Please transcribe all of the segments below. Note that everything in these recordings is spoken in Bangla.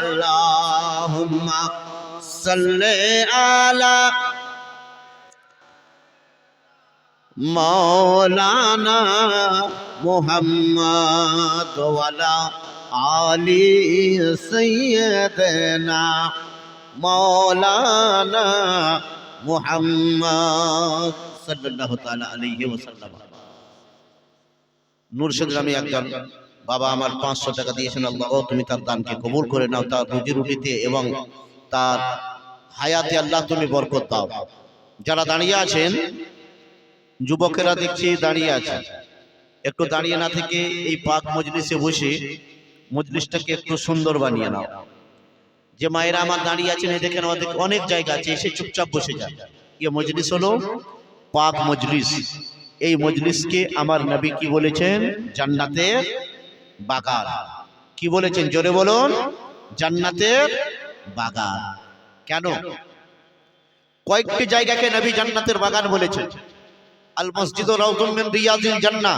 আল্লাহুম্মা সাল্লি আলা মাওলানা মুহাম্মদ ওয়ালা আলি সাইয়্যিদিনা মাওলানা মুহাম্মদ সাল্লাল্লাহু তাআলা আলাইহি ওয়াসাল্লাম। মুর্শিদ গ্রামে একজন বাবা আমার 500 টাকা দিয়েছেন। আল্লাহ তুমি তার দানকে কবুল করে নাও, তার রুজি রুটিতে এবং তার হায়াতে আল্লাহ তুমি বরকত দাও। যারা দাঁড়িয়ে আছেন, যুবকেরা দেখছি দাঁড়িয়ে আছে, একটু দাঁড়িয়ে না থেকে এই পাক মজলিসে বসে মজলিসটাকে একটু সুন্দর বানিয়ে নাও। যে মায়েরা আমার দাঁড়িয়ে আছেন, এই দেখেন অনেক জায়গা আছে, এসে চুপচাপ বসে যান। এই মজলিস হলো পাক মজলিস। এই মজলিসকে আমার নবী কি বলেছেন? জান্নাতের বাগান। কি বলেছেন? জোরে বলুন, জান্নাতের বাগান। কেন? কয়েকটি জায়গাকে নবী জান্নাতের বাগান বলেছেন। আল মসজিদ রাউযুম মিন রিয়াজিল জান্নাহ,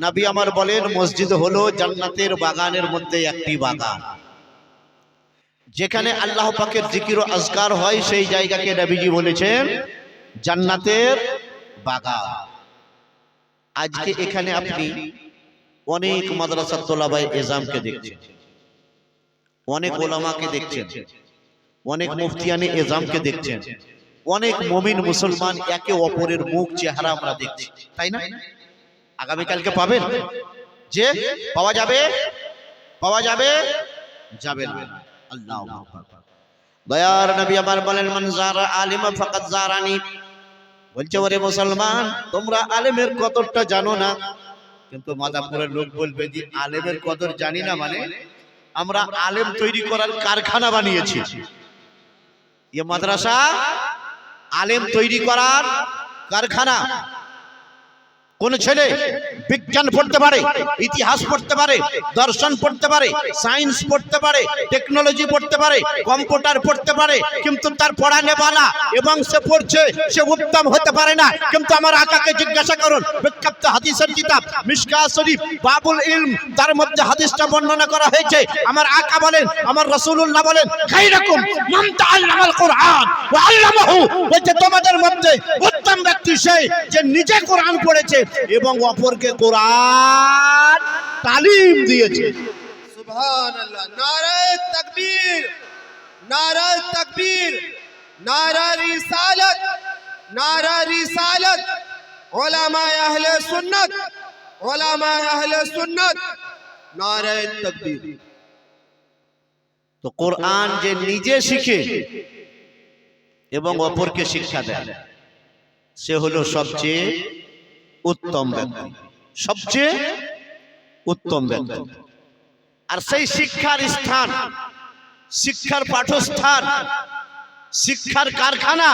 নবী আমার বলেন মসজিদ হলো জান্নাতের বাগানের মধ্যে একটি বাগান। যেখানে আল্লাহ পাকের জিকির ও আজকার হয় সেই জায়গাকে নবীজি বলেছেন জান্নাতের বাগান। আজকে এখানে আপনি অনেক মাদ্রাসা তোলাবায়ে এজামকে দেখছেন, অনেক ওলামাকে দেখছেন, অনেক মুফতিয়ানে এজামকে দেখছেন, অনেক মুমিন মুসলমান একে অপরের মুখ চেহারা আমরা দেখছি, তাই না? আগামীকালকে পাবেন, যে পাওয়া যাবে, পাওয়া যাবে, যাবে না। আল্লাহু আকবার। দয়ার নবী আমার বলেন মান যারা আলিমা ফাকাদ যারানি। বলছে ওরে মুসলমান, তোমরা আলেমের কদরটা জানো না। কিন্তু মাদাপুরের লোক বলবে যে আলেমের কদর জানি না মানে আমরা আলেম তৈরি করার কারখানা বানিয়েছি। ये মাদ্রাসা আলেম তৈরি করার কারখানা। কোন ছেলে বিজ্ঞান পড়তে পারে, ইতিহাস পড়তে পারে, দর্শন পড়তে পারে, সায়েন্স পড়তে পারে, টেকনোলজি পড়তে পারে, কম্পিউটার পড়তে পারে, কিন্তু তার পড়ানে বালা এবং সে পড়ছে সে উত্তম হতে পারে না। কিন্তু আমার আকাকে জিজ্ঞাসা করুন, বিখ্যাত হাদিসের কিতাব মিশকাত শরীফ বাবুল ইলম, তার মধ্যে হাদিসটা বর্ণনা করা হয়েছে। আমার আকা বলেন, আমার রাসূলুল্লাহ বলেন খায়রাকুম মান তাআল্লামাল কুরআন ওয়া আল্লামাহু। বলতে তোমাদের মধ্যে উত্তম ব্যক্তি সে যে নিজে কোরআন পড়েছে এবং অপরকে কোরআন তালিম দিয়েছে। সুবহানাল্লাহ। নারায়ে তাকবীর, নারায়ে তাকবীর, নারা রিসালাত, নারা রিসালাত। উলামায়ে আহলে সুন্নাত, উলামায়ে আহলে সুন্নাত, নারায়ে তাকবীর। তো কোরআন যে নিজে শিখে এবং অপরকে শিক্ষা দেয় সে হলো সবচেয়ে উত্তম ব্যক্তি, সবচেয়ে উত্তম ব্যক্তি। আর সেই শিক্ষার স্থান, শিক্ষার পাঠস্থান, শিক্ষার কারখানা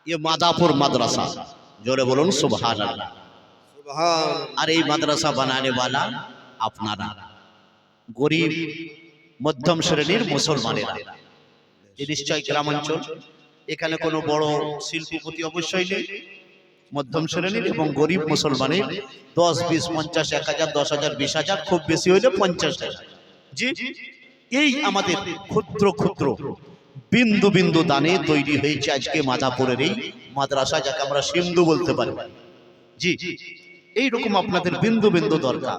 ये মাদাপুর মাদ্রাসা। জোরে বলুন সুবহানাল্লাহ। সুবহানাল্লাহ। আর এই মাদ্রাসা বানানে वाला আপনারা গরিব মধ্যম শ্রেণীর মুসলমানেরা। এই নিশ্চয় গ্রামাঞ্চল, এখানে কোনো বড় শিল্পপতি অবশ্যই নেই। মধ্যম শ্রেণীর এবং গরিব মুসলমানের 10, 20, 50, 1000, 10,000, 20,000, খুব বেশি হইলে 50,000। জি, এই আমাদের ক্ষুদ্র ক্ষুদ্র বিন্দু বিন্দু দানে তৈরি হয়েছে আজকে মাদাপুরের এই মাদ্রাসা, যাকে আমরা সিন্ধু বলতে পারি। জি, এইরকম আপনাদের বিন্দু বিন্দু দরকার।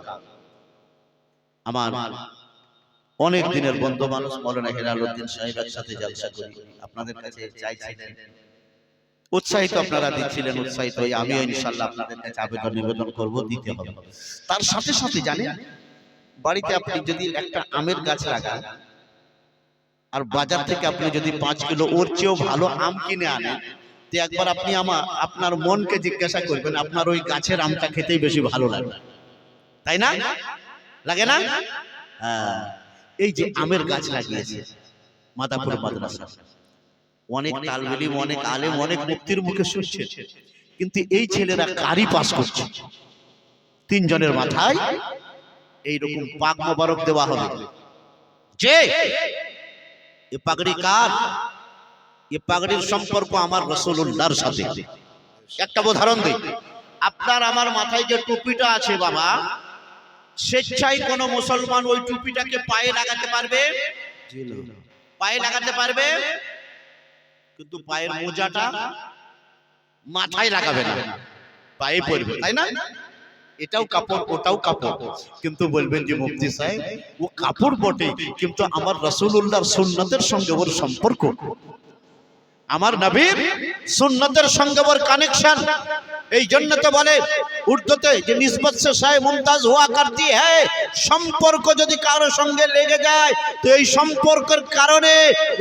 আমার অনেক দিনের বন্ধু মানুষ মৌলানা হেলালউদ্দিন সাহেবের সাথে জলসা করি, আপনাদের কাছে চাইছিলেন, উৎসাহিত আপনারা দিচ্ছিলেন, উৎসাহিত হয়ে আমিও ইনশাআল্লাহ আপনাদের কাছে আবেদন নিবেদন করব, দিতে হবে। তার সাথে সাথে জানেন, বাড়িতে আপনি যদি একটা আমের গাছ লাগান আর বাজার থেকে আপনি যদি 5 কিলো ওর চেয়েও ভালো আম কিনে আনেন, তো একবার আপনি আপনার মনকে জিজ্ঞাসা করবেন আপনার ওই গাছের আমটা খেতেই বেশি ভালো লাগে, তাই না? লাগে না? হ্যাঁ, এই যে আমের গাছ লাগিয়েছে মাদাপুর মাদ্রাসা, অনেক তালিবে ইলম, অনেক আলেম, অনেক মুফতির মুখে শুনছে, কিন্তু এই ছেলেরা কারি পাস করছে। 3 জনের মাথায় এইরকম পাক মোবারক দেওয়া হবে যে এই পাগড়ি কার? এই পাগড়ির সম্পর্ক আমার রাসূলুল্লাহর সাথে। একটা উদাহরণ দেই, আপনার আমার মাথায় যে টুপিটা আছে বাবা, স্বেচ্ছায় কোন মুসলমান ওই টুপিটাকে পায়ে লাগাতে পারবে? জি না। পায়ে লাগাতে পারবে, কিন্তু পায়ের মোজাটা মাথায় লাগাবে না, পায়ে পড়বে, তাই না? এটাও কাপড় ওটাও কাপড়, কিন্তু বলবেন যে মুফতি সাহেব ও কাপড় বটে, কিন্তু আমার রাসূলুল্লাহর সুন্নতের সঙ্গে ওর সম্পর্ক, আমার নবীর সুন্নতের সঙ্গে ওর কানেকশন। এই জন্য তো বলে উর্দুতে যে নিসবত সে শায়ে মুমতাজ হুয়া করতি হ্যায়, সম্পর্ক যদি কারোর সঙ্গে লেগে যায় তো এই সম্পর্কের কারণে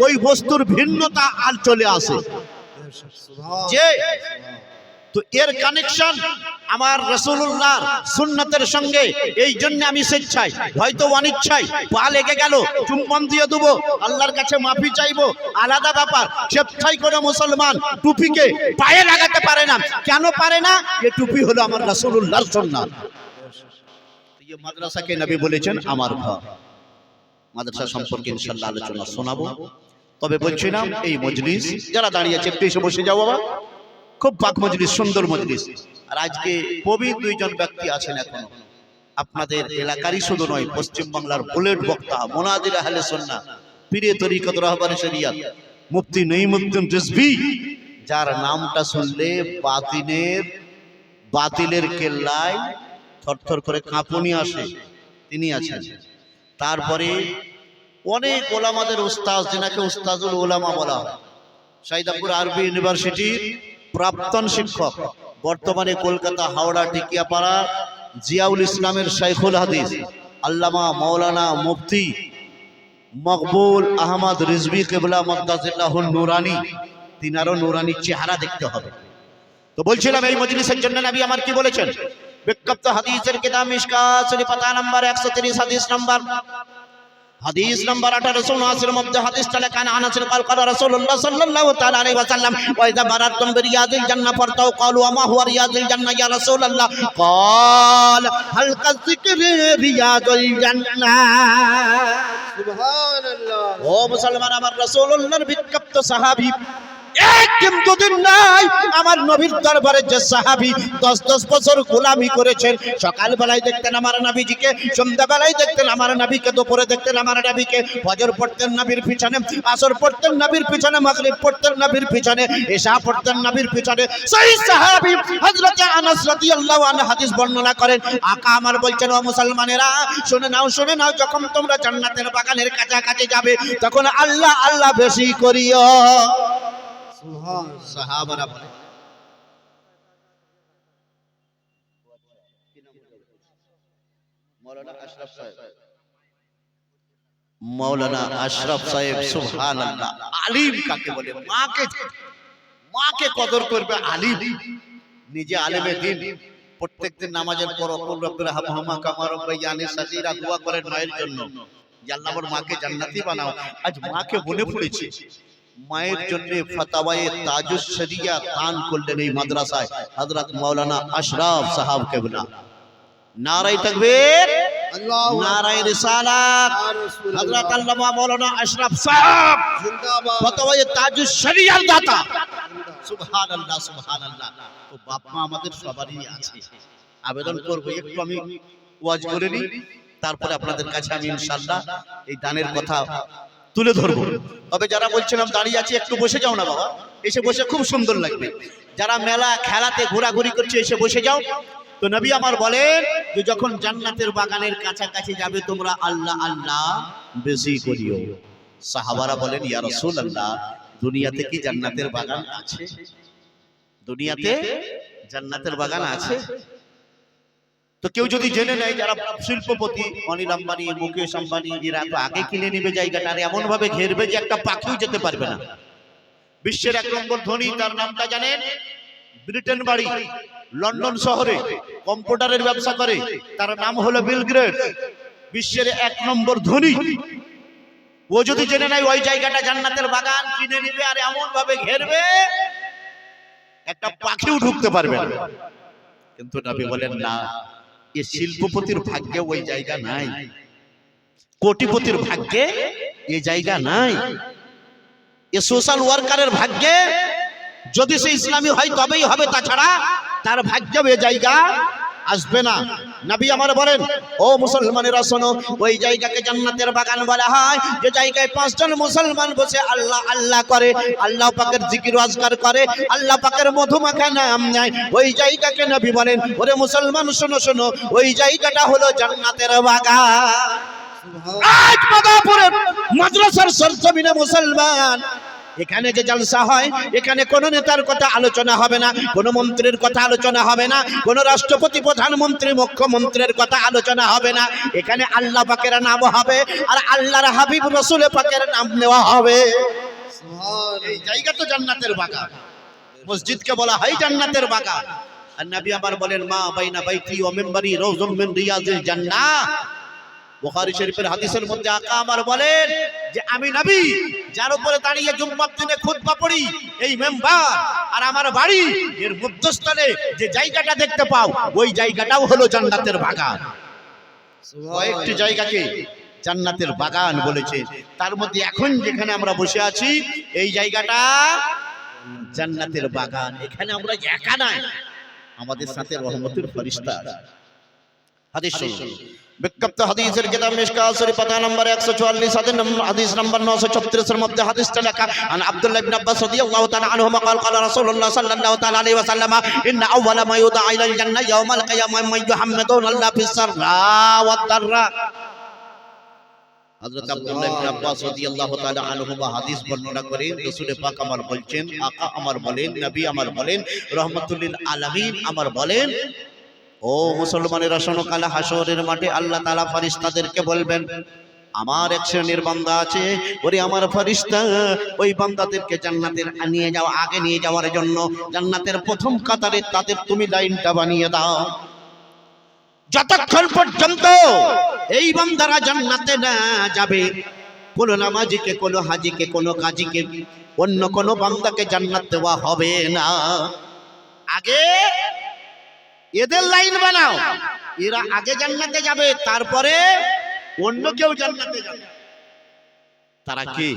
ওই বস্তুর ভিন্নতা আর চলে আসে। সুবহান। যে তো এর কানেকশন আমার রাসূলুল্লাহর সুন্নতের সঙ্গে, এই জন্য আমি স্বেচ্ছায় হয়তো অনিচ্ছায় পা লেগে গেল, চুম্বন দিয়ে দেবো, আল্লাহর কাছে মাফি চাইবো, আলাদা ব্যাপার। স্বেচ্ছায় কোনো মুসলমান টুপিকে পায়ে লাগাতে পারে না। কেন পারে না? এই টুপি হলো আমার রাসূলুল্লাহর সুন্নাত। এই মাদ্রাসাকে নবী বলেছেন আমার ঘর। মাদ্রাসা সম্পর্কে ইনশাআল্লাহ আলোচনা শোনাবো। তবে বলছিলাম এই মজলিস যারা দাঁড়িয়ে আছে একটু এসে বসে যাও বাবা, খুব পাক মজলিস, সুন্দর মজলিস। আর আজকে পবিত্র দুইজন ব্যক্তি আছেন এখনো আপনাদের এলাকারই শুধু নয়, পশ্চিম বাংলার বুলেট বক্তা, মুনাদির আহলে সুন্নাহ, পীরে তরিকত রাহবারে শরিয়াত, মুফতি নঈমুদ্দিন রিজভী, যার নামটা শুনলে বাতিলের কেল্লায় থরথর করে কাঁপুনি আসে, তিনি আছেন। তারপরে অনেক ওলামাদের উস্তাদ, যেনাকে উস্তাদুল ওলামা বলা হয়, সাইদাপুর আরবি ইউনিভার্সিটির প্রাক্তন শিক্ষক, বর্তমানে কলকাতা হাওড়া টিকিয়াপাড়া জিয়াউল ইসলামের শাইখুল হাদিস আল্লামা মাওলানা মুফতি মকবুল আহমদ রিজভী কিবলা মাদ্দাজিল্লাহুল নুরানি, তিনারও নুরানি চেহারা দেখতে হবে। তো বলছিলাম এই মজলিসের জন্য নবী আমার কি বলেছেন? বিখ্যাত হাদিসের কিতাব মিশকাত শরীফ পাতা নাম্বার 130, হাদিস নাম্বার 1879 এর মধ্যে হাদিসটা লেখা আনাস قال قال رسول الله صلى الله تعالى عليه وسلم واذا مررتم برياض الجنه فارتوا قالوا وما هو رياض الجنه يا رسول الله قال هل كذكر رياض الجنه সুবহানাল্লাহ। ও মুসলমান, আমার রাসূলুল্লাহর বিখ্যাত সাহাবী একদিন দুদিন নাই, আমার নবীর দরবারে যে সাহাবী 10 বছর গোলামি করেছেন, সকাল বেলায় দেখতেন আমার নবীজিকে, সন্ধ্যা বেলায় দেখতেন আমার নবীকে, দুপুরে দেখতেন আমার নবীকে, ফজর পড়তেন নবীর পিছনে, আসর পড়তেন নবীর পিছনে, মাগরিব পড়তেন নবীর পিছনে, ইশা পড়তেন নবীর পিছনে। সেই সাহাবী হযরত আনাস রাদিয়াল্লাহু আনহু হাদিস বর্ণনা করেন, আকা আমার বলছেন, ও মুসলমানেরা শুনে নাও, যখন তোমরা জান্নাতের বাগানের কাছাকাছি যাবে তখন আল্লাহ আল্লাহ বেশি করিও। সুবহান। সাহাবারা বলে মৌলানা আশরাফ সাহেব, সুবহানাল্লাহ। আলিম কাকে বলে? মাকে কদর করবে আলিম, নিজে আলেমে দিন, প্রত্যেকদিন নামাজের পর কুল রব্বির হামহুমা কামা রাব্বায়ানি সাগীরা দোয়া করেন মায়ের জন্য, যে আল্লাহ আমার মাকে জান্নাতি বানাও। আজ মাকে মনে পড়েছে, মায়ের জন্য ফতোয়ায়ে তাজুস শরিয়া দান করলেন এই মাদ্রাসায় হযরত মাওলানা আশরাফ সাহেব কেবলা। নারায়ে তাকবীর, আল্লাহু নারায়ে রিসালাত, আকবার। হযরত আল্লামা মাওলানা আশরাফ সাহেব জিন্দাবাদ। ফতোয়ায়ে তাজুস শরিয়ার দাতা। সুবহানাল্লাহ, সুবহানাল্লাহ। তো বাপ মা আমাদের সবারই আছে। আবেদন করব একটু আমি ওয়াজ করে নিই, তারপরে আপনাদের কাছে আমি ইনশাআল্লাহ এই দানের কথা তুলে ধরবো। তবে যারা বলছিলাম দাঁড়িয়ে আছে একটু বসে যাও না বাবা, এসে বসে খুব সুন্দর লাগবে। যারা মেলা খেলাতে ঘোরাঘুরি করছে এসে বসে যাও। তো নবী আমার বলেন যে যখন জান্নাতের বাগানের কাছাকাছি যাবে তোমরা আল্লাহ আল্লাহ বেশি করিও। সাহাবারা বলেন, ইয়া রাসূলুল্লাহ, দুনিয়াতে কি জান্নাতের বাগান আছে? দুনিয়াতে জান্নাতের বাগান আছে? তো কেউ যদি জেনে নেয়, যারা শিল্পপতি অনিল আম্বানি, মুকেশ আম্বানি, এরা তো আগে কিনে নেবে জায়গাটা, আর এমন ভাবে ঘেরবে যে একটা পাখিও যেতে পারবে না। বিশ্বের 1 নম্বর ধনী, তার নামটা জানেন? ব্রিটেন বাড়ি, লন্ডন শহরে কম্পিউটারের ব্যবসা করে, তার নাম হলো বিল গেটস। বিশ্বের 1 নম্বর ধনী। ও যদি জেনে নেয় ওই জায়গাটা জান্নাতের বাগান, কিনে নেবে আর এমন ভাবে ঘেরবে একটা পাখিও ঢুকতে পারবে না। কিন্তু নবী বলেন না, এ শিল্পপতির ভাগ্যে ওই জায়গা নাই, কোটিপতির ভাগ্যে এই জায়গা নাই, এ সোশ্যাল ওয়ার্কারের ভাগ্যে যদি সে ইসলামী হয় তবেই হবে, তাছাড়া তার ভাগ্যে এ জায়গা আসবে না। নবী আমার বলেন, ও মুসলমানেরা শোনো, ওই জায়গাকে জান্নাতের বাগান বলা হয় যে জায়গায় 5 জন মুসলমান বসে আল্লাহ আল্লাহ করে, আল্লাহ পাকের জিকির আজকার করে, আল্লাহ পাকের মধুমাখা নাম নেয়। ওই জায়গাকে নবী বলেন, ওরে মুসলমান শোনো শোনো, ওই জায়গাটা হলো জান্নাতের বাগান। আজ মাদাপুরের মাদ্রাসার সরজমিনে মুসলমান, এখানে যে জলসা হয়, এখানে কোন নেতার কথা আলোচনা হবে না, কোন মন্ত্রীর কথা আলোচনা হবে না, কোন রাষ্ট্রপতি, প্রধানমন্ত্রী, মুখ্যমন্ত্রীর কথা আলোচনা হবে না। এখানে আল্লাহ পাকের নাম হবে আর আল্লাহর হাবিব রাসূল পাকের নাম নেওয়া হবে। এই জায়গা তো জান্নাতের বাগান, মসজিদকে বলা হয় জান্নাতের বাগান। আর নবী আমার বলেন, মা বাইনা বাইতি ওয়া মিম্বারি রাউযুম মিন রিয়াজিল জান্নাহ। বুখারী শরীফের হাদিসের মধ্যে আকা আমার বলেন যে আমি নবী যার উপরে দাঁড়িয়ে জুম্মার দিনে খুতবা পড়ি, এই মেম্বার আর আমার বাড়ি এর মধ্যস্থলে যে জায়গাটা দেখতে পাও, ওই জায়গাটাও হলো জান্নাতের বাগান। কয়েকটি জায়গাকে জান্নাতের বাগান বলেছে, তার মধ্যে এখন যেখানে আমরা বসে আছি এই জায়গাটা জান্নাতের বাগান। এখানে আমরা একা নাই, আমাদের সাথে রহমতের ফেরেশতা আছে। হাদিস শুনুন, বিখ্যাত হাদিসের কিতাব মিশকাত শরীফ পাতা নম্বর 144 হাদিস নম্বর 936 এর মধ্যে হাদিসটা লেখা, আন আব্দুল্লাহ ইবনে আব্বাস রাদিয়াল্লাহু তাআলা আনহুমা قال قال رسول الله صلى الله تعالى عليه وسلم ان اول ما يدعى الى الجنه يوم القيامه من يحمدون الله في السراء والضراء। হযরত আব্দুল্লাহ ইবনে আব্বাস রাদিয়াল্লাহু তাআলা আনহুমা হাদিস বর্ণনা করেন, রাসূল পাক আমার বলছেন, আকা আমার বলেন, নবী আমার বলেন, রাহমাতুল লিল আলামিন আমার বলেন, ও মুসলমানেরা শোনো, কাল হাসরের মাঠে আল্লাহ তাআলা ফেরেশতাদেরকে বলবেন, আমার এক শ্রেণীর বান্দা আছে, ওরে আমার ফেরেশতা, ওই বান্দাদেরকে জান্নাতের নিয়ে যাও, আগে নিয়ে যাওয়ার জন্য জান্নাতের প্রথম কাতারে তাদের তুমি লাইনটা বানিয়ে দাও। যতক্ষণ পর্যন্ত এই বান্দারা জান্নাতে না যাবে, কোন নামাজিকে, কোন হাজিকে, কোন কাজীকে, অন্য কোন বান্দাকে জান্নাত দেওয়া হবে না। আগে এদের লাইন বানাও, এরা আগে জান্নাতে যাবে, তারপরে অন্য কেউ জান্নাতে যাবে। তারা কি?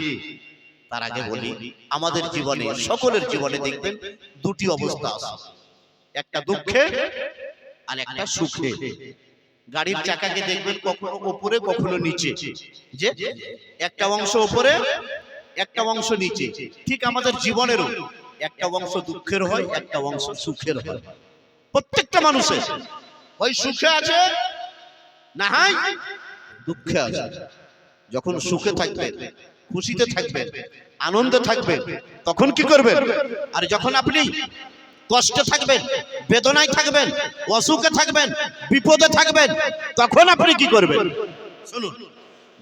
তার আগে বলি, আমাদের জীবনে, সকলের জীবনে দেখবেন দুটি অবস্থা আছে, একটা দুঃখে আর একটা সুখে। গাড়ির চাকাকে দেখবেন কখনো উপরে কখনো নিচে, যে একটা অংশ উপরে একটা অংশ নিচে। ঠিক আমাদের জীবনেরও একটা অংশ দুঃখের হয়, একটা অংশ সুখের হয়। প্রত্যেকটা মানুষের ওই সুখে আছে না হয় দুঃখে আছে। যখন সুখে থাকবেন, খুশিতে থাকবেন, আনন্দে থাকবেন, তখন কি করবেন? আর যখন আপনি কষ্টে থাকবেন, বেদনায় থাকবেন, অসুখে থাকবেন, বিপদে থাকবেন, তখন আপনি কি করবেন? শুনুন,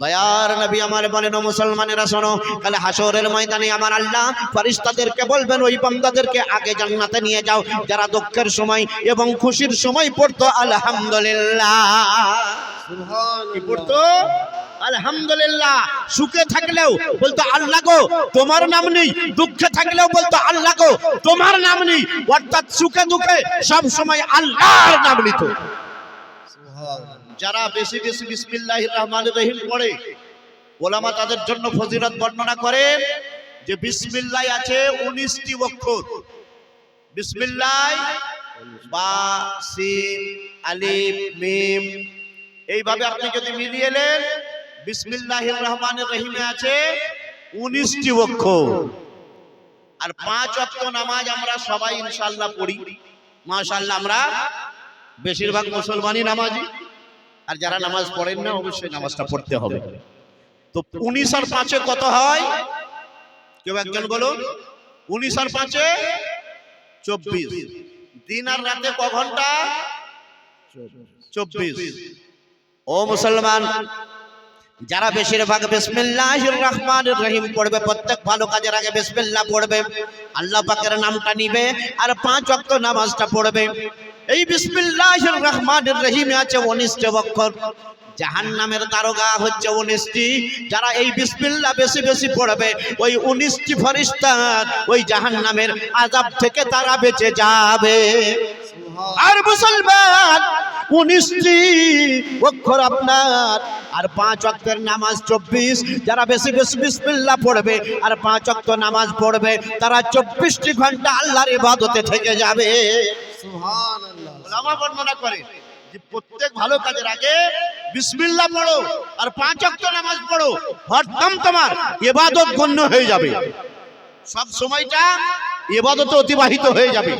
দয়ার নবী আমার বলেন, ও মুসলমানেরা শোনো, কাল হাসরের ময়দানে আমার আল্লাহ ফেরেশতাদেরকে বলবেন, ওই বান্দাদেরকে আগে জান্নাতে নিয়ে যাও যারা দুঃখের সময় এবং খুশির সময় পড়তো আলহামদুলিল্লাহ। কি পড়তো? আলহামদুলিল্লাহ। সুখে থাকলেও বলতো আল্লাহ গো তোমার নাম নেই, দুঃখে থাকলেও বলতো আল্লাহ গো তোমার নাম নেই, অর্থাৎ সুখে দুঃখে সব সময় আল্লাহর নাম নিত। যারা বেশি বেশি বিসমিল্লাহির রহমানির রহিম পড়ে, ওলামা তাদের জন্য ফজিলত বর্ণনা করেন যে বিসমিল্লাহ আছে 19টি অক্ষর। বিসমিল্লাহ, বা, সিন, আলিফ, মিম, এইভাবে আপনি যদি মিলিয়ে নেন, বিসমিল্লাহির রহমানির রহিমে আছে 19টি অক্ষর। আর 5 ওয়াক্ত নামাজ আমরা সবাই ইনশাআল্লাহ পড়ি, মাশাআল্লাহ। আমরা বেশিরভাগ মুসলমানই নামাজি, আর যারা নামাজ পড়েন না অবশ্যই নামাজটা পড়তে হবে। তো 19 আর 5-এ কত হয়? কেউ একজন বলুন। 19 আর 5-এ 24। দিন আর রাতে ক ঘন্টা? 24। ও মুসলমান, যারা বেশিরভাগ বিসমিল্লাহির রহমানির রহিম পড়বে, প্রত্যেক ভালো কাজের আগে বিসমিল্লাহ পড়বে, আল্লাহ পাকের নামটা নিবে, আর 5 ওয়াক্ত নামাজটা পড়বে। এই বিসমিল্লাহির রহমানির রহিমে আছে 19টি অক্ষর। জাহান্নামের দারোগা হচ্ছে 19টি। যারা এই বিসমিল্লাহ বেশি বেশি পড়বে, ওই 19টি ফেরেশতা ওই জাহান্নামের আযাব থেকে তারা বেঁচে যাবে। আর মুসলমান, 19টি অক্ষর আপনার, আর 5 ওয়াক্তের নামাজ 24। যারা বেশি বেশি বিসমিল্লাহ পড়বে আর 5 ওয়াক্ত নামাজ পড়বে, তারা 24টি ঘন্টা আল্লাহর ইবাদতে থেকে যাবে। সুবহানাল্লাহ। উলামা বর্ণনা করে যে প্রত্যেক ভালো কাজের আগে বিসমিল্লাহ পড়ো আর 5 ওয়াক্ত নামাজ পড়ো, হরদম তোমার ইবাদত গণ্য হয়ে যাবে, সব সময়টা ইবাদতে অতিবাহিত হয়ে যাবে।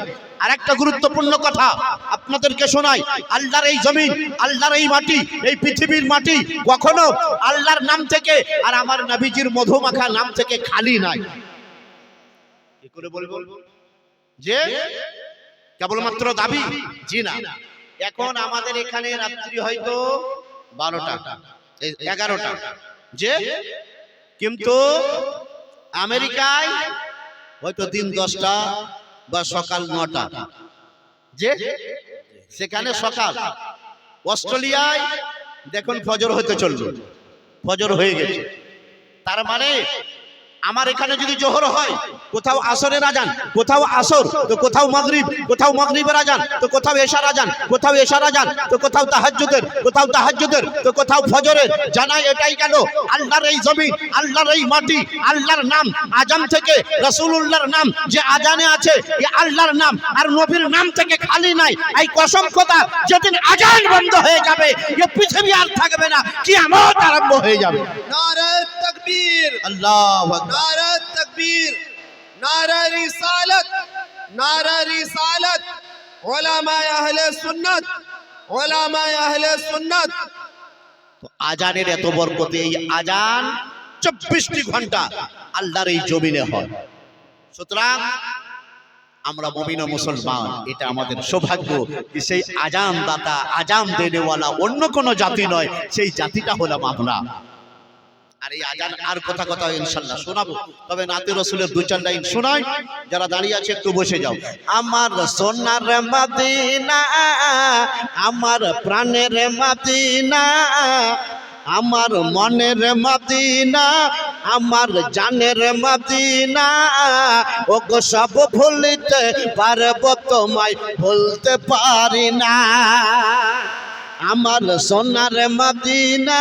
আর একটা গুরুত্বপূর্ণ কথা আপনাদেরকে শোনাই, আল্লাহর এই জমিন, আল্লাহর এই মাটি, এই পৃথিবীর মাটি কখনো আল্লাহর নাম থেকে আর আমার নবীজির মধুমাখা নাম থেকে খালি নাই। কি করে বলবো যে কেবলমাত্র দাবি? জি না। এখন আমাদের এখানে রাত্রি হয়তো 12টা 11টা, যে কিন্তু আমেরিকায় হয়তো দিন 10টা বা সকাল 9টা, যে সেখানে সকাল। অস্ট্রেলিয়ায় দেখুন ফজর হতে চলবে, ফজর হয়ে গেছে। তার মানে আমার এখানে যদি জোহর হয়, কোথাও আসরের আজান, কোথাও আসর তো কোথাও মাগরিব, কোথাও মাগরিবের আজান তো কোথাও এশার আজান, কোথাও এশার আজান তো কোথাও তাহাজ্জুদের, কোথাও তাহাজ্জুদের তো কোথাও ফজরের। জানা এটাই কেন, আল্লাহর এই জমিন, আল্লাহর এই মাটি, আল্লাহর নাম আজান থেকে, রাসূলুল্লাহর নাম যে আজানে আছে, এই আল্লাহর নাম আর নবীর নাম থেকে খালি নাই। এই কসম খোদা, যেদিন আজান বন্ধ হয়ে যাবে এই পৃথিবী আর থাকবে না, কিয়ামত আরম্ভ হয়ে যাবে। नारे तकबीर, আল্লাহু আকবার। नारे तकबीर, नारे रिसालत, नारे रिसालत, उलमाए अहले सुन्नत, उलमाए अहले सुन्नत। তো আজানের এত বরকত, এই আজান 24টি ঘন্টা আল্লাহর এই জমিনে হয়। সুতরাং আমরা মুমিন ও মুসলমান, এটা আমাদের সৌভাগ্য যে সেই আজান দাতা, আজান দেনেওয়ালা অন্য কোনো জাতি নয়, সেই জাতিটা হলাম আমরা। আর এই আজান আর কথা ইনশাআল্লাহ শোনাবো, তবে নাতে রাসূলের 2-4 লাইন শোনাই। যারা দাঁড়িয়ে আছে একটু বসে যাও। আমার সোনার মদিনা, আমার প্রাণের মদিনা, আমার মনের মদিনা, আমার জানের মদিনা, ও গো সব ভুলিতে পারবো তোমায় ভুলতে পারি না। আমার সোনার মদিনা,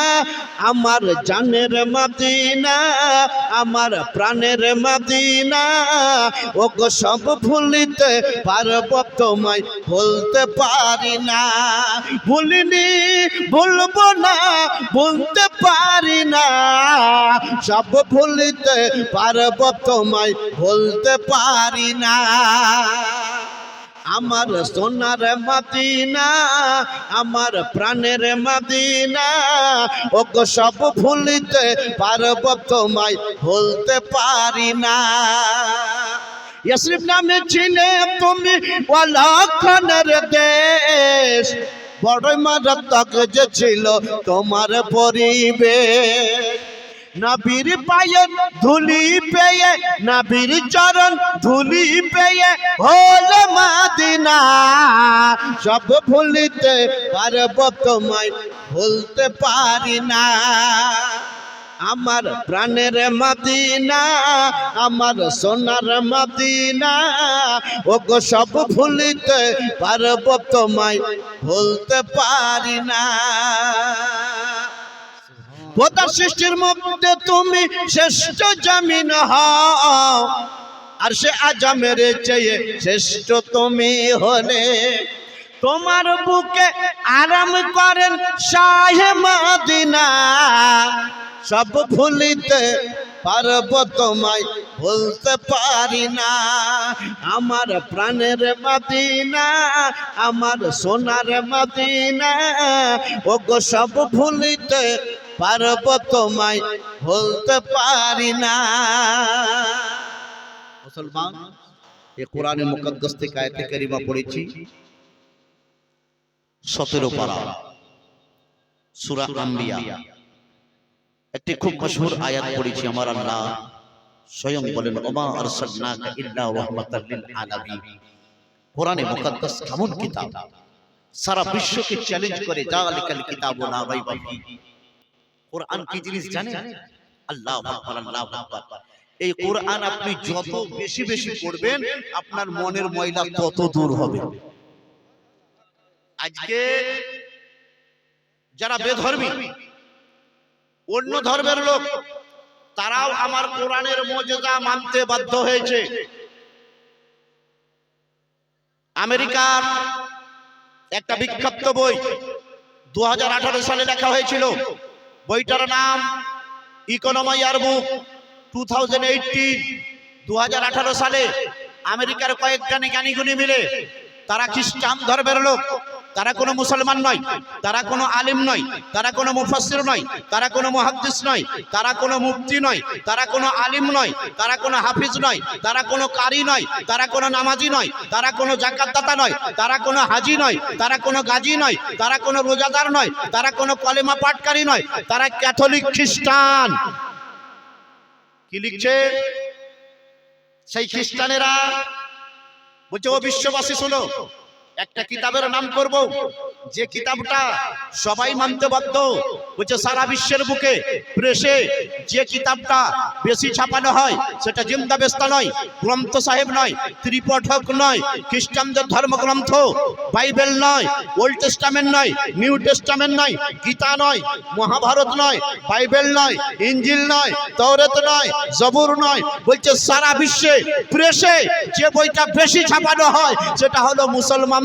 আমার জানের মদিনা, আমার প্রাণের মদিনা, ও গো সব ভুলিতে পারবো তোমায় ভুলতে পারি না। ভুলিনি, ভুলবো না, ভুলতে পারি না, সব ভুলিতে পারবো তোমায় ভুলতে পারি না। আমার সোনার মদিনা, আমার প্রাণের মদিনা, ও গো সব ভুলিতে পারবো তোমায় ভুলতে পারি না। ইয়াসরিব নামে ছিলে তুমি ওয়ালাখানের দেশ, বড়ই মারাত্মক যে ছিল তোমার পরিবেশ। নবীর পায়ের ধুলি পেয়ে, নবীর চরণ ধুলি পেয়ে হলো মদিনা, সব ভুলিতে পারবো তোমায় ভুলতে পারি না। আমার প্রাণের মদিনা, আমার সোনার মদিনা, ও গো সব ভুলিতে পারবো তোমায় ভুলতে পারি না। খোদার সৃষ্টির মধ্যে তুমি শ্রেষ্ঠ জামিন হও, আর সে আজমের চেয়ে শ্রেষ্ঠ তুমি হলে। তোমার বুকে আরাম করেন শাহে মদিনা, সব ভুলিতে পারবো তোমায় ভুলতে পারি না। আমার প্রাণের মদিনা, আমার সোনার মদিনা, ও গো সব ভুলিতে পারবো তোমায় ভুলতে পারি না। মুসলমান, এই কোরআনে মুকদ্দাস থেকে আয়াতে কারিমা পড়েছি 17 পারা, সূরা আম্বিয়া। একটি খুব মশহুর আয়াত পড়েছি। আমার আল্লাহ স্বয়ং বলেন, ওমা আরসালনাকা ইল্লা রাহমাতাল লিল আলামিন। কোরআনে মুকদ্দাস এমন কিতাব, সারা বিশ্বকে চ্যালেঞ্জ করে, জালিকাল কিতাবু লা রাইবা ফীহি। কোরআন কি জিনিস জানেন? আল্লাহু আকবার, আল্লাহু আকবার। এই কোরআন আপনি যত বেশি বেশি পড়বেন, আপনার মনের ময়লা তত দূর হবে। আজকে যারা বেধর্মী, অন্য ধর্মের লোক, তারাও আমার কোরআনের মুজিজা মানতে বাধ্য হয়েছে। আমেরিকার একটা বিখ্যাত বই 2018 সালে লেখা হয়েছিল। বইটার নাম ইকোনমি ইয়ারবুক 2018। 2018 সালে আমেরিকার কয়েকটা জ্ঞানীগুণী মিলে, তারা খ্রিস্টান ধর্মের লোক, তারা কোনো মুসলমান নয়, তারা কোনো আলিম নয়, তারা কোনো মুফাসসির নয়, তারা কোনো মুহাদ্দিস নয়, তারা কোনো মুফতি নয়, তারা কোনো আলিম নয়, তারা কোনো হাফিজ নয়, তারা কোনো কারি নয়, তারা কোনো নামাজি নয়, তারা কোনো যাকাতদাতা নয়, তারা কোনো হাজি নয়, তারা কোনো গাজী নয়, তারা কোনো রোজাদার নয়, তারা কোনো কলেমা পাঠকারী নয়, তারা ক্যাথলিক খ্রিস্টান। কি লিখছে সেই খ্রিস্টানেরা? বলছে ও বিশ্ববাসী শোনো, একটা কিতাবের নাম করব, যে কিতাবটা সবাই মানতে বাধ্য। বলছে সারা বিশ্বের বুকে প্রেসে যে কিতাবটা বেশি ছাপানো হয় সেটা জিন্দাবেস্তা নয়, গ্রন্থ সাহেব নয়, ত্রিপঠক নয়, খ্রিস্টানদের ধর্মগ্রন্থ বাইবেল নয়, ওল্ড টেস্টামেন্ট নয়, নিউ টেস্টামেন্ট নয়, গীতা নয়, মহাভারত নয়, বাইবেল নয়, ইঞ্জিল নয়, তৌরাত নয়, জবুর নয়। বলছে সারা বিশ্বে প্রেসে যে বইটা বেশি ছাপানো হয় সেটা হলো মুসলমানদের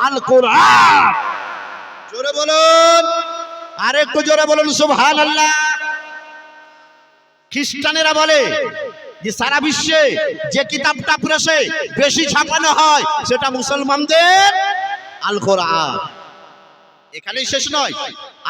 আল কোরআন। জোরে বলুন, আরেকটু জোরে বলুন সুবহানাল্লাহ। খ্রিস্টানেরা বলে যে সারা বিশ্বে যে কিতাবটা প্রেসে বেশি ছাপানো হয় সেটা মুসলমানদের আল কোরআন। এখানেই শেষ নয়,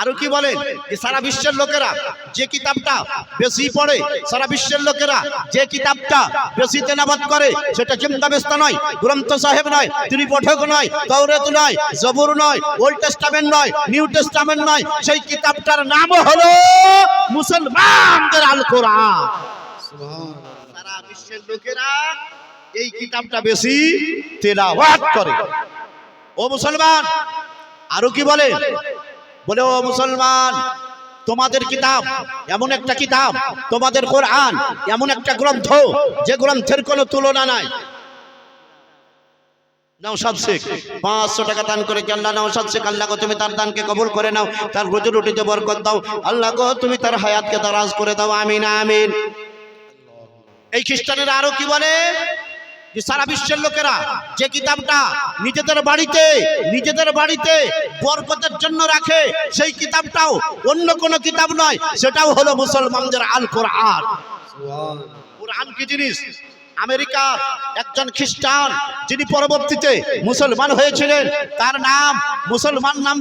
আরো কি বলেন যে সারা বিশ্বের লোকেরা যে কিতাবটা বেশি পড়ে, সারা বিশ্বের লোকেরা যে কিতাবটা বেশি তেলাওয়াত করে সেটা জিন্দাবেস্তা নয়, গ্রন্থ সাহেব নয়, ত্রিপঠক নয়, তৌরাত নয়, জবুর নয়, ওল্ড টেস্টামেন্ট নয়, নিউ টেস্টামেন্ট নয়, সেই কিতাবটার নাম হলো মুসলমানদের আল কোরআন। সারা বিশ্বের লোকেরা এই কিতাবটা বেশি তেলাওয়াত করে। ও মুসলমান, আরো কি বলে? বলে ও মুসলমান, তোমাদের কিতাব এমন একটা কিতাব, তোমাদের কোরআন এমন একটা গ্রন্থ যে গ্রন্থের কোনো তুলনা নাই। নওশাদ শেখ 500 টাকা দান করে, আল্লাহ নওশাদ শেখ, আল্লাহ গো তুমি তার দানকে কবুল করে নাও, তার রুজি রুটিতে বরকত দাও, আল্লাহ গো তুমি তার হায়াতকে দারাজ করে দাও, আমিন আমিন। এই খ্রিস্টানেরা আরো কি বলে? যে সারা বিশ্বের লোকেরা যে কিতাবটা নিজেদের বাড়িতে বরকতের জন্য রাখে সেই কিতাবটাও অন্য কোনো কিতাব নয়, সেটাও হলো মুসলমানদের আল কোরআন। কোরআন কি জিনিস? আমেরিকার একজন খ্রিস্টান যিনি পরবর্তীতে মুসলমান হয়েছিলেন, তার নাম মুসলমান নাম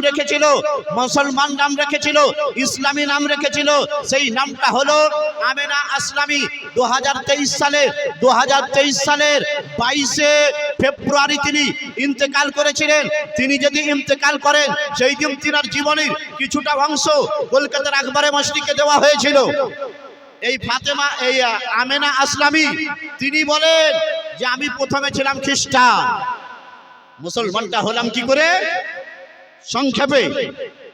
রেখেছিল, ইসলামী নাম রেখেছিল। সেই নামটা হলো আমেনা আসলামী। 2023 সালের 22শে ফেব্রুয়ারি তিনি ইন্তেকাল করেছিলেন। তিনি যদি ইন্তেকাল করেন সেই দিন তিনার জীবনের কিছুটা অংশ কলকাতার আকবরে মসজিদকে দেওয়া হয়েছিল। এই ফাতেমা, এই আমেনা আসলামী, তিনি বলেন যে আমি প্রথমে ছিলাম খ্রিস্টান, মুসলমানটা হলাম কি করে? সংক্ষেপে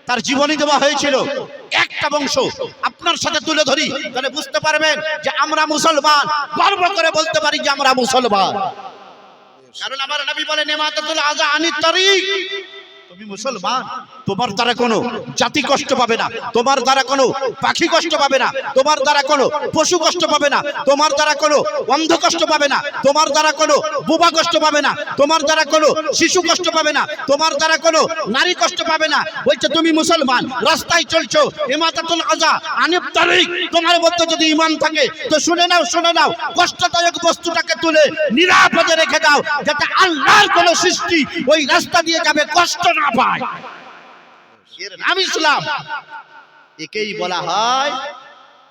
তার জীবনী দেওয়া হয়েছিল। একটা বংশ আপনার সাথে তুলে ধরি, তাহলে বুঝতে পারবেন যে আমরা মুসলমান, গর্ব করে বলতে পারি যে আমরা মুসলমান। কারণ আমার নবী বলেন ইমাতাতুল আযা আনিত তারিক, তুমি মুসলমান, তোমার দ্বারা কোনো জাতি কষ্ট পাবে না, তোমার দ্বারা কোনো পাখি কষ্ট পাবে না, তোমার দ্বারা কোনো পশু কষ্ট পাবে না, তোমার দ্বারা কোনো অন্ধ কষ্ট পাবে না, তোমার দ্বারা কোনো বুবা কষ্ট পাবে না, তোমার দ্বারা কোনো শিশু কষ্ট পাবে না, তোমার দ্বারা কোনো নারী কষ্ট পাবে না। বলছে তুমি মুসলমান, রাস্তায় চলছো, ইমাতাতুল আযা আনিত তারিক, তোমার মধ্যে যদি ঈমান থাকে তো শুনে নাও, কষ্টদায়ক বস্তুটাকে তুলে নিরাপদে রেখে দাও, যাতে আল্লাহর কোনো সৃষ্টি ওই রাস্তা দিয়ে যাবে কষ্ট না পায়। এর নাম ইসলাম। একেই বলা হয়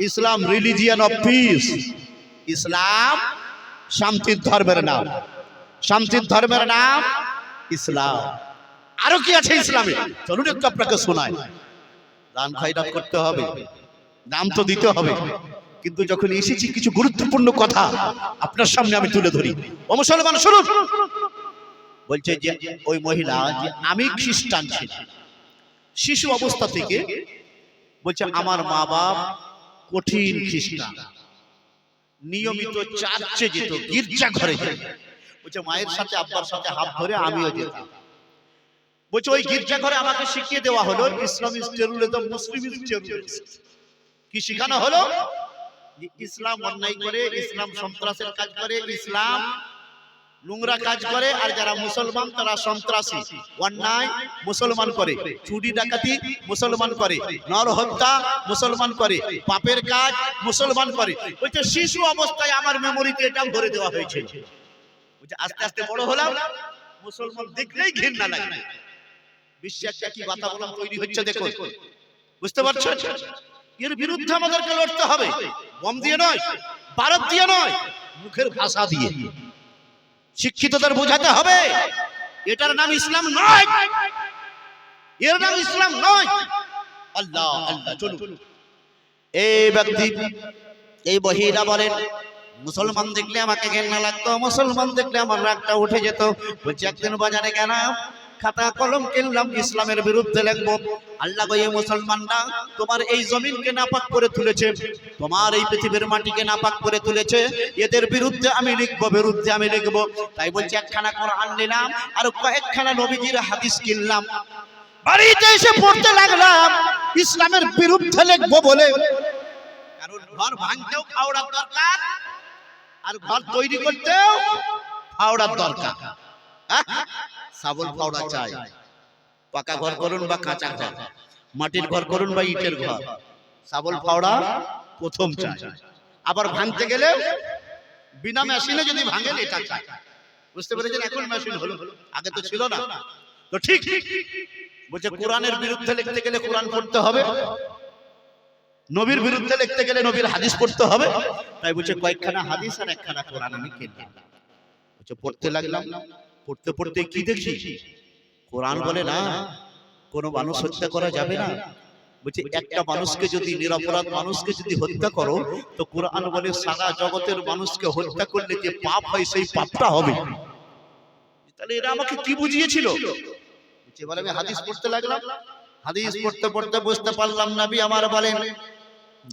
ইসলাম রিলিজিয়ন অফ পিস। ইসলাম শান্তির ধর্মের নাম, শান্তির ধর্মের নাম ইসলাম। আরো কি আছে ইসলামে? চলুন একটু আপনাকে শোনাই। দান খয়রাত করতে হবে, নাম তো দিতে হবে, কিন্তু যখন এসেছি কিছু গুরুত্বপূর্ণ কথা আপনার সামনে আমি তুলে ধরি। ও মুসলমান শুনুন। বলছে যে ওই মহিলা, যে আমি খ্রিস্টান ছিলাম শিশু অবস্থা থেকে, বলছে আমার মা বাপ কঠিন খ্রিস্টান, নিয়মিত চার্চে যেত, গির্জা ঘরে যেত। বলছে মায়ের সাথে আব্বার সাথে হাত ধরে আমিও যেতাম। বলছে ওই গির্জা ঘরে আমাকে শিখিয়ে দেওয়া হলো Islam is terrorism, Muslim is terrorism. কি শেখানো হলো? যে ইসলাম অন্যায় করে, ইসলাম সন্ত্রাসের কাজ করে, ইসলাম নোংরা কাজ করে, আর যারা মুসলমান তারা সন্ত্রাসী, অন্যায় মুসলমান করে, চুরি ডাকাতি মুসলমান করে, নরহত্যা মুসলমান করে, পাপের কাজ মুসলমান করে। বলছে শিশু অবস্থায় আমার মেমোরিতে এটা ভরে দেওয়া হয়েছে। বলছে আস্তে আস্তে বড় হলাম, মুসলমান দেখলেই ঘৃণা লাগে। বিশ্বে একটা কি বাতাবরণ তৈরি হচ্ছে দেখুন, বুঝতে পারছেন? এর বিরুদ্ধে আমাদেরকে লড়তে হবে, বম দিয়ে নয়, ভারত দিয়ে নয়, মুখের ভাষা দিয়ে। শিক্ষিতদের বোঝাতে হবে এটার নাম ইসলাম নয়, এর নাম ইসলাম নয়। আল্লাহ আল্লাহ। চলুন, এই ব্যক্তি, এই মহিলা বলেন মুসলমান দেখলে আমাকে ঘেন্না লাগতো, মুসলমান দেখলে আমার রাগটা উঠে যেত। বলছে একদিন বাজারে গেলাম, খাতা কলম কিনলাম, ইসলামের বিরুদ্ধে লিখবো। আল্লাহ গো, এই মুসলমানরা তোমার এই জমিনকে নাপাক করে তুলেছে, তোমার এই পৃথিবীর মাটিকে নাপাক করে তুলেছে, এদের বিরুদ্ধে আমি লিখবো, বিরুদ্ধে আমি লিখবো। তাই বলছে একখানা কোরআন নিলাম আর কয়েকখানা নবীজির হাদিস কিনলাম, বাড়িতে এসে পড়তে লাগলাম ইসলামের বিরুদ্ধে লিখবো বলে। কারণ ঘর ভাঙতেও ফাওড়ার দরকার, আর ঘর তৈরি করতেও ফাওড়ার দরকার। সাবল ফাওড়া চাই। পাকা ঘর করুন বা কাঁচা ঘর, মাটির ঘর করুন বা ইটের ঘর, সাবল ফাওড়া প্রথম চাই। আবার ভাঙতে গেলে বিনা মেশিনে যদি ভাঙেন এটা চাই। বুঝতে পেরেছেন? এখন মেশিন হলো, আগে তো ছিল না। তো ঠিক বলছে কোরআনের বিরুদ্ধে লিখতে গেলে কোরআন পড়তে হবে, নবীর বিরুদ্ধে লিখতে গেলে নবীর হাদিস পড়তে হবে। তাই বলছে কয়েকখানা হাদিস আর একখানা কোরআন আমি কিনলাম। বলছে পড়তে লাগলাম, পড়তে পড়তে কি দেখছি, কোরআন বলে না কোনো মানুষ হত্যা করা যাবে না। বলছে একটা মানুষকে যদি, নিরপরাধ মানুষকে যদি হত্যা করো, তো কোরআন বলে সারা জগতের মানুষকে হত্যা করলে যে পাপ হয় সেই পাপটা হবে। তাহলে এরা আমাকে কি বুঝিয়েছিল? বলে আমি হাদিস পড়তে লাগলাম, হাদিস পড়তে পড়তে বুঝতে পারলাম নবী আমার বলেন,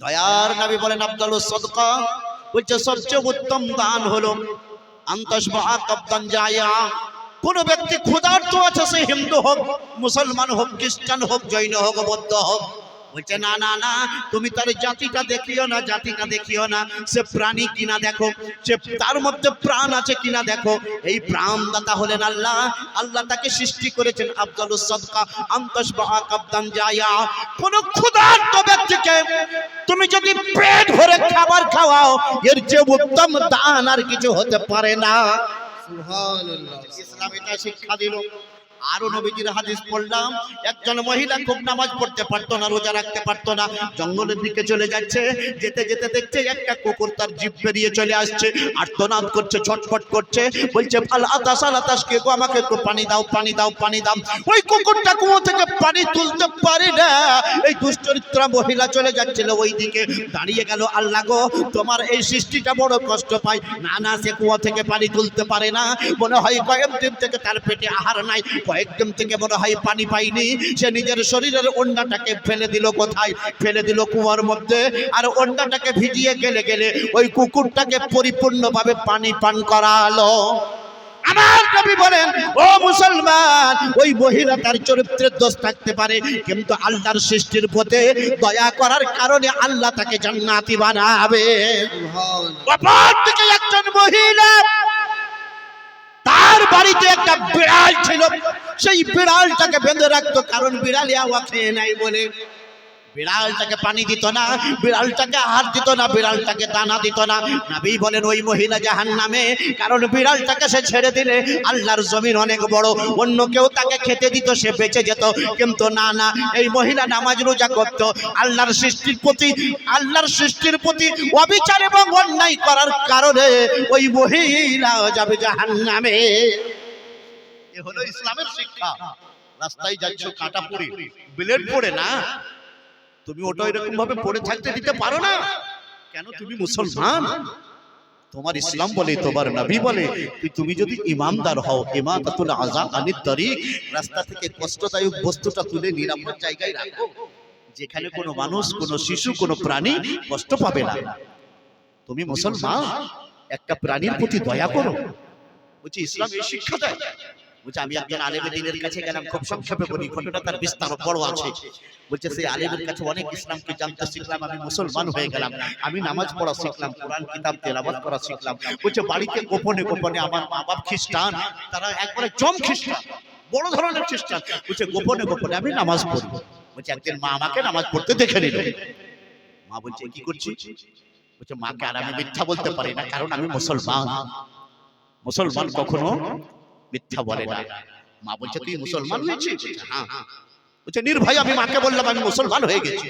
দয়ার নবী বলেন আফদালুস সাদকা, বলছে সবচেয়ে উত্তম দান হলো আনতাশবা কাবদান জায়া। কোন ব্যক্তি ক্ষুধার্ত আছে, সে হিন্দু হোক, মুসলমান হোক, খ্রিস্টান হোক, জৈন হোক, বৌদ্ধ হোক, বলছে না না না, তুমি তার জাতিটা দেখিও না, জাতিটা দেখিও না, সে প্রাণী কিনা দেখো, সে তার মধ্যে প্রাণ আছে কিনা দেখো। এই প্রাণদাতা হলেন আল্লাহ, আল্লাহ তাকে সৃষ্টি করেছেন। আফদালুস সাদকা আনতাশবা কাবদান জায়া। কোন ক্ষুধার্ত ব্যক্তিকে তুমি যদি পেট ভরে খাবার খাওয়াও, এর চেয়ে উত্তম দান আর কিছু হতে পারে না। সুবহানাল্লাহ। ইসলাম এটা শিক্ষা দিল। আরো নবীজির হাদিস পড়লাম, একজন মহিলা খুব নামাজ পড়তে পারতো না, রোজা রাখতে পারতো না, জঙ্গলের দিকে চলে যাচ্ছে, যেতে যেতে দেখছে একটা কুকুর তার জিভ বেরিয়ে চলে আসছে, আর্তনাদ করছে, ছটফট করছে, বলছে আল আতাস আল আতাস, কে গো আমাকে একটু পানি দাও, পানি দাও, পানি দাও। ওই কুকুরটা কুয়ো থেকে পানি তুলতে পারে না। এই দুশ্চরিত্রা মহিলা চলে যাচ্ছিল ওই দিকে, দাঁড়িয়ে গেল, আল্লাহ গো তোমার এই সৃষ্টিটা বড় কষ্ট পায়। না না, সে কুয়ো থেকে পানি তুলতে পারে না, মনে হয় কয়েকদিন থেকে তার পেটে আহার নাই, কয়েকদিন থেকে মনে হয় পানি পাইনি। সে নিজের শরীরের ওন্নাটাকে ফেলে দিল কোথায়? ফেলে দিল কুয়ার মধ্যে। আর ওন্নাটাকে ভিজিয়ে গেলে গেলে ওই কুকুরটাকে পরিপূর্ণভাবে পানি পান করালো। আমার নবী বলেন, ও মুসলমান, ওই মহিলা তার চরিত্রের দোষ থাকতে পারে, কিন্তু আল্লাহর সৃষ্টির প্রতি দয়া করার কারণে আল্লাহ তাকে জান্নাতি বানাবে। অপর দিকে একজন মহিলা, তার বাড়িতে একটা বিড়াল ছিল, সেই বিড়ালটাকে বেঁধে রাখতো, কারণ বিড়ালে আওয়া খেয়ে নাই বলে। বিড়ালটাকে পানি দিত না, বিড়ালটাকে আহার দিত না, বিড়ালটাকে দানা দিত না। নবী বলেন ওই মহিলা জাহান্নামে, কারণ বিড়ালটাকে সে ছেড়ে দিলে আল্লাহর জমিন অনেক বড়, অন্য কেউ তাকে খেতে দিত, সে বেঁচে যেত। কিন্তু না না, এই মহিলা নামাজ রোজা করত, আল্লাহর সৃষ্টির প্রতি অবিচার এবং অন্যায় করার কারণে ওই মহিলা যাবে জাহান্নামে। এ হলো ইসলামের শিক্ষা। রাস্তায় যাচ্ছ কাঁটা পড়ে, ব্লেড পড়ে না, তুমি ওটা এরকম ভাবে পড়ে থাকতে দিতে পারো না। কেন? তুমি মুসলমান, তোমার ইসলাম বলে, তোমার নবী বলে, তুমি যদি ইমানদার হও, ইমাতাতুল আযা আনিত তরিক, রাস্তা থেকে কষ্টদায়ক বস্তুটা তুলে নিরাপদ জায়গায় রাখো, যেখানে কোনো মানুষ, কোনো শিশু, কোনো প্রাণী কষ্ট পাবে না। তুমি মুসলমান, একটা প্রাণীর প্রতি দয়া করো। বলছি ইসলাম এই শিক্ষা দেয়। বলছে আমি একজন আলেম দ্বীনের কাছে গেলাম, খুব সংক্ষেপে বলি, ঘটনা তার বিস্তার বড় আছে। বলছে সেই আলেমের কাছে অনেক ইসলামকে জানতে শিখলাম, আমি মুসলমান হয়ে গেলাম, আমি নামাজ পড়া শিখলাম, কোরআন কিতাব তেলাওয়াত করা শিখলাম। বলছে বাড়িতে গোপনে গোপনে, আমার মা বাপ খ্রিস্টান, তারা একবারে জম খ্রিস্টান, বড় ধরনের খ্রিস্টান। বলছে গোপনে গোপনে আমি নামাজ পড়ি। বলছে একদিন মা আমাকে নামাজ পড়তে দেখে নিল। মা বলছে কি করছিস? বলছে মাকে আর আমি মিথ্যা বলতে পারি না, কারণ আমি মুসলমান, মুসলমান কখনো মিথ্যা বলে না। মা বলছে তুই মুসলমান হয়েছিস? হ্যাঁ। বলছে নির্ভয় আমি মাকে বললাম আমি মুসলমান হয়ে গেছি।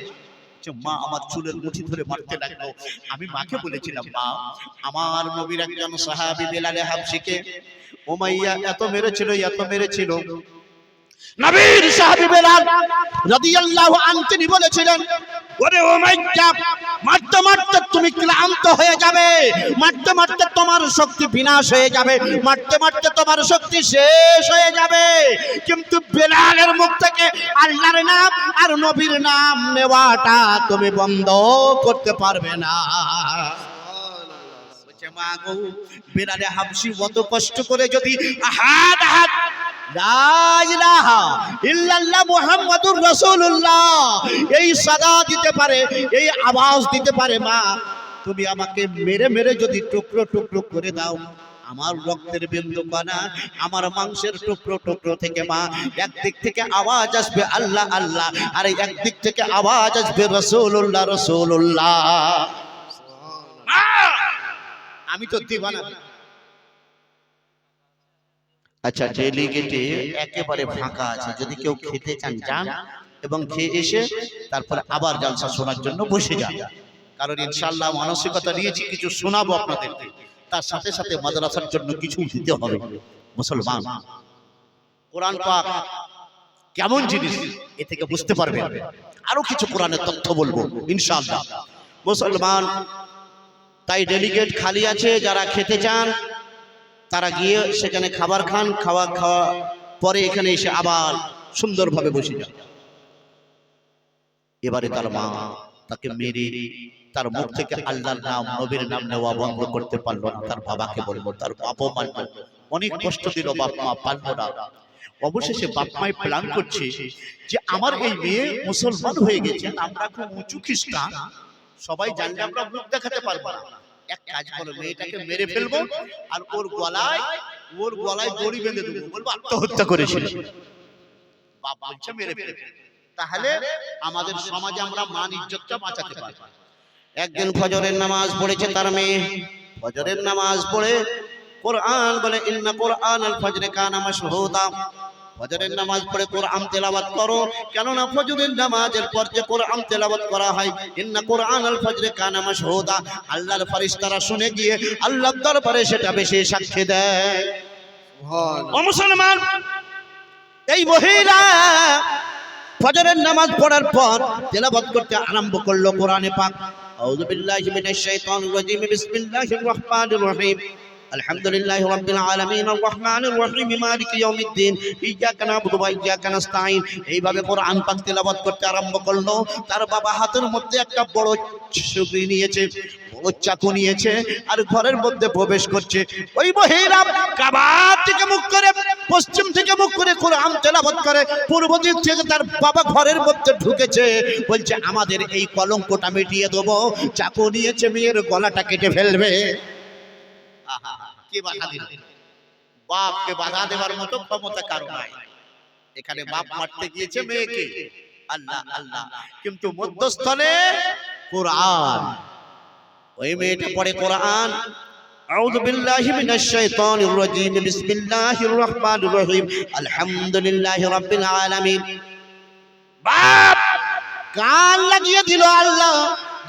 মা আমার চুলের মুঠি ধরে মারতে লাগলো। আমি মাকে বলেছিলাম মা, আমার নবীর একজন সাহাবী বেলাল হাবশিকে উমাইয়া এত মেরেছিল, এত মেরেছিল। নবীর সাহাবী বেলাল রাদিয়াল্লাহু আনহু তিনি বলেছিলেন, ওরে উমাইয়া, মারতে মারতে তুমি ক্লান্ত হয়ে যাবে, মারতে মারতে তোমার শক্তি বিনাশ হয়ে যাবে, মারতে মারতে তোমার শক্তি শেষ হয়ে যাবে, কিন্তু বেলালের মুখ থেকে আল্লাহর নাম আর নবীর নাম নেওয়াটা তুমি বন্ধ করতে পারবে না। মা গো, বেলালে হাবশি অত কষ্ট করে যদি আহাদ আহাদ লা ইলাহা ইল্লাল্লাহ মুহাম্মাদুর রাসূলুল্লাহ এই সাদা দিতে পারে, এই আওয়াজ দিতে পারে, মা তুমি আমাকে মেরে মেরে যদি টুকরো টুকরো করে দাও, আমার রক্তের বিন্দু কণা, আমার মাংসের টুকরো টুকরো থেকে মা একদিক থেকে আওয়াজ আসবে আল্লাহ আল্লাহ, আর একদিক থেকে আওয়াজ আসবে রাসূলুল্লাহ রাসূলুল্লাহ। আমি তো দিবানা। আচ্ছা, ডেলিগেটে একেবারে ফাঁকা আছে, যদি কেউ খেতে চান যান, এবং খেয়ে এসে তারপরে আবার জালসা শোনার জন্য বসে যান, কারণ ইনশাআল্লাহ মানসিকতা নিয়েছি কিছু শোনাবো আপনাদেরকে, তার সাথে সাথে মাদ্রাসার জন্য কিছু দিতে হবে। মুসলমান, কোরআন পাক কেমন জিনিস এ থেকে বুঝতে পারবেন। আরো কিছু কোরআনের তথ্য বলবো ইনশাআল্লাহ। মুসলমান, তাই ডেলিগেট খালি আছে, যারা খেতে চান তারা গিয়ে সেখানে খাবার খান, খাওয়া পরে এখানে এসে আবার সুন্দরভাবে বসে যান। এবারে তার মা তাকে মেরে তার মুখ থেকে আল্লাহর নাম নবীর নাম নেওয়া বন্ধ করতে পারলো না। তার বাবাকে বলবো, তার বাবা মানল, অনেক কষ্ট দিল, বাপ মা পারল না। অবশেষে বাপ মাই প্ল্যান করছে যে আমার এই মেয়ে মুসলমান হয়ে গেছে, আমরা খুব উঁচু খ্রিস্টান, সবাই জানলে আমরা মুখ দেখাতে পারবো না, এক কাজ করো, মেয়েটাকে মেরে ফেলবো আর ওর গলায় দড়ি বেঁধে দেবো, বলবো আত্মহত্যা করেছিল। বাপ বলছে মেরে ফেলবে, তাহলে আমাদের সমাজে আমরা মান ইজ্জতটা বাঁচাতে পারবো। একদিন ফজরের নামাজ পড়েছে তার মেয়ে, ফজরের নামাজ পড়ে কোরআন বলে ইন্না কোরআনাল ফজরে কানা মাশহুদা, ফজরের নামাজ পড়ে কোরআন তেলাওয়াত করো, কেননা ফজরের নামাজের পর যে কোরআন তেলাওয়াত করা হয়, ইন্না কোরআনাল ফজরে কানা মাশহুদা, আল্লাহর ফেরেশতারা শুনে গিয়ে আল্লাহর দরবারে সেটা বেশি সাক্ষী দেয়। সুবহানাল্লাহ। ও মুসলমান, এই মহিলা ফজরের নামাজ পড়ার পর তেলাওয়াত করতে আরম্ভ করলো কোরআনে পাক। আউযু বিল্লাহি মিনাশ শাইতানির রাজীম, বিসমিল্লাহির রহমানির রহিম, আলহামদুলিল্লাহি রাব্বিল আলামিন, আর রহমানির রহিম, মালিকি ইয়াউমিদ্দিন, ইয়্যাকা না'বুদু ওয়া ইয়্যাকা নাস্তাঈন। এইভাবে কোরআন পাক তেলাওয়াত করতে আরম্ভ করলো। তার বাবা হাতের মধ্যে একটা বড় ছুরি নিয়েছে, বড় চাকু নিয়েছে, আর ঘরের মধ্যে প্রবেশ করছে। ওই মহিলা কাবা থেকে মুখ করে, পশ্চিম থেকে মুখ করে কোরআন তেলাওয়াত করে, পূর্ব দিক থেকে তার বাবা ঘরের মধ্যে ঢুকেছে, বলছে আমাদের এই কলঙ্কটা মিটিয়ে দেবো। চাকু নিয়েছে, মেয়ের গলাটা কেটে ফেলবে। কে বাধা দিল? বাপকে বাধা দেওয়ার মতো ক্ষমতা কারো নাই। এখানে বাপ মারতে গিয়েছে মেয়েকে, আল্লাহ আল্লাহ, কিন্তু মধ্যস্থলে কোরআন। ওই মেয়েটা পড়ে কোরআন, আউযু বিল্লাহি মিনাশ শাইতানির রাজীম, বিসমিল্লাহির রহমানির রহিম, আলহামদুলিল্লাহি রাব্বিল আলামিন। বাপ কান লাগিয়ে দিল। আল্লাহ,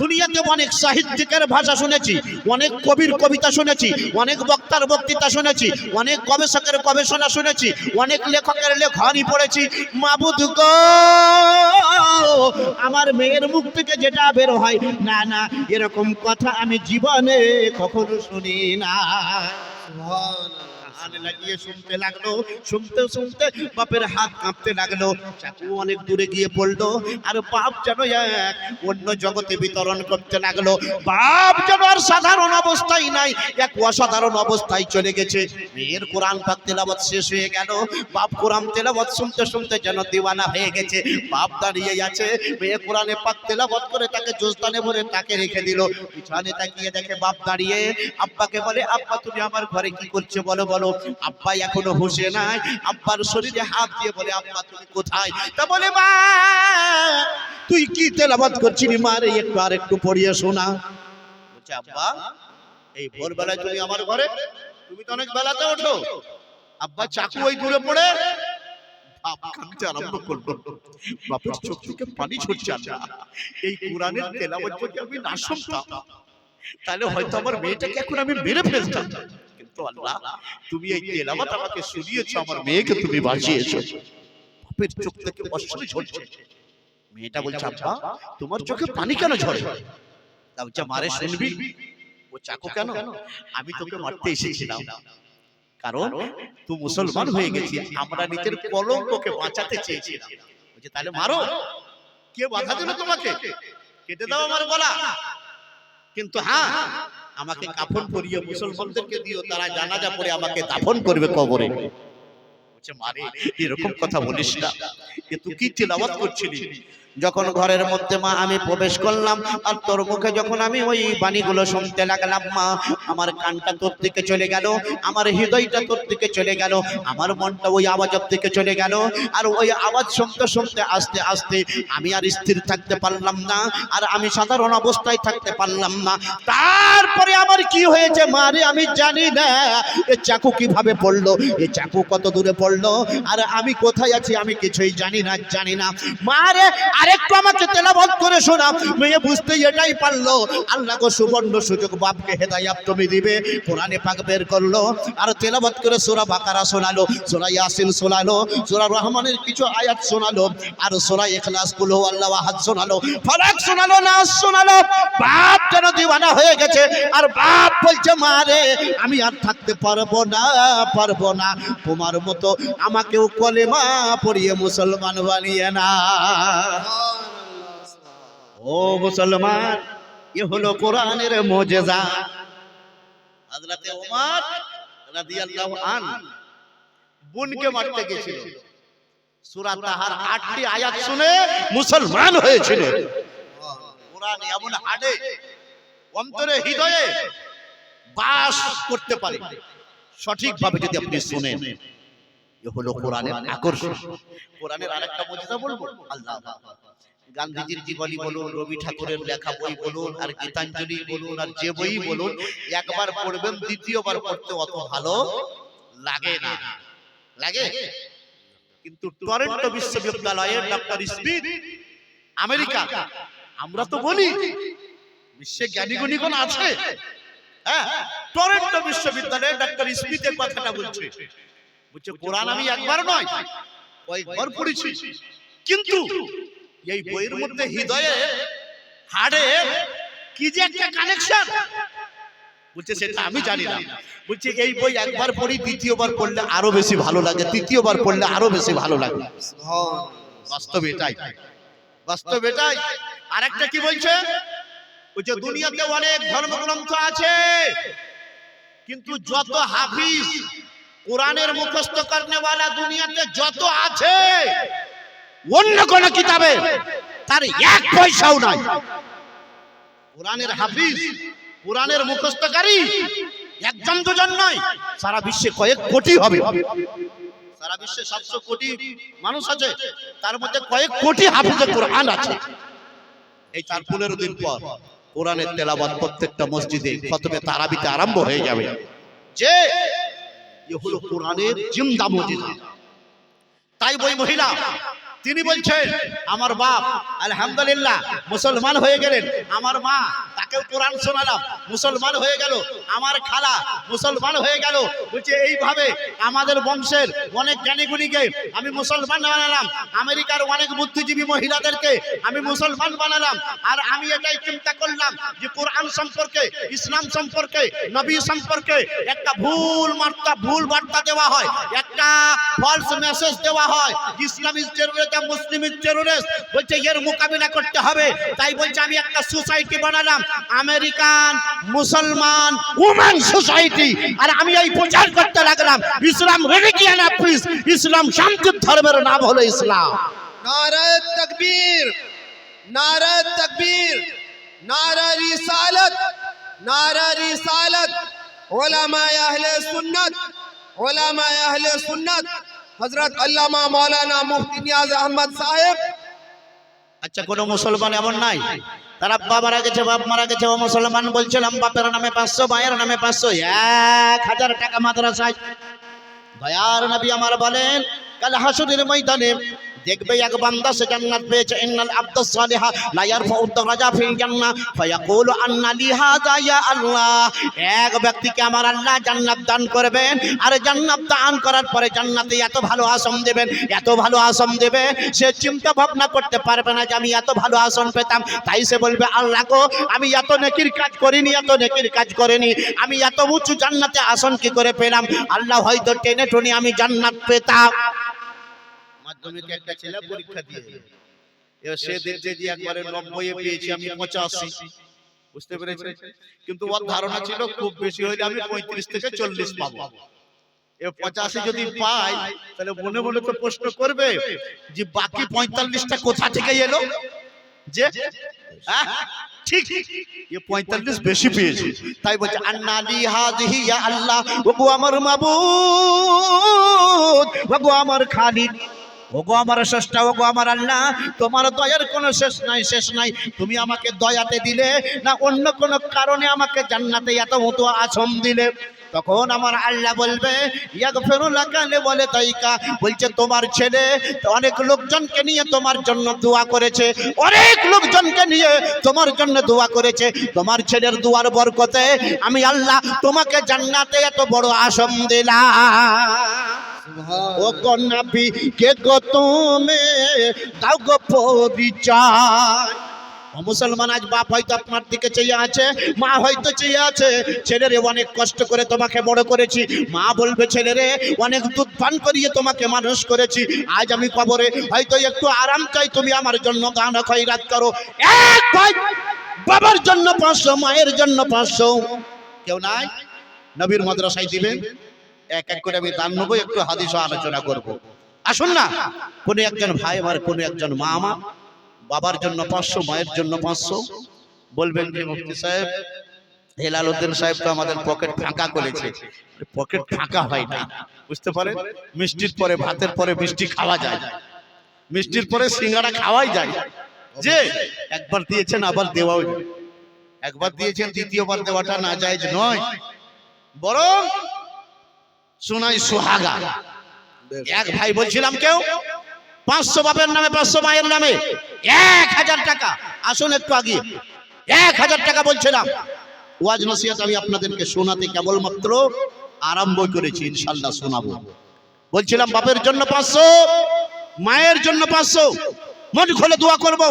দুনিয়াতে অনেক সাহিত্যিকের ভাষা শুনেছি, অনেক কবির কবিতা শুনেছি, অনেক বক্তার বক্তৃতা শুনেছি, অনেক গবেষকের গবেষণা শুনেছি, অনেক লেখকের লেখনী পড়েছি। মাবুদ গো, আমার মেয়ের মুখ থেকে যেটা বের হয়, না না, এরকম কথা আমি জীবনে কখনো শুনি না। কানে লাগিয়ে শুনতে লাগলো। শুনতে শুনতে বাপের হাত কাঁপতে লাগলো, চাকু অনেক দূরে গিয়ে পড়লো, আর বাপ যেন এক অন্য জগতে বিতরণ করতে লাগলো। বাপ যেন আর সাধারণ অবস্থায় নাই, এক অসাধারণ অবস্থায় চলে গেছে। মেয়ের কোরআন পাক তেলাওয়াত শেষ হয়ে গেল, বাপ কোরআন তেলাওয়াত শুনতে শুনতে যেন দিওয়ানা হয়ে গেছে। বাপ দাঁড়িয়ে আছে, মেয়ে কোরআনে পাক তেলাওয়াত করে তাকে জোস্তানে ভরে তাকে রেখে দিল। পিছনে তাকিয়ে দেখে বাপ দাঁড়িয়ে, আব্বাকে বলে, আব্বা তুমি আমার ঘরে কি করছো বলো বলো। আব্বা এখনো হুঁশে নাই, আব্বার শরীরে হাত দিয়ে বলে, আব্বা তুমি কোথায়? তা বলে, মা তুই কি তেলাওয়াত করছিস? মা রে একটু আর একটু পড়িয়ে শোনা। বলছে, আব্বা এই ভোরবেলায় তুমি আমার ঘরে? তুমি তো অনেক বেলাতে ওঠো। আব্বা চাকু ওই দূরে পড়ে বাপ কাঁদতে আরম্ভ করলো। বাপের চোখ থেকে পানি ঝরছে। আল্লাহ, এই কোরআনের তেলাওয়াত যদি আমি না শুনতাম তাহলে হয়তো আমার মেয়েটাকে এখন আমি মেরে ফেলতাম, কিন্তু আল্লাহ তুমি এই তেলাওয়াত আমাকে শুনিয়েছো, আমার মেয়েকে তুমি বাঁচিয়েছো। বাপের চোখ থেকে অশ্রু ঝরছে। মেয়েটা বলছে, আব্বা তোমার চোখে পানি কেন ঝরে? তা বলছে, মারে শুনবি? ও চাকু কেন? আমি তোকে মারতে এসেছিলাম, কারণ তুই মুসলমান হয়ে গেছিস, আমরা নিজের কলঙ্ককে বাঁচাতে চেয়েছিলাম। বলছে, তাহলে মারো। কে বাধা দিল তোমাকে? কেটে দাও আমার গলা, কিন্তু হ্যাঁ আমাকে কাফন পরিয়ে মুসলমানদেরকে দিও, তারা জানাজা পড়ে আমাকে দাফন করবে কবরে। বলছে, মারে এরকম কথা বলিস না, এ তুই কি তেলাওয়াত করছিলি? যখন ঘরের মধ্যে মা আমি প্রবেশ করলাম, আর তোর মুখে যখন আমি ওই বাণীগুলো শুনতে লাগলাম, মা আমার কানটা তোর দিকে চলে গেল, আমার হৃদয়টা তোর দিকে চলে গেল, আমার মনটা ওই আওয়াজের দিকে চলে গেল। আর ওই আওয়াজ শুনতে শুনতে আস্তে আস্তে আমি আর স্থির থাকতে পারলাম না, আর আমি সাধারণ অবস্থায় থাকতে পারলাম না। তারপরে আমার কি হয়েছে মারে আমি জানি না। এ চাকু কিভাবে পড়লো, এ চাকু কত দূরে পড়লো, আর আমি কোথায় আছি আমি কিছুই জানি না মারে। আরেকটু আমাকে তেলাওয়াত করে শোনা। মেয়ে বুঝতে এটাই পারলো, আল্লাহ গো সুবর্ণ সুযোগ, বাপকে হেদায়েত তুমি দিবে। কোরআনে পাক বের করলো, আর তেলাওয়াত করে সূরা বাকারা শোনালো, সূরা ইয়াসিন শোনালো, সূরা রহমানের কিছু আয়াত শোনালো, আর সূরা ইখলাস কুল হু আল্লাহু আহাদ শোনালো, ফালাক শোনালো, নাস শোনালো। বাপ যেন দিওয়ানা হয়ে গেছে, আর বাপ বলছে, মারে আমি আর থাকতে পারবো না, তোমার মতো আমাকেও কলেমা পড়িয়ে মুসলমান বানিয়ে না। ও মুসলমান, এ হলো কোরআনের মুজিজা। হযরতে ওমর রাদিয়াল্লাহু আনহু বোনকে মারতে গিয়েছিল, সূরা তাহার 8টি আয়াত শুনে মুসলমান হয়েছিল। কোরআন এমন হাড়ে অন্তরে হৃদয়ে বাস করতে পারে সঠিকভাবে যদি আপনি শুনেন। এ হলো কোরআনের আকর্ষণ। কোরআনের আরেকটা মুজিজা বলবো, আল্লাহ গান্ধীজির জীবনী বলুন, রবি ঠাকুরের লেখা বই বলুন, আর গীতাঞ্জলি বলুন, আর যে বই বলুন, একবার পড়বেন দ্বিতীয়বার পড়তে অত ভালো লাগে না। লাগে? কিন্তু টরন্টো বিশ্ববিদ্যালয়ের ডক্টর স্মিথ, আমেরিকা, আমরা তো বলি বিশ্বে জ্ঞানীগুণীগণ আছে, হ্যাঁ, টরন্টো বিশ্ববিদ্যালয়ের ডক্টর স্মিথের কথাটা বলছে। বলছে, কোরআন আমি একবার নয় কয়েকবার পড়েছি, কিন্তু এই বইয়ের মধ্যে হৃদয়ে হাড়ে কি যে একটা কানেকশন, বলছে সেটা আমি জানি না। বলছে এই বই একবার পড়ি, দ্বিতীয়বার পড়লে আরো বেশি ভালো লাগে, তৃতীয়বার পড়লে আরো বেশি ভালো লাগে। বাস্তব এটাই। আরেকটা কি বলছে? বলছে দুনিয়াতে অনেক ধর্মগ্রন্থ আছে, কিন্তু যত হাফিজ কোরআনের মুখস্থ করনেওয়ালা দুনিয়াতে যত আছে, অন্য কোন কিতাবে তার এক পয়সাও নাই। কোরআনের হাফিজ, কোরআনের মুখস্থকারী একজন দুজন নয়, সারা বিশ্বে কয়েক কোটি হবে। সারা বিশ্বে 700 কোটি মানুষ আছে, তার মধ্যে কয়েক কোটি হাফিজে কোরআন আছে। এই 4-15 দিন পর কোরআনের তেলাওয়াত প্রত্যেকটা মসজিদে খতমে তারাবিতে আরম্ভ হয়ে যাবে। যে এ হলো কোরআনের জিন্দা মুজিজা। তাই ওই মহিলা তিনি বলছেন, আমার বাপ আলহামদুলিল্লাহ মুসলমান হয়ে গেলেন, আমার মা তাকেও কোরআন শোনালাম, মুসলমান হয়ে গেল, আমার খালা মুসলমান হয়ে গেল। বলছে এইভাবে আমাদের বংশের অনেক জ্ঞানীগুণীকে আমি মুসলমান বানালাম, আমেরিকার অনেক বুদ্ধিজীবী মহিলাদেরকে আমি মুসলমান বানালাম। আর আমি এটাই চিন্তা করলাম যে কোরআন সম্পর্কে, ইসলাম সম্পর্কে, নবী সম্পর্কে একটা ভুল বার্তা দেওয়া হয়, একটা ফলস মেসেজ দেওয়া হয়, Islam is terrorist, Muslim is terrorist, বলছে এর মোকাবিলা করতে হবে। তাই বলছে আমি একটা সোসাইটি বানালাম, আমেরিকান মুসলমান উমেন সোসাইটি, আর আমি এই প্রচার করতে লাগলাম ইসলাম রিলিজিয়ন অফ পিস, ইসলাম শান্তির ধর্মের নাম হলো ইসলাম। नारे तकबीर, नारे तकबीर, नारा रिसालत, नारा रिसालत, उलमाए अहले सुन्नत, उलमाए अहले सुन्नत, हजरत अल्लामा मौलाना मुफ्ती नियाज अहमद साहेब। আচ্ছা, কোন মুসলমান এমন নাই তার আব্বা মারা গেছে, বাপ মারা গেছে, ও মুসলমান, বলছিলাম বাপের নামে 500, মায়ের নামে 500, 1000 টাকা মাদ্রাসায়। দয়ার নবী আমার বলেন কাল হাসরের ময়দানে দেখবে এক বান্দা সে জান্নাত পেয়েছে, ইন্নাল আবদাস সালিহা লা ইয়ারফাউ দারাজা ফিল জান্নাহ ফায়াকুলু আন্না লি হাযা ইয়া আল্লাহ। এক ব্যক্তিকে আমার আল্লাহ জান্নাত দান করবেন, আর জান্নাত দান করার পরে জান্নাতে এত ভালো আসন দেবেন, এত ভালো আসন দেবে, সে চিন্তা ভাবনা করতে পারবে না যে আমি এত ভালো আসন পেতাম। তাই সে বলবে আল্লাহ গো, আমি এত নেকির কাজ করিনি, এত নেকির কাজ করিনি, আমি এত উঁচু জান্নাতে আসন কি করে পেলাম? আল্লাহ হয়তো টেনে টুনে আমি জান্নাত পেতাম। মাধ্যমিকে একটা ছেলে পরীক্ষা দিয়ে এবার সে দেখছে যে একবারে 90 এ পেয়েছি, আমি 85, বুঝতে পেরেছে, কিন্তু ওর ধারণা ছিল খুব বেশি হইলে আমি 35 থেকে 40 পাবো। এ 85 যদি পাই তাহলে মনে মনে তো প্রশ্ন করবে যে বাকি 45টা কোথা থেকে এলো, যে ঠিক এ 45 বেশি পেয়েছে। তাই বলছে আন্না লি হাযিহি ইয়া আল্লাহ, ওগো আমার মাবুদ, ওগো আমার খালিক, ওগো আমার স্রষ্টা, ওগো আমার আল্লাহ, তোমার দয়ার কোনো শেষ নাই, শেষ নাই। তুমি আমাকে দয়াতে দিলে না অন্য কোনো কারণে আমাকে জান্নাতে এত মতো আসন দিলে? তখন আমার আল্লাহ বলবে ইয়াগফিরু লাকা লিওয়ালিদাইকা, বলছে তোমার ছেলে অনেক লোকজনকে নিয়ে তোমার জন্য দোয়া করেছে, অনেক লোকজনকে নিয়ে তোমার জন্য দোয়া করেছে, তোমার ছেলের দোয়ার বরকতে আমি আল্লাহ তোমাকে জান্নাতে এত বড় আসন দিলাম। ও নবী কে গো তুমি দাও গো পরিচয়। ও মুসলমান, আজ বাপ হয়তো আপনার দিকে চেয়ে আছে, মা হয়তো চেয়ে আছে, ছেলেরে অনেক কষ্ট করে তোমাকে বড় করেছি, মা বলবে ছেলেরে অনেক দুধ পান করিয়ে তোমাকে মানুষ করেছি, আজ আমি কবরে হয়তো একটু আরাম চাই, তুমি আমার জন্য দান খয়রাত করো। এক ভাই বাবার জন্য 500, মায়ের জন্য 500, কেউ নাই নবীর মাদ্রাসায় দিবেন। এক এক করে আমি দান নেবো, একটু হাদিস আলোচনা করব। আসুন না, কোন একজন ভাই আমার, কোন একজন মা আমার বাবার জন্য 500, মায়ের জন্য 500, বলবেন যে মুফতি সাহেব হেলালউদ্দিন সাহেব তো আমাদের পকেট ফাঁকা করেছে। পকেট ফাঁকা হয় না, বুঝতে পারেন? মিষ্টির পরে, ভাতের পরে মিষ্টি খাওয়া যায়, মিষ্টির পরে সিঙ্গাড়া খাওয়াই যায়। যে একবার দিয়েছেন আবার দেওয়াও যায়, একবার দিয়েছেন দ্বিতীয়বার দেওয়াটা না জায়েজ নয়, বরং সোনাই সুহাগা। এক ভাই বলছিলাম কেউ 500 বাপের নামে, 500 মায়ের নামে, 1000 টাকা। আসুন একটু আগে 1000 টাকা বলছিলাম। ওয়াজ নসিহত আমি আপনাদেরকে শোনাতে কেবলমাত্র আরম্ভ করেছি, ইনশাআল্লাহ শোনাবো। বলছিলাম বাপের জন্য 500, মায়ের জন্য 500, মন খুলে দোয়া করব,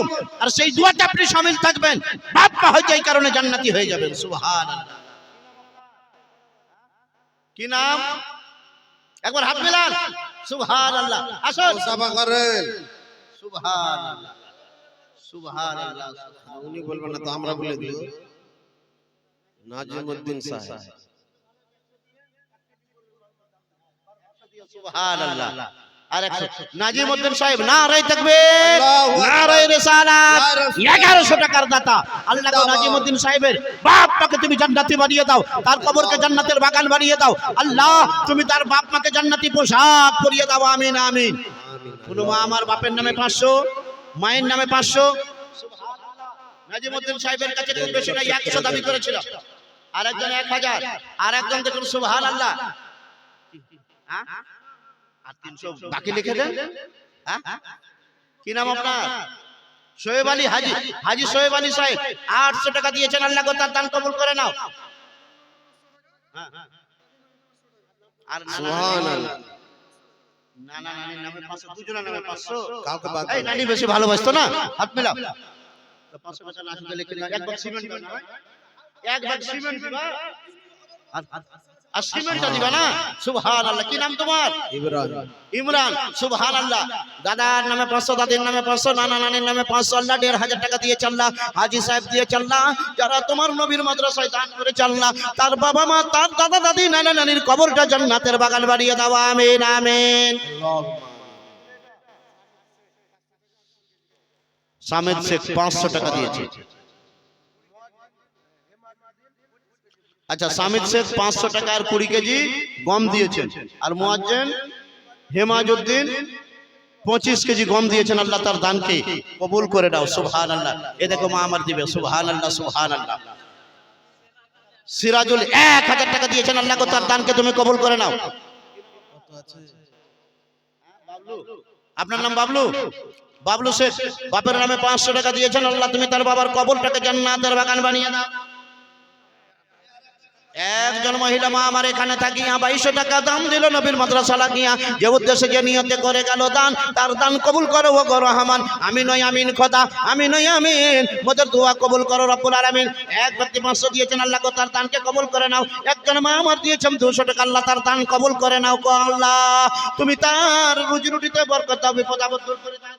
আর সেই দোয়াতে আপনি শামিল থাকবেন, বাপ মা হয়তো এই কারণে জান্নাতি হয়ে যাবেন। সুবহানাল্লাহ। কি নাম? একবার হাত মেলান। সুবহানাল্লাহ। আসুন মুসাফা করেন। সুবহানাল্লাহ, সুবহানাল্লাহ। উনি বলবেন না তো আমরা বলে দিব। নাজিমউদ্দিন সাহেব। সুবহানাল্লাহ। আরেকটা নাজিমউদ্দিন সাহেব, নারে তাকবীর, নারে রিসালাত। 1100 টাকার দাতা। আল্লাহ গো নাজিমউদ্দিন সাহেবের বাপ মাকে তুমি জান্নাতি বানিয়ে দাও, তার কবরকে জান্নাতের বাগান বানিয়ে দাও। আল্লাহ তুমি তার বাপ মাকে জান্নাতি পোশাক পরিয়ে দাও। আমিন আমিন। কোন মা আমার বাপের নামে 500, মায়ের নামে 500। সুবহানাল্লাহ। নাজিমউদ্দিন সাহেবের কাছে খুব বেশি না, 100 দাবি করেছিল, আরেকজন 1000, আরেকজন দেখুন সুবহানাল্লাহ। হ্যাঁ, আর 300 বাকি লিখে দেন। হ্যাঁ, কি নাম আপনার? শোয়েব আলী হাজি, হাজি শোয়েব আলী সাহেব 800 টাকা দিয়েছেন। আল্লাহ তার দান কবুল করে নাও। আর সুবহানাল্লাহ। নানা নানির নামে 500, দুজনের নামে 500। কাউকে বাদ এই নানি বেশি ভালোবাসতো না, হাত মেলাও। 500 টাকা না আসলে লিখে নাও, এক ব্যাগ সিমেন্ট দিবা না, এক ব্যাগ সিমেন্ট দিবা, আর সিমেন্টটা দিবা না। সুবহানাল্লাহ। কি নাম তোমার? ইব্রাহিম। ইমরান। সুবহানাল্লাহ। দাদার নামে 500, দাদির নামে 500, নানা নানির নামে 500, আল্লাহ 1500 টাকা দিয়ে চাল্লা, হাজি সাহেব দিয়ে চাল্লা, যারা তোমার নবীর মাদ্রাসায় দান করে চাল্লা, তার বাবা মা, তার দাদা দাদি, নানা নানির কবরটা জান্নাতের বাগান বানিয়ে দাও, আমিন আমিন। সামেদ শেখ 500 টাকা দিয়েছে। আচ্ছা, সামিদ শেখ 500 টাকা আর 20 কেজি গম দিয়েছেন। আর মুয়াজ্জিন হেমাজউদ্দিন 25 কেজি গম দিয়েছেন। আল্লাহ তার দানকে কবুল করে দাও। সুবহানাল্লাহ। এ দেখো মা আমার দিবে। সুবহানাল্লাহ, সুবহানাল্লাহ। সিরাজুল 1000 টাকা দিয়েছেন। আল্লাহ গো তার দানকে তুমি কবুল করে নাও। আপনার নাম বাবলু? বাবলু শেখ, বাপের নামে 500 টাকা দিয়েছেন। আল্লাহ তুমি তার বাবার কবরটাকে জান্নাতের বাগান বানিয়ে দাও। একজন মহিলা মা আমার এখানে থাকিয়া 2200 টাকা দাম দিল নবীর মাদ্রাসা লাগিয়া, যে উদ্দেশ্যে যে নিয়তে করে গেল দান, তার দান কবুল করো ও গো রহমান। আমি নই আমিন খোদা, আমি নই আমিন, মোদের দোয়া কবুল করো রব্বুল আলামিন। এক ব্যক্তি 500 দিয়েছেন। আল্লাহ গো তার দানকে কবুল করে নাও। একজন মা আমার দিয়েছেন 200 টাকা। আল্লাহ তার দান কবুল করে নাও গো আল্লাহ। তুমি তার রুজি রুটিতে বরকত দাও, বিপদ আপদ দূর করে দাও।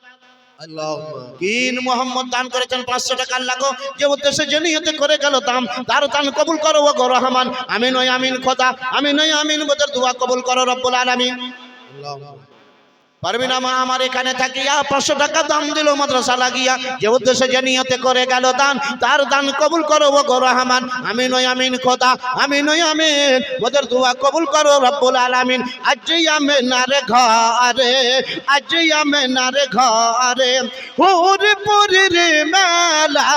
কিন মোহাম্মদ দান করেছেন 500 টাকা। আল্লাহ গো যে উদ্দেশ্যে যে নিয়তে করে গেল দাম, তার দান কবুল করো ও গো রহমান। আমি নই আমিন খোদা, আমি নই আমিন, মোদের দোয়া কবুল করো রব্বুল আলামিন। পারবি না মা আমার এখানে থাকিয়া 500 টাকা দাম দিল মাদ্রাসা লাগিয়া, যে উদ্দেশ্যে যে নিয়তে করে গেল দান, তার দান কবুল করো ও গো রহমান। আমি নই আমিন খোদা, আমি নই আমিন, মোদের দোয়া কবুল করো রব্বুল আলামিন। আজি আমি নারে ঘরে, আজি আমি নারে ঘরে, হুরি পুরি রে মেলা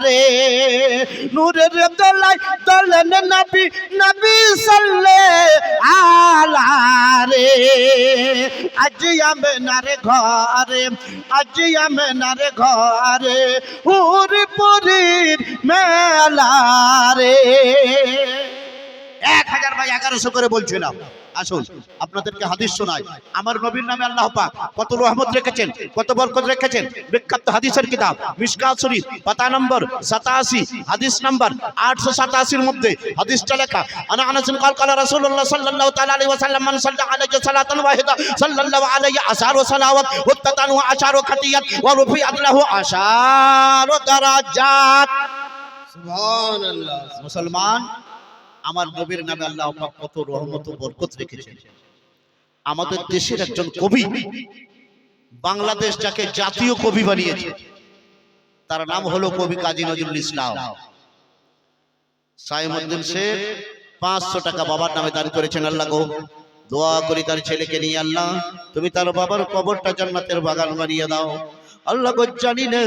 রে, নূরের দলাই দলেন নবী, নবী সাল্লাল্লাহু আলাইহি রে। আজি আমি নারে ঘরে, আজি আমি নারে ঘরে, হুরি পুরির মেলা রে। 1000 ভাই 1100 করে বলছিলাম। আসুন আপনাদেরকে হাদিস শোনাই। আমার নবীর নামে আল্লাহ পাক কত রহমত রেখেছেন, কত বরকত রেখেছেন। বিখ্যাত হাদিসের কিতাব মিশকাত শরীফ, পাতা নম্বর 87, হাদিস নম্বর 887 এর মধ্যে হাদিসটা লেখা। আনা আনাস قال قال رسول الله صلى الله تعالى عليه وسلم من صلى عليه صلاه واحده صلى الله عليه عشر صلوات وتتن وعشر خطيئات ورفعت له عشر درجات। সুবহানাল্লাহ। মুসলমান, আমার নবীর নামে আল্লাহ পাক কত রহমত ও বরকত রেখেছেন। আমাদের দেশের একজন কবি, বাংলাদেশ যাকে জাতীয় কবি বানিয়েছে, তার নাম হলো কবি কাজী নজরুল ইসলাম। সাইমউদ্দিন শেখ 500 টাকা বাবার নামে দান করেছেন। আল্লাহ গো দোয়া করি তার ছেলেকে নিয়ে, আল্লাহ তুমি তার বাবার কবরটা জান্নাতের বাগান বানিয়ে দাও। আল্লাহ গো জানি না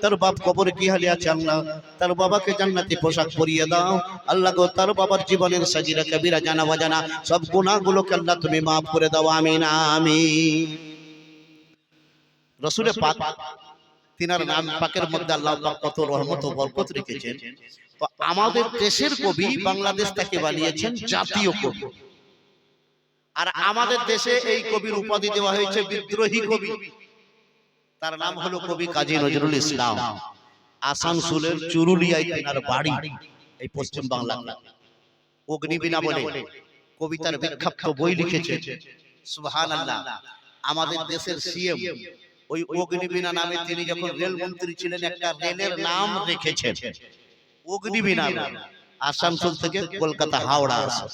তার বাপ কবর কি হালে আছে, আল্লাহ তার বাবাকে জান্নাতি পোশাক পরিয়ে দাও। আল্লাহ গো তার বাবার জীবনের সাজিরা কবিরা জানা বাজানা সব গুনাহগুলোকে আল্লাহ তুমি maaf করে দাও, আমিন আমিন। রাসূলে পাক তিনার নাম পাকের মধ্যে আল্লাহ পাক কত রহমত ও বরকত রেখেছেন। তো আমাদের দেশের কবি বাংলাদেশ থেকে বানিয়েছেন জাতীয় কবি। আর আমাদের দেশে এই কবির উপাধি দেওয়া হয়েছে বিদ্রোহী কবি। তার নাম হলো কবি কাজী নজরুল ইসলাম। আসানসোলের চুরুলিয়ায় তার বাড়ি, এই পশ্চিম বাংলা। অগ্নিবীণা বলে কবিতার বিখ্যাত বই লিখেছেন। সুবহানাল্লাহ। আমাদের দেশের সিএম ওই অগ্নিবীণা নামে, তিনি যখন রেল মন্ত্রী ছিলেন, একটা রেলের নাম রেখেছেন অগ্নিবীণা। আসানসোল থেকে কলকাতা হাওড়া আসে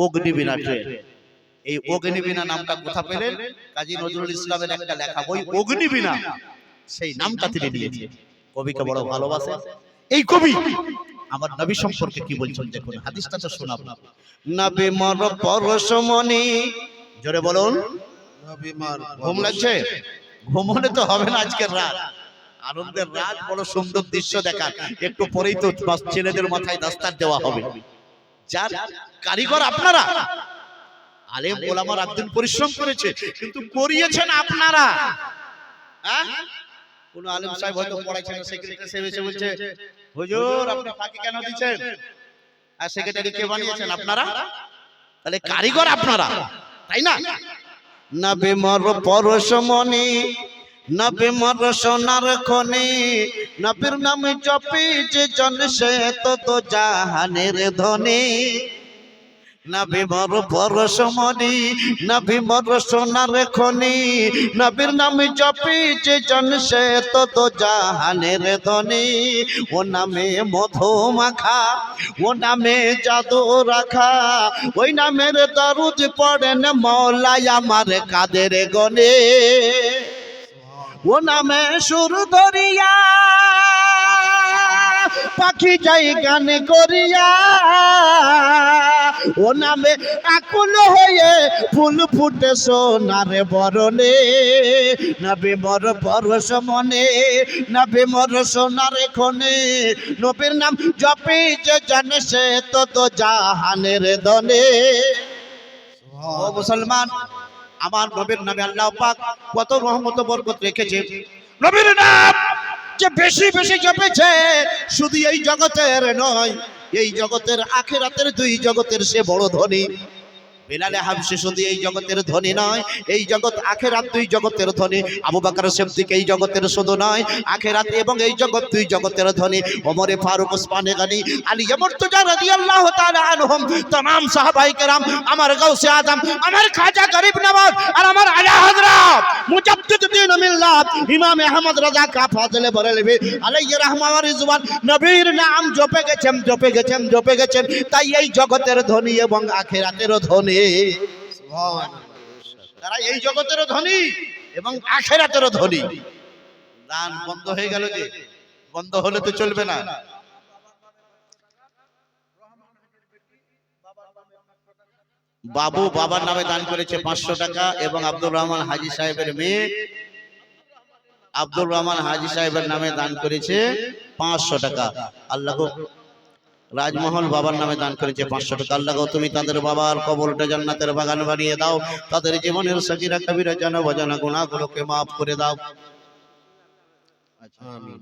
অগ্নিবীণা ট্রেন। এই অগ্নিবীণা নামটা কোথা পেলেন? কাজী নজরুল ইসলামের একটা লেখা বই অগ্নিবীণা, সেই নামটা তিনি দিয়েছেন। কবিকে বড় ভালোবাসে এই কবি। আমার নবী সম্পর্কে কি বলছেন দেখুন, হাদিসটা তো শোনাবো। নবী মর পরশমণি, জোরে বলুন। নবী মার ঘুম লাগছে? ঘুমোলে তো হবে না আজকের রাত, আনন্দের রাত, বড় সুন্দর দৃশ্য দেখার। একটু পরেই তো ছেলেদের মাথায় দাস্তার দেওয়া হবে। যার কারিগর আপনারা, আলেম ওলামা রাত দিন পরিশ্রম করেছে, কিন্তু করিয়েছেন আপনারা। হ্যাঁ, কোন আলেম সাহেব হয়তো পড়াইছেন, সেক্রেটারি সাহেব এসে বলছে, হুজুর আপনি ফাঁকি কেন দিচ্ছেন? আর সেক্রেটারি কে বানিয়েছেন? আপনারা। তাহলে কারিগর আপনারা, তাই না? নবী মর পরশমণি, নবী মর সোনার খনি, নবীর নাম জপি যে জন সে তত জাহানের ধনী নবী মোর পরশমণি নবী মোর সোনার খনি নবীর নাম জপি যে জন সে তত জাহানের ধনী ও নামে মধু মাখা ও নামে জাদু রাখা ওই নামের দরুদ পড়েন মওলাই আমার কাদের গনে ও নামে সুর ধরিয়া পাখি যাই গান করিয়া ও নামে আকুল হয়ে ফুল ফুটে সোনার বরণে নবী মোর পরশ মনে নবী মোর সোনার খনে নবীর নাম জপি যে জানে সে তত জাহানের ধনে ও মুসলমান আমার নবীর নামে আল্লাহ পাক কত রহমত বরকত রেখেছে নবীর নাম যে বেশি বেশি জপেছে শুধু এই জগতের নয় এই জগতের আখিরাতের দুই জগতের সে বড় ধনী বিলালে হাবশী শুধু এই জগতের ধনী নয় এই জগৎ আখিরাত দুই জগতের ধনী আবু বকর সিদ্দিক এই জগতের শুধু নয় আখিরাত এবং এই জগৎ দুই জগতের ধনী ওমরে ফারুক ওসমানে গনি আলী মুর্তজা রাদিয়াল্লাহু তাআলা আনহুম तमाम সাহাবায়ে কেরাম আমার গাউসে আজম আমার খাজা গরিব নওয়াজ আর আমার আলা হযরত মুজাদ্দিদুদ্দিন মিল্লাত ইমাম আহমদ রাজা কা ফাজলে বরেলভি আলাইহি রাহমা ওয়া রিজওয়ান নবীর নাম জপে গেছেন তাই এই জগতের ধনী এবং আখিরাতেরও ধনী তারা এই জগতের ধনী এবং আখিরাতের ধনী দান বন্ধ হয়ে গেল যে বন্ধ হলে তো চলবে না বাবু বাবার নামে দান করেছে 500 টাকা এবং আব্দুর রহমান হাজী সাহেবের মেয়ে আব্দুর রহমান হাজী সাহেবের নামে দান করেছে 500 টাকা আল্লাহ রাজমহল বাবার নামে দান করেছে 500 টাকা আল্লাহ তুমি তাদের বাবার কবরটা জান্নাতের বাগান বানিয়ে দাও তাদের জীবনের সগীরা কবিরা জানা অজানা গুনাহগুলোকে maaf করে দাও আমিন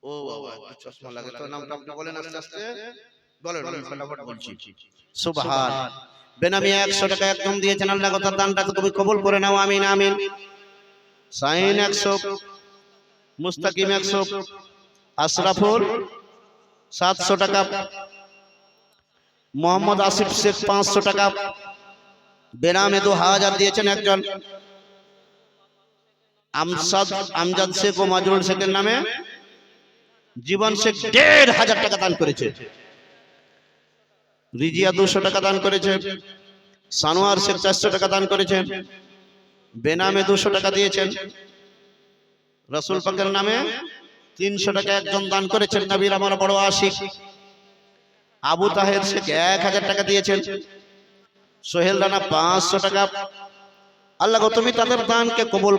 ও বাবা একটু চশমা লাগে তো নামটা আপনি বলেন আস্তে আস্তে বলেন আমি ফটাফট বলছি সুবহান বেনামি 100 টাকা একদম দিয়েছেন আল্লাহ তার দানটা তুমি কবুল করে নাও আমিন আমিন সাইন 100 মুস্তাকিম 100 আশরাফুল 700 টাকা মোহাম্মদ আসিফ শেখ 500 টাকা বেনামে 2000 দিয়েছেন একজন আমজাদ শেখ ও মাজরুল শেখের নামে জীবন শেখ 1500 টাকা দান করেছে রিজিয়া 200 টাকা দান করেছে সানোয়ার শেখ 400 টাকা দান করেছে বেনামে 200 টাকা দিয়েছেন রাসূল পাকের নামে 300 টাকা একজন দান করেছেন নবীর আমার বড় আশিক আবু তাহের শেখ 1000 টাকা দিয়েছেন সোহেল রানা 500 টাকা আল্লাহ গো তুমি তাদের দানকে কবুল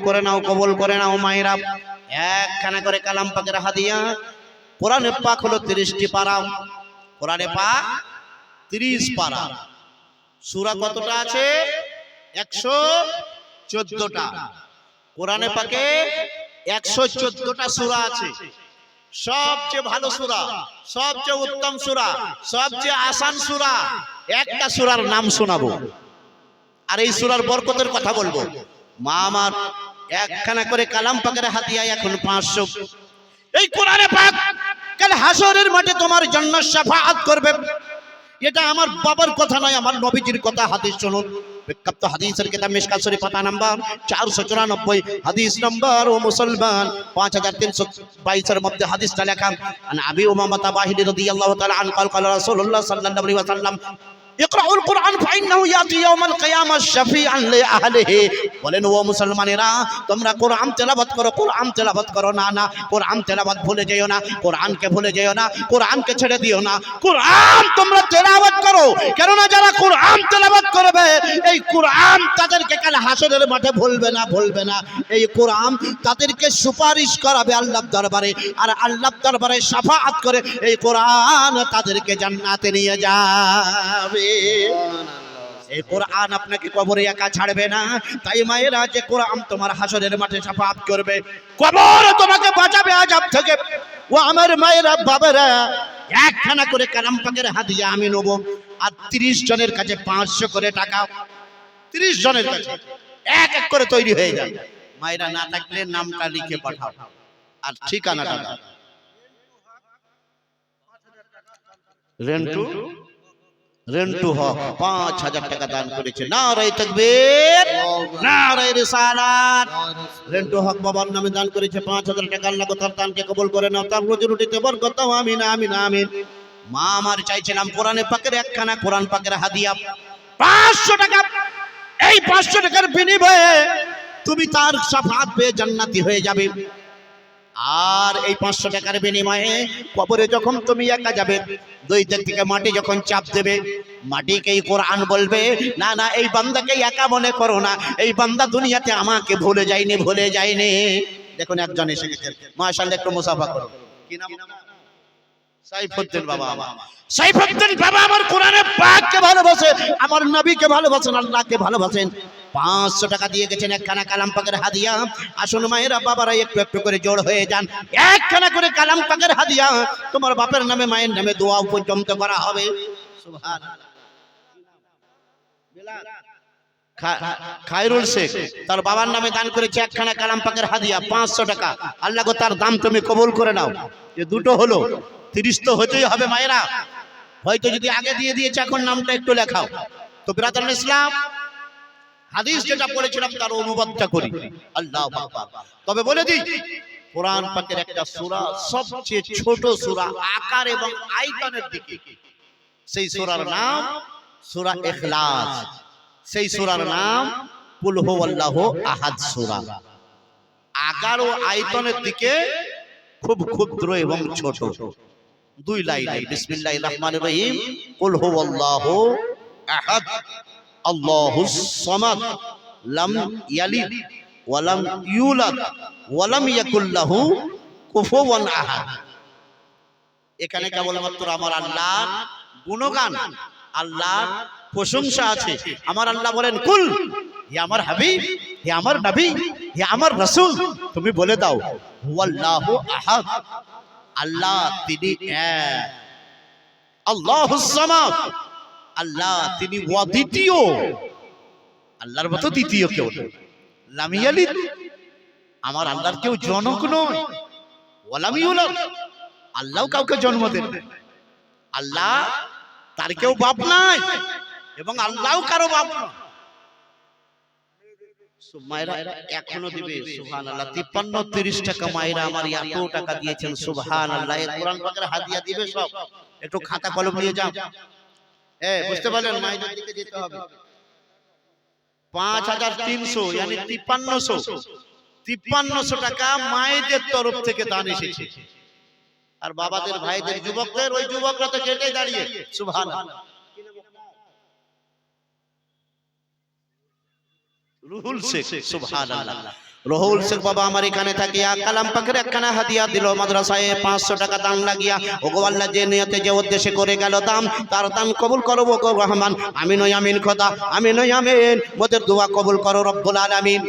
করে নাও মায়েরা একখানা করে কালাম পাকের হাদিয়া কোরআনে পাক হলো 30টি পারা কোরআনে পাক 30 পারা সূরা কতটা আছে 114টা কোরআনে পাকে 114টা সূরা আছে সবচেয়ে ভালো সূরা সবচেয়ে উত্তম সূরা সবচেয়ে আসান সূরা একটা সূরার নাম শোনাবো আর এই সূরার বরকতের কথা বলবো মা আমার একখানা করে কালাম পাকের হাদিয়া এখন 500 এই কোরআনে পাক কাল হাসরের মাঠে তোমার জন্য শাফাআত করবে এটা আমার বাবার কথা নয় আমার নবীজির কথা হাদিস শুনুন বিখ্যাত হাদিসের কিতাব মিশকাত শরীফ পাতা নাম্বার 494 হাদিস নাম্বার ও মুসলমান 5322 এর মধ্যে হাদিসটা লেখা আন আবি উমামা বাহিনী রাদিয়াল্লাহু তাআলা আন قال রাসূলুল্লাহ সাল্লাল্লাহু আলাইহি ওয়াসাল্লাম ইকরাউল কুরআন ফাইন্নাহু ইয়াতি ইয়াউমাল কিয়ামাহ শাফিআন লিআহলিহি বলেন ও মুসলমানেরা তোমরা কোরআন তেলাওয়াত করো না কোরআন তেলাওয়াত ভুলে যেও না কোরআনকে ভুলে যেও না কোরআনকে ছেড়ে দিও না কোরআন তোমরা তেলাওয়াত করো কারণ যারা কোরআন তেলাওয়াত করবে এই কোরআন তাদেরকে কাল হাসরের মাঠে ভুলবে না এই কোরআন তাদেরকে সুপারিশ করাবে আল্লাহর দরবারে আর আল্লাহর দরবারে শাফাআত করে এই কোরআন তাদেরকে জান্নাতে নিয়ে যাবে এই কোরআন আপনাকে কবরে একা ছাড়বে না তাই মায়েরা যে কোরআন তোমার হাসরের মাঠে শাফাআত করবে কবর তোমাকে বাঁচাবে আযাব থেকে ও আমার মায়েরা বাবারা একখানা করে কালাম পাকের হাদিয়া আমি নেব আর 30 জনের কাছে 500 করে টাকা 30 জনের কাছে এক এক করে তৈরি হয়ে যায় মায়েরা না থাকলে নামটা লিখে পাঠাও আর ঠিকানাটা রেন্টু হক 5,000 টাকা দান করেছে। নারায়ে তাকবীর, নারায়ে রিসালাত। রেন্টু হক বাবার নামে দান করেছে 5,000 টাকা। আল্লাহ তার দানকে কবুল করে নাও, তার রুজি রুটিতে বরকত দাও। আমিন আমিন আমিন। মা আমার চাইছিলাম কোরআনে পাকের একখানা কোরআন পাকের হাদিয়া 500 টাকা। এই 500 টাকার বিনিময়ে তুমি তার শাফাত পেয়ে জান্নাতি হয়ে যাবে। আর এই 500 টাকার বিনিময়ে কবরে যখন তুমি একা যাবে, দুই দিক থেকে মাটি যখন চাপ দেবে, মাটিকে এই কোরআন বলবে, না না এই বান্দাকে একা মনে করো না, এই বান্দা দুনিয়াতে আমাকে ভুলে যায়নি। দেখুন একজন এসে গেছেন, মাশাআল্লাহ, একটু মুসাফা করো। কি নাম? সাইফুদ্দিন বাবা। সাইফুদ্দিন বাবা আমার কোরআনে পাককে ভালোবাসে, আমার নবীকে ভালোবাসেন, আল্লাহকে ভালোবাসেন। 500 টাকা দিয়ে গেছেন একখানা কালাম পাকের হাদিয়া। আসুন মায়েরা বাবারা একটু একটু করে জোড় হয়ে যান, একখানা করে কালাম পাকের হাদিয়া তোমার বাপের নামে মায়ের নামে দোয়া পর্যন্ত করা হবে। সুবহানাল্লাহ। খায়রুল শেখ তার বাবার নামে দান করেছে একখানা কালাম পাকের হাদিয়া 500 টাকা। আল্লাহ গো তার দাম তুমি কবুল করে নাও। এ দুটো হলো 30 তো হতেই হবে মায়েরা। হয়তো যদি আগে দিয়ে দিয়েছে, এখন নামটা একটু লেখাও তো। ব্রাদার ইসলাম, হাদিস যেটা পড়েছিলাম তার অনুবাদটা করি। আল্লাহু আকবার। তবে বলে দিই, কোরআন পাকের একটা সূরা, সবচেয়ে ছোট সূরা আকার এবং আয়তনের দিকে, সেই সূরার নাম সূরা ইখলাস। সেই সূরার নাম কুল হুয়াল্লাহু আহাদ সূরা। আকার ও আয়তনের দিকে খুব ক্ষুদ্র এবং ছোট, 2 লাইনে। বিসমিল্লাহির রহমানির রহিম। কুল হুয়াল্লাহু আহাদ আল্লাহুস সামাদ লাম ইয়ালিদ ওয়া লাম ইউলাদ ওয়া লাম ইয়াকুল লাহু কুফুওয়ান আহাদ। এখানে কেবলমাত্র আমার আল্লাহর গুণগান, আল্লাহর প্রশংসা আছে। আমার আল্লাহ বলেন, কুল, হে আমার হাবিব, হে আমার নবী, হে আমার রাসূল, তুমি বলে দাও, হুয়াল্লাহু আহাদ, আল্লাহ তিনি এক। আল্লাহুস সামাদ, আল্লাহ তিনি অদ্বিতীয়, আল্লাহর মতো দ্বিতীয় কেউ নেই। লাম ইয়ালিদ, আমার আল্লাহর কেউ জনক নয়। ওয়া লাম ইউলাদ, আল্লাহ কাউকে জন্ম দেন না। আল্লাহ তার কেউ বাপ নাই এবং আল্লাহও কারো বাপ নয়। মায়েরা এখনো দিবে সুবহানাল্লাহ। 53-30 টাকা মায়েরা আমার এত টাকা দিয়েছেন, সুবহানাল্লাহ। এই কোরআন পাকের হাদিয়া দিবে সব। একটু খাতা কলম নিয়ে যাও। বুঝতে পারলেন, মায়েদের দিকে যেতে হবে। 5300 মানে 5300 টাকা মায়েদের তরফ থেকে দান এসেছে। আর বাবাদের, ভাইদের, যুবকদের, ওই যুবকরা তো কেটে দাঁড়িয়ে। সুবহানাল্লাহ। রুহুল শেখ, সুবহানাল্লাহ। রুহুল শেখ বাবা আমার এখানে থাকিয়া কালাম পাকের একখানা হাদিয়া দিল মাদ্রাসায় 500 টাকা দান লাগিয়া। ওগো আল্লাহ, যে নিয়তে যে উদ্দেশ্যে করে গেল দান, তার দান কবুল করো ওগো রহমান। আমিন ও আমিন খোদা, আমিন ও আমিন। মোদের দোয়া কবুল করো রব্বুল আলামিন।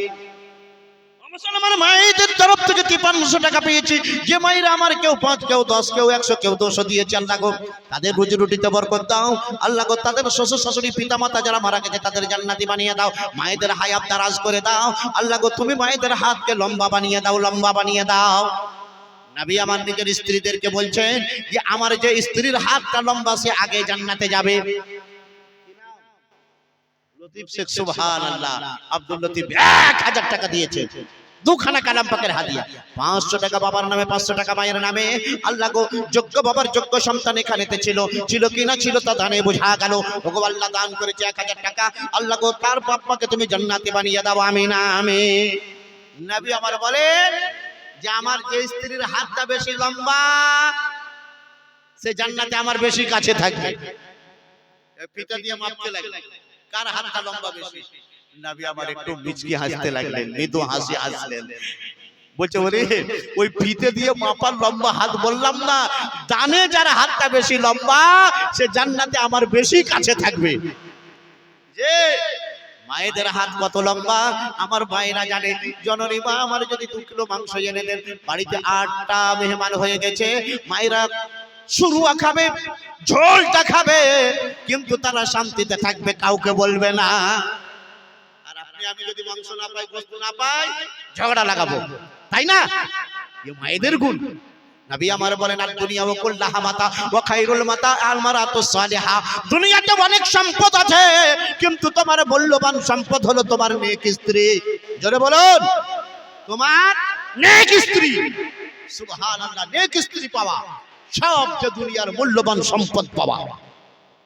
মুসলমান মায়েদের তরফ থেকে 5300 টাকা পেয়েছি। যে মায়েরা আমার কেউ 5, কেউ 10, কেউ 100, কেউ 200 দিয়েছে, আল্লাহ গো তাদের রুজি রুটিতে বরকত দাও। আল্লাহ গো তাদের শ্বশুর শাশুড়ি পিতা মাতা যারা মারা গেছে তাদের জান্নাতি বানিয়ে দাও। মায়েদের হায়াত দারাজ করে দাও। আল্লাহ গো তুমি মায়েদের হাতকে লম্বা বানিয়ে দাও, লম্বা বানিয়ে দাও। নবী আমার নিজের স্ত্রীদেরকে বলছেন যে আমার যে স্ত্রীর হাতটা লম্বা সে আগে জান্নাতে যাবে। লতিফ শেখ, সুবহানাল্লাহ। আব্দুল লতিফ 1000 টাকা দিয়েছে, 2 খানা কালাম পাকের হাদিয়া। 500 টাকা বাবার নামে, 500 টাকা মায়ের নামে। আল্লাহ গো যোগ্য বাবার যোগ্য সন্তান এখানেতে ছিল কি না ছিল তা দানে বোঝা গেল। ওগো আল্লাহ দান করেছে 1000 টাকা। আল্লাহ গো তার বাপ্পাকে তুমি জান্নাতি বানিয়ে দাও। আমিন আমিন। নবী আমার বলেন যে আমার যে স্ত্রীর হাতটা বেশি লম্বা সে জান্নাতে আমার বেশি কাছে থাকবে। পিতা দিয়ে মাপতে লাগবে কার হাতটা লম্বা বেশি। নবী আমার একটু মিচকি হাসতে লাগলেন, মৃদু হাসি হাসলেন। বলছে, ওরে ওই ফিতে দিয়ে মাপার লম্বা হাত বললাম না, দানে যার হাতটা বেশি লম্বা সে জান্নাতে আমার বেশি কাছে থাকবে। যে মায়েদের হাত কত লম্বা আমার ভাইরা জানে। জননী মা আমার যদি 2 কিলো মাংস এনে দেন, বাড়িতে 8টা মেহমান হয়ে গেছে, মায়েরা শুরুয়া খাবে, ঝোলটা খাবে, কিন্তু তারা শান্তিতে থাকবে, কাউকে বলবে না। আর আপনি আমি যদি মাংস না পাই, গোশত না পাই, ঝগড়া লাগাবো, তাই না? ये মায়েদের গুণ। নবী আমার বলেন আর দুনিয়া ওয়া কুল্লাহা মাতা ওয়া খায়রুল মাতা আল মারাতুস সালিহা। দুনিয়াতে অনেক সম্পদ আছে কিন্তু তোমার মূল্যবান সম্পদ হলো তোমার নেক স্ত্রী। জোরে বলুন, তোমার নেক স্ত্রী। সুবহানাল্লাহ, নেক স্ত্রী পাওয়া সবচেয়ে দুনিয়ার মূল্যবান সম্পদ পাওয়া।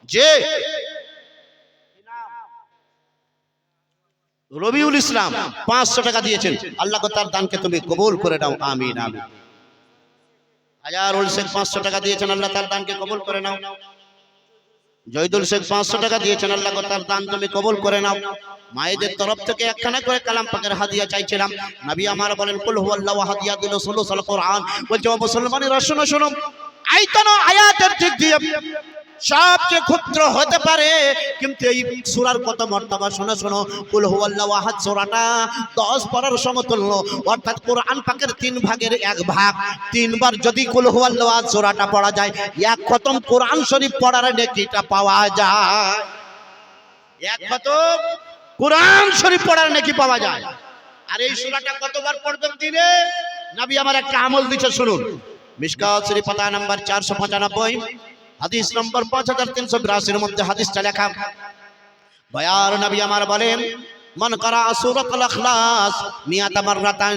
যে রবিউল ইসলাম 500 টাকা দিয়েছেন, আল্লাহ তার দানকে তুমি কবুল করে নাও, আমিন আমিন। আয়ারুল শেখ 500 টাকা দিয়েছেন, আল্লাহ তার দানকে কবুল করে নাও। জয়দুল শেখ 500 টাকা দিয়েছেন, আল্লাহ তার দান তুমি কবুল করে নাও। মায়েদের তরফ থেকে একখানা করে কালাম পাকের হাদিয়া চাইছিলাম। নবী আমার বলেন কুল হুয়াল্লাহু আহাদ ইয়াদুল সুলুসুল কোরআন। বলছে ও মুসলমানেরা শোনো শোনো, আয়াতন আয়াতের দিক দিয়ে সবচেয়ে ক্ষুদ্র হতে পারে কিন্তু এই সূরার কত মর্তবা শোনো শোনো। কুল হুয়াল্লাহু আহাদ সূরাটা 10 পারার সমতুল্য, অর্থাৎ কোরআন পাকের 3 ভাগের 1 ভাগ। 3 বার যদি কুল হুয়াল্লাহু আহাদ সূরাটা পড়া যায়, এক খতম কোরআন শরীফ পড়ার নেকিটা পাওয়া যায়। এক খতম কোরআন শরীফ পড়ার নেকি পাওয়া যায়। আর এই সূরাটা কতবার পড়বেন দিনে? নবী আমার একটা আমল দিতে শুনুন। মিশকাত শরীফ পাতা নাম্বার 495, হাদিস নম্বর 5382 এর মধ্যে হাদিসটা লেখা। বয়ার নবী আমার বলেন মান করা সূরাতুল ইখলাস 100 মাররাতান।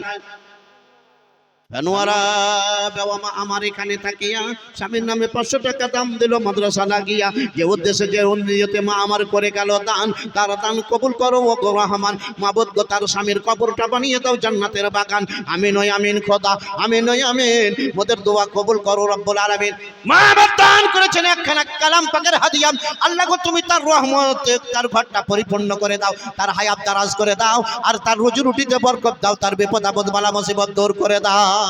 আমার এখানে থাকিয়া স্বামীর নামে 500 টাকা দাম দিল মাদ্রাসা লাগিয়া, যে উদ্দেশ্যে যে নিয়তে মা আমার করে গেল দান, তার দান কবুল করো ও গো রহমান। মাবুদ গো, তার স্বামীর কবরটা বানিয়ে দাও জান্নাতের বাগান। আমিন ওই আমিন খোদা, আমিন ওই আমিন। মোদের দোয়া কবুল করো রব্বুল আলামিন। মা আমার দান করেছেন একখানা কালাম পাকের হাদিয়া, আল্লাহ গো তুমি তার রহমতে তার ঘরটা পরিপূর্ণ করে দাও, তার হায়াত দারাজ করে দাও, আর তার রুজি রুটিতে বরকত দাও, তার বিপদ আপদ বালা মুসিবত দূর করে দাও।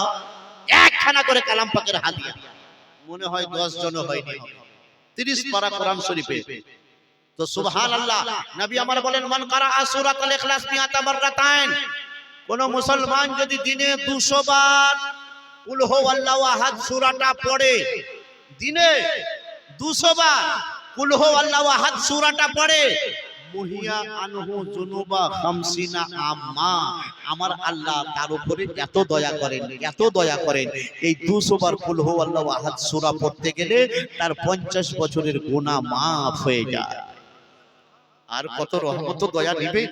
একখানা করে কালাম পাকের হাদিয়া। মনে হয় 10 জন হয়নি, 30 পারা কোরআন শরীফে। তো সুবহানাল্লাহ, নবী আমার বলেন মান করা সূরাতুল ইখলাস 100 মাররাতান। কোন মুসলমান যদি দিনে 200 বার কুল হুয়াল্লাহু আহাদ সূরাটা পড়ে, দিনে 200 বার কুল হুয়াল্লাহু আহাদ সূরাটা পড়ে, মুহিয়া আনহু যুনুবা 50 আম্মা। আমার আল্লাহ তার উপরে এত দয়া করেন, এত দয়া করেন, এই 200 বার কুল হুয়াল্লাহু আহাদ সূরা পড়তে গেলে তার 50 বছরের গুনাহ maaf হয়ে যায়। আর কত রহমত দয়া নিবে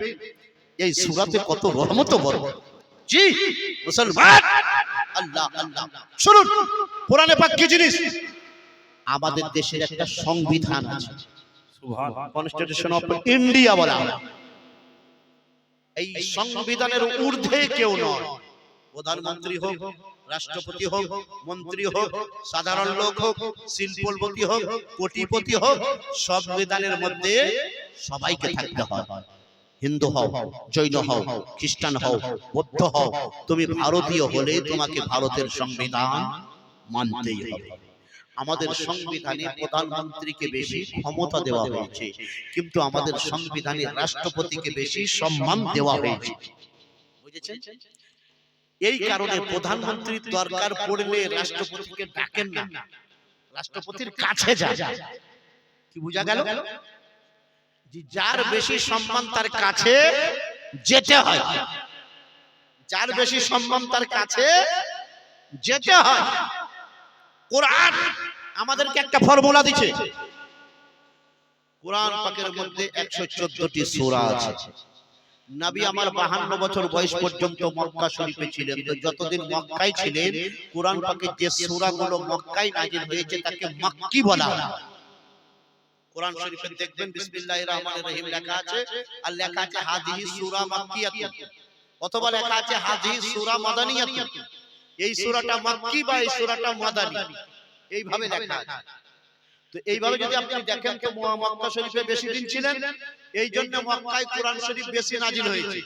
এই সূরাতে, কত রহমত বড়। জি মুসলমান, আল্লাহ আল্লাহ শুনুন, কোরআনে পাক কি জিনিস? আমাদের দেশের একটা সংবিধান আছে, কনস্টিটিউশন অফ ইন্ডিয়া বলা হয়। এই সংবিধানের ঊর্ধ্বে কেউ নয়। প্রধানমন্ত্রী হোক, রাষ্ট্রপতি হোক, মন্ত্রী হোক, সাধারণ লোক হোক, শিল্পপতি হোক, কোটিপতি হোক, সংবিধানের মধ্যে সবাইকে থাকতে হয়। হিন্দু হও, জৈন হও, খ্রিস্টান হও, বৌদ্ধ হও, তুমি ভারতীয় হলে তোমাকে ভারতের সংবিধান মানতেই হবে। আমাদের সংবিধানে প্রধানমন্ত্রীকে বেশি ক্ষমতা দেওয়া হয়েছে, কিন্তু আমাদের সংবিধানে রাষ্ট্রপতিকে বেশি সম্মান দেওয়া হয়েছে। বুঝেছেন? এই কারণে প্রধানমন্ত্রীর দরকার পড়লে রাষ্ট্রপতিকে ডাকেন না, রাষ্ট্রপতির কাছে যান। কি বুঝা গেল? যার বেশি সম্মান তার কাছে যেতে হয়, যার বেশি সম্মান তার কাছে যেতে হয়। কোরআন আমাদেরকে একটা ফর্মুলা দিয়েছে। কোরআন পাকের মধ্যে 114টি সূরা আছে। নবী আমার 52 বছর বয়স পর্যন্ত মক্কা শরীফে ছিলেন। তো যতদিন মক্কায় ছিলেন, কোরআন পাকের যে সূরাগুলো মক্কায় নাযিল হয়েছে তাকে মক্কি বলা হয়। কোরআন শরীফে দেখবেন বিসমিল্লাহির রহমানির রহিম লেখা আছে, আর লেখা আছে হাদিহি সূরা মাক্কিয়াতুন, অথবা লেখা আছে হাদিহি সূরা মাদানিয়াতুন। এই সূরাটা মক্কি বা এই সূরাটা মাদানী, এইভাবে লেখা আছে। তো এইভাবে যদি আপনি দেখেন তো মক্কা শরীফে বেশি দিন ছিলেন, এই জন্য মক্কায় কোরআন শরীফ বেশি নাযিল হয়েছে।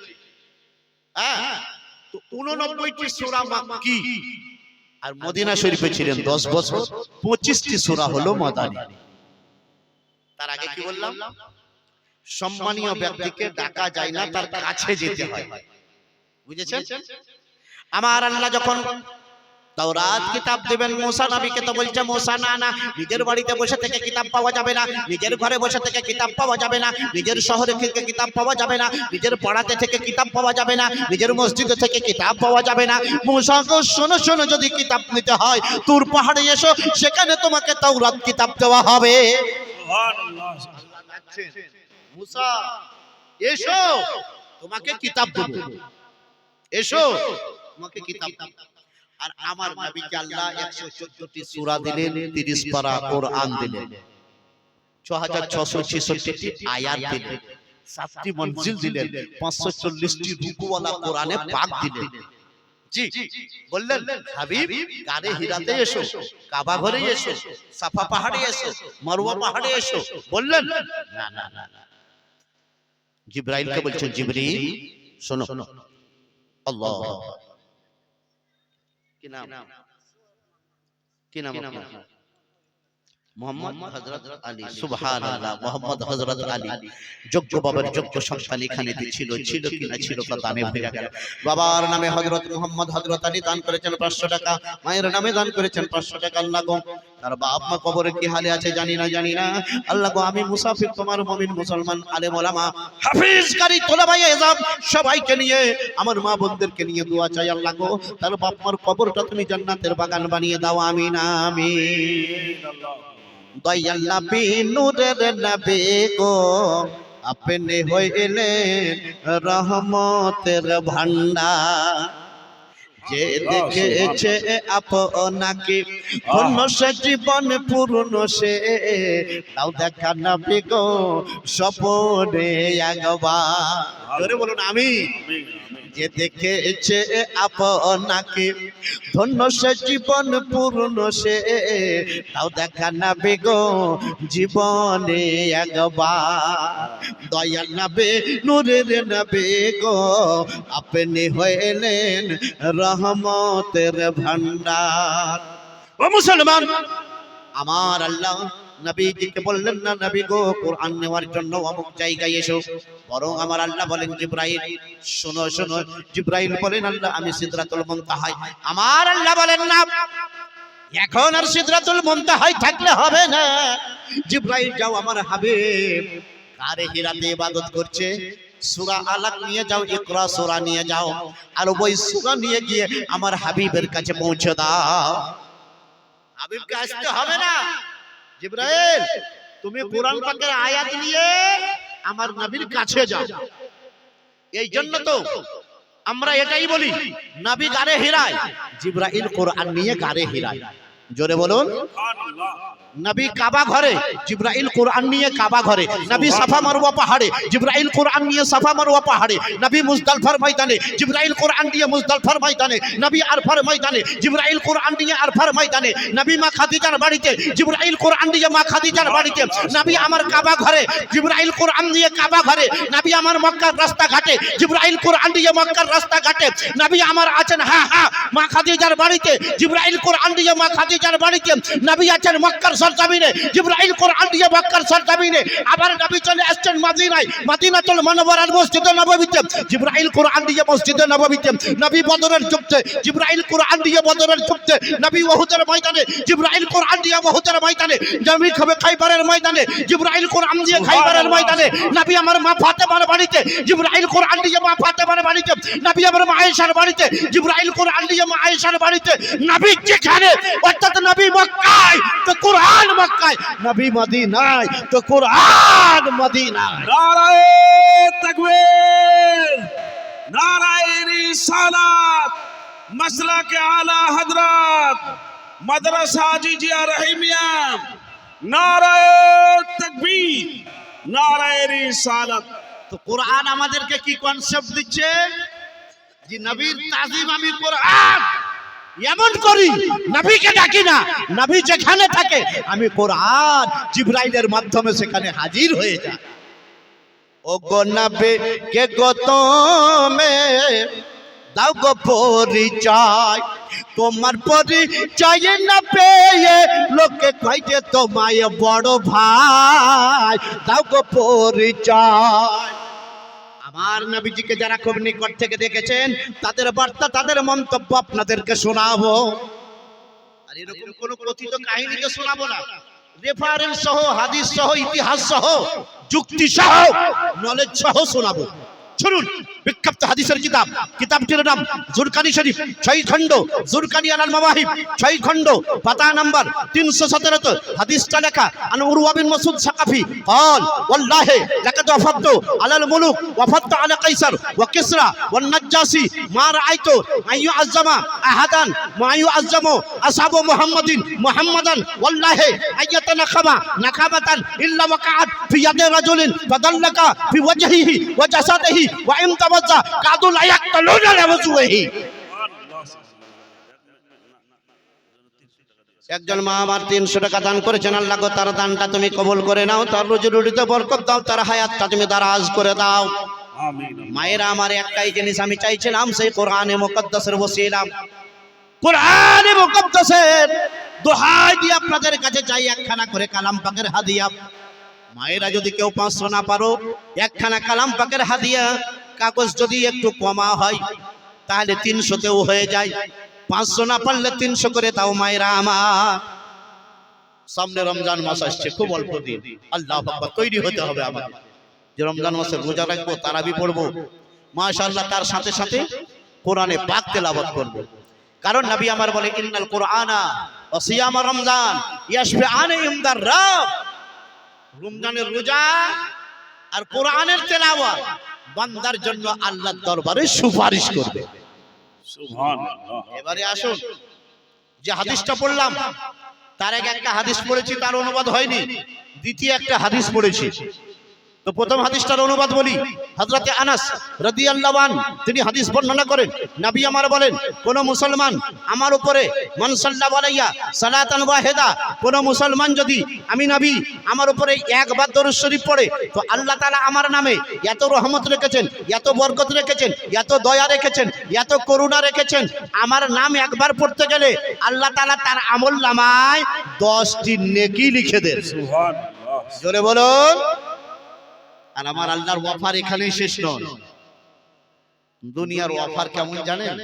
হ্যাঁ, তো 89টি সূরা মক্কি, আর মদিনা শরীফে ছিলেন 10 বছর, 25টি সূরা হলো মাদানী। তার আগে কি বললাম? সম্মানীয় ব্যক্তিকে ডাকা যায় না, তার কাছে যেতে হয়। বুঝেছেন? আমার আল্লাহ যখন তাওরাত কিতাব দেবেন মুসা নবীকে, তো বলছে মুসা না না, নিজের বাড়িতে বসে থেকে কিতাব পাওয়া যাবে না, নিজের ঘরে বসে থেকে কিতাব পাওয়া যাবে না, নিজের শহরে থেকে কিতাব পাওয়া যাবে না, নিজের পাড়াতে থেকে কিতাব পাওয়া যাবে না, নিজের মসজিদে থেকে কিতাব পাওয়া যাবে না। মুসা গো শোনো শোনো, যদি কিতাব নিতে হয় তুর পাহাড়ে এসো, সেখানে তোমাকে তাওরাত কিতাব দেওয়া হবে। মুসা এসো, তোমাকে কিতাব দেবো, এসো তোমাকে কিতাব দেবো। আর আমার নবীকে আল্লাহ 114টি সূরা দিলেন, 30 পারা কোরআন দিলেন, 6666টি আয়াত দিলেন, 7টি মঞ্জিল দিলেন, 540টি রুকুওয়ালা কোরআনে পাক দিলেন। জি বললেন হাবিব গারে হিরাতে এসো, কাবা ঘরে এসো, সাফা পাহাড়ে এসো, মারওয়া পাহাড়ে এসো। বললেন না না না, জিবরাইলকে বলছেন জিবরিল শোনো, আল্লাহ কি নাম, কি নাম আপনার? মোহাম্মদ হযরত আলী। সুবহানাল্লাহ, মোহাম্মদ হযরত আলী যোগ্য বাবার যোগ্য সন্তান এখানে ছিল, ছিল কিনা ছিল তা দানে ভরে গেল। বাবার নামে হযরত মোহাম্মদ হযরত আলী দান করেছেন 500 টাকা, মায়ের নামে দান করেছেন 500 টাকা। আল্লাহ গো তার বাপ মা কবরে কি হালে আছে জানি না, জানি না। আল্লাহ গো আমি মুসাফির, তোমার মুমিন মুসলমান আলেম ওলামা হাফেজ কারি তোলাবাই ইজাম সবাইকে নিয়ে, আমার মা বোনদেরকে নিয়ে দোয়া চাই। আল্লাহ গো তার বাপ মার কবরটা তুমি জান্নাতের বাগান বানিয়ে দাও, আমিন আমিন। দয়াল নবী নূরের নবী গো, আপনি হইলেন রহমতের ভান্ডার, যে দেখেছে আপনাকে ধন্য সে জীবন পূর্ণ সে, তাও দেখা নবী গো স্বপনে একবার। জোরে বলুন আমিন। যে দেখেছে আপনাকে ধন্য সে জীবন পূর্ণ সে, তাও দেখা নবী গো জীবনে একবার। দয়াল নবী নূরের নবী গো, আপনি হইলেন রহমতের ভান্ডার। ও মুসলমান, আমার আল্লাহ নবীজিকে বললেন না নবী গো কোরআন নেওয়ার জন্য অমুক জায়গায় এসো, বরং আমার আল্লাহ বলেন জিবরাইল শোনো শোনো। জিবরাইল বলেন আল্লাহ আমি সিদরাতুল মুনতাহায়। আমার আল্লাহ বলেন না এখন আর সিদরাতুল মুনতাহায় থাকলে হবে না, জিবরাইল যাও আমার হাবিব গারে হিরাতে ইবাদত করছে, সূরা আলাক নিয়ে যাও, ইকরা সূরা নিয়ে যাও, আর ওই সূরা নিয়ে গিয়ে আমার হাবিবের কাছে পৌঁছে দাও। হাবিবকে আসতে হবে না, জিবরাইল তুমি কোরআন পাকের আয়াত নিয়ে আমার নবীর কাছে যাও। এই জন্য তো আমরা এটাই বলি নবী গারে হিরায়, জিবরাইল কোরআন নিয়ে গারে হিরায়। জোরে বলুন নবী কাবা ঘরে, জিবরাইল কোরআন নিয়ে কাবা ঘরে। নবী সাফা মারওয়া পাহাড়ে, জিবরাইল কোরআন নিয়ে সাফা মারওয়া পাহাড়ে। নবী মুজদালিফার ময়দানে, জিবরাইল কোরআন নিয়ে মুজদালিফার ময়দানে। নবী আরফার ময়দানে, জিবরাইল কোরআন নিয়ে আরফার ময়দানে। নবী মা খাদিজার বাড়িতে, জিবরাইল কোরআন নিয়ে মা খাদিজার বাড়িতে। নবী আমার কাবা ঘরে, জিবরাইল কোরআন নিয়ে কাবা ঘরে। নবী আমার মক্কার রাস্তাঘাটে, জিবরাইল কোরআন নিয়ে মক্কার রাস্তাঘাটে। নবী আমার আছেন মা খাদিজার বাড়িতে, জিবরাইল কোরআন নিয়ে মা খাদিজার বাড়িতে। নবী আছেন মক্কার সরজমিনে, জিবরাইল কোরআন দিয়ে মক্কার সরজমিনে। আবার নবী চলে আসছেন মদিনায়, মদিনাতুল মুনাওয়ারার মসজিদে নববীতে, জিবরাইল কোরআন দিয়ে মসজিদে নববীতে। নবী বদরের যুদ্ধে, জিবরাইল কোরআন দিয়ে বদরের যুদ্ধে। নবী উহুদের ময়দানে, জিবরাইল কোরআন দিয়ে উহুদের ময়দানে। নবী খাইবারের ময়দানে, জিবরাইল কোরআন দিয়ে খাইবারের ময়দানে। নবী আমার মা ফাতেমার বাড়িতে, জিবরাইল কোরআন দিয়ে মা ফাতেমার বাড়িতে। নবী আমার মা আয়েশার বাড়িতে, জিবরাইল কোরআন দিয়ে মা আয়েশার বাড়িতে। নবী যেখানে অর্থাৎ নবী মক্কায় তো কোরআন মক্কায়, নবী মদিনায় তো কোরআন মদিনায়। নারায়ে তাকবীর, নারায়ে রিসালাত, মাসলাকে আলা হযরত মাদ্রাসা জিজিয়া রহিমিয়া। নারায়ে তাকবীর, নারায়ে রিসালাত। তো কোরআন আমাদেরকে কি কনসেপ্ট দিচ্ছে যে নবীর তাজিম আমি কোরআন এমন করি, নবীকে ডাকি না, নবী যেখানে থাকে আমি কোরআন জিবরাইলের মাধ্যমে সেখানে হাজির হয়ে যাই। ও গো নবী কে গো তুমি দাও গো পরিচয়, তোমার পরিচয় না পেয়ে লোকে কয় যে তোমায় বড় ভাই, দাও গো পরিচয়। আমার নবীজিকে যারা খুব নিকট থেকে দেখেছেন তাদের বার্তা তাদের মন্তব্য আপনাদেরকে শোনাবো। আর এরকম কোন কথিত কাহিনীকে শোনাবো না, রেফারেন্স সহ, হাদিস সহ, ইতিহাস সহ, যুক্তি সহ, নলেজ সহ শোনাবো। শুনুন, বিখ্যাত হাদিসের কিতাবটির নাম জুরকানি শরীফ, 6 খণ্ড, জুরকানি আলাল মাওয়াহিব, 6 খণ্ড, পাতা নাম্বার 317। হাদিসটা লেখা আন উরওয়া বিন মাসউদ সাকাফি قال والله لقد وفدت على الملوك وفدت على قيصر وكسرى والنجاشي ما رايت ان يعظم احدا ما يعظم اصحاب محمدا والله ان يتنخم نخامه الا وقعت في يد رجل فدلك في وجهه وجسده وإن تبذى قادوا لا يقتلون لوجهه। একজন মা আমার 300 টাকা দান করেছেন, আল্লাহ গো তার দানটা তুমি কবুল করে নাও, তার রুজি রুটিতে বরকত দাও, তার হায়াতটা তুমি দারাজ করে দাও। আমিন। মায়েরা আমার একটাই জিনিস আমি চাইছিলাম, সেই কোরআনে মুকদ্দাসের ওসিলা, কোরআনে মুকদ্দাসের দোহাই দিয়ে আপনাদের কাছে চাই একখানা করে কালাম পাকের হাদিয়া। মায়েরা যদি কেউ 500 না পারো, একখানা কালাম পাকের হাদিয়া, কাগজ যদি একটু কমা হয় তাহলে 300তেও হয়ে যায়। 500 না পারলে 300 করে দাও মায়েরা আমার। সামনে রমজান মাস আসছে, খুব অল্প দিন, আল্লাহু আকবার, তৈরি হতে হবে আমাদের যে রমজান মাসে রোজা রাখবো, তারাবি পড়বো, মাশাআল্লাহ, তার সাথে সাথে কোরআনে পাক তেলাওয়াত করব। কারণ নবী আমার বলে, ইন্নাল কুরআনা ওয়া সিয়াম রমজান ইয়াশফিআনি ইনদার রাব। রমজানের রোজা আর কোরআনের তেলাওয়াত বান্দার জন্য আল্লাহর দরবারে সুপারিশ করবে। সুবহানাল্লাহ। এবারে আসুন, যে হাদিসটা পড়লাম তার আগে একটা হাদিস পড়েছি, তার অনুবাদ হয়নি, দ্বিতীয় একটা হাদিস পড়েছি। তো প্রথম হাদিসটার অনুবাদ বলি। হযরতে আনাস রাদিয়াল্লাহু আনহু তিনি হাদিস বর্ণনা করেন, নবী আমার বলেন, কোন মুসলমান আমার উপরে মান সাল্লাল্লাহু আলাইহি সালাতান ওয়াহিদা, কোন মুসলমান যদি আমি নবী আমার উপরে একবার দরুদ শরীফ পড়ে, তো আল্লাহ তাআলা আমার নামে এত রহমত রেখেছেন, এত বরকত রেখেছেন, এত দয়া রেখেছেন, এত করুণা রেখেছেন। আমার নাম একবার পড়তে গেলে আল্লাহ তাআলা তার আমলনামায় 10টি নেকি লিখে দেন। সুবহানাল্লাহ। জোরে বলুন। আর আমার আল্লাহর অফার এখানেই শেষ নয়, দুনিয়ার অফার কেমন জানেন?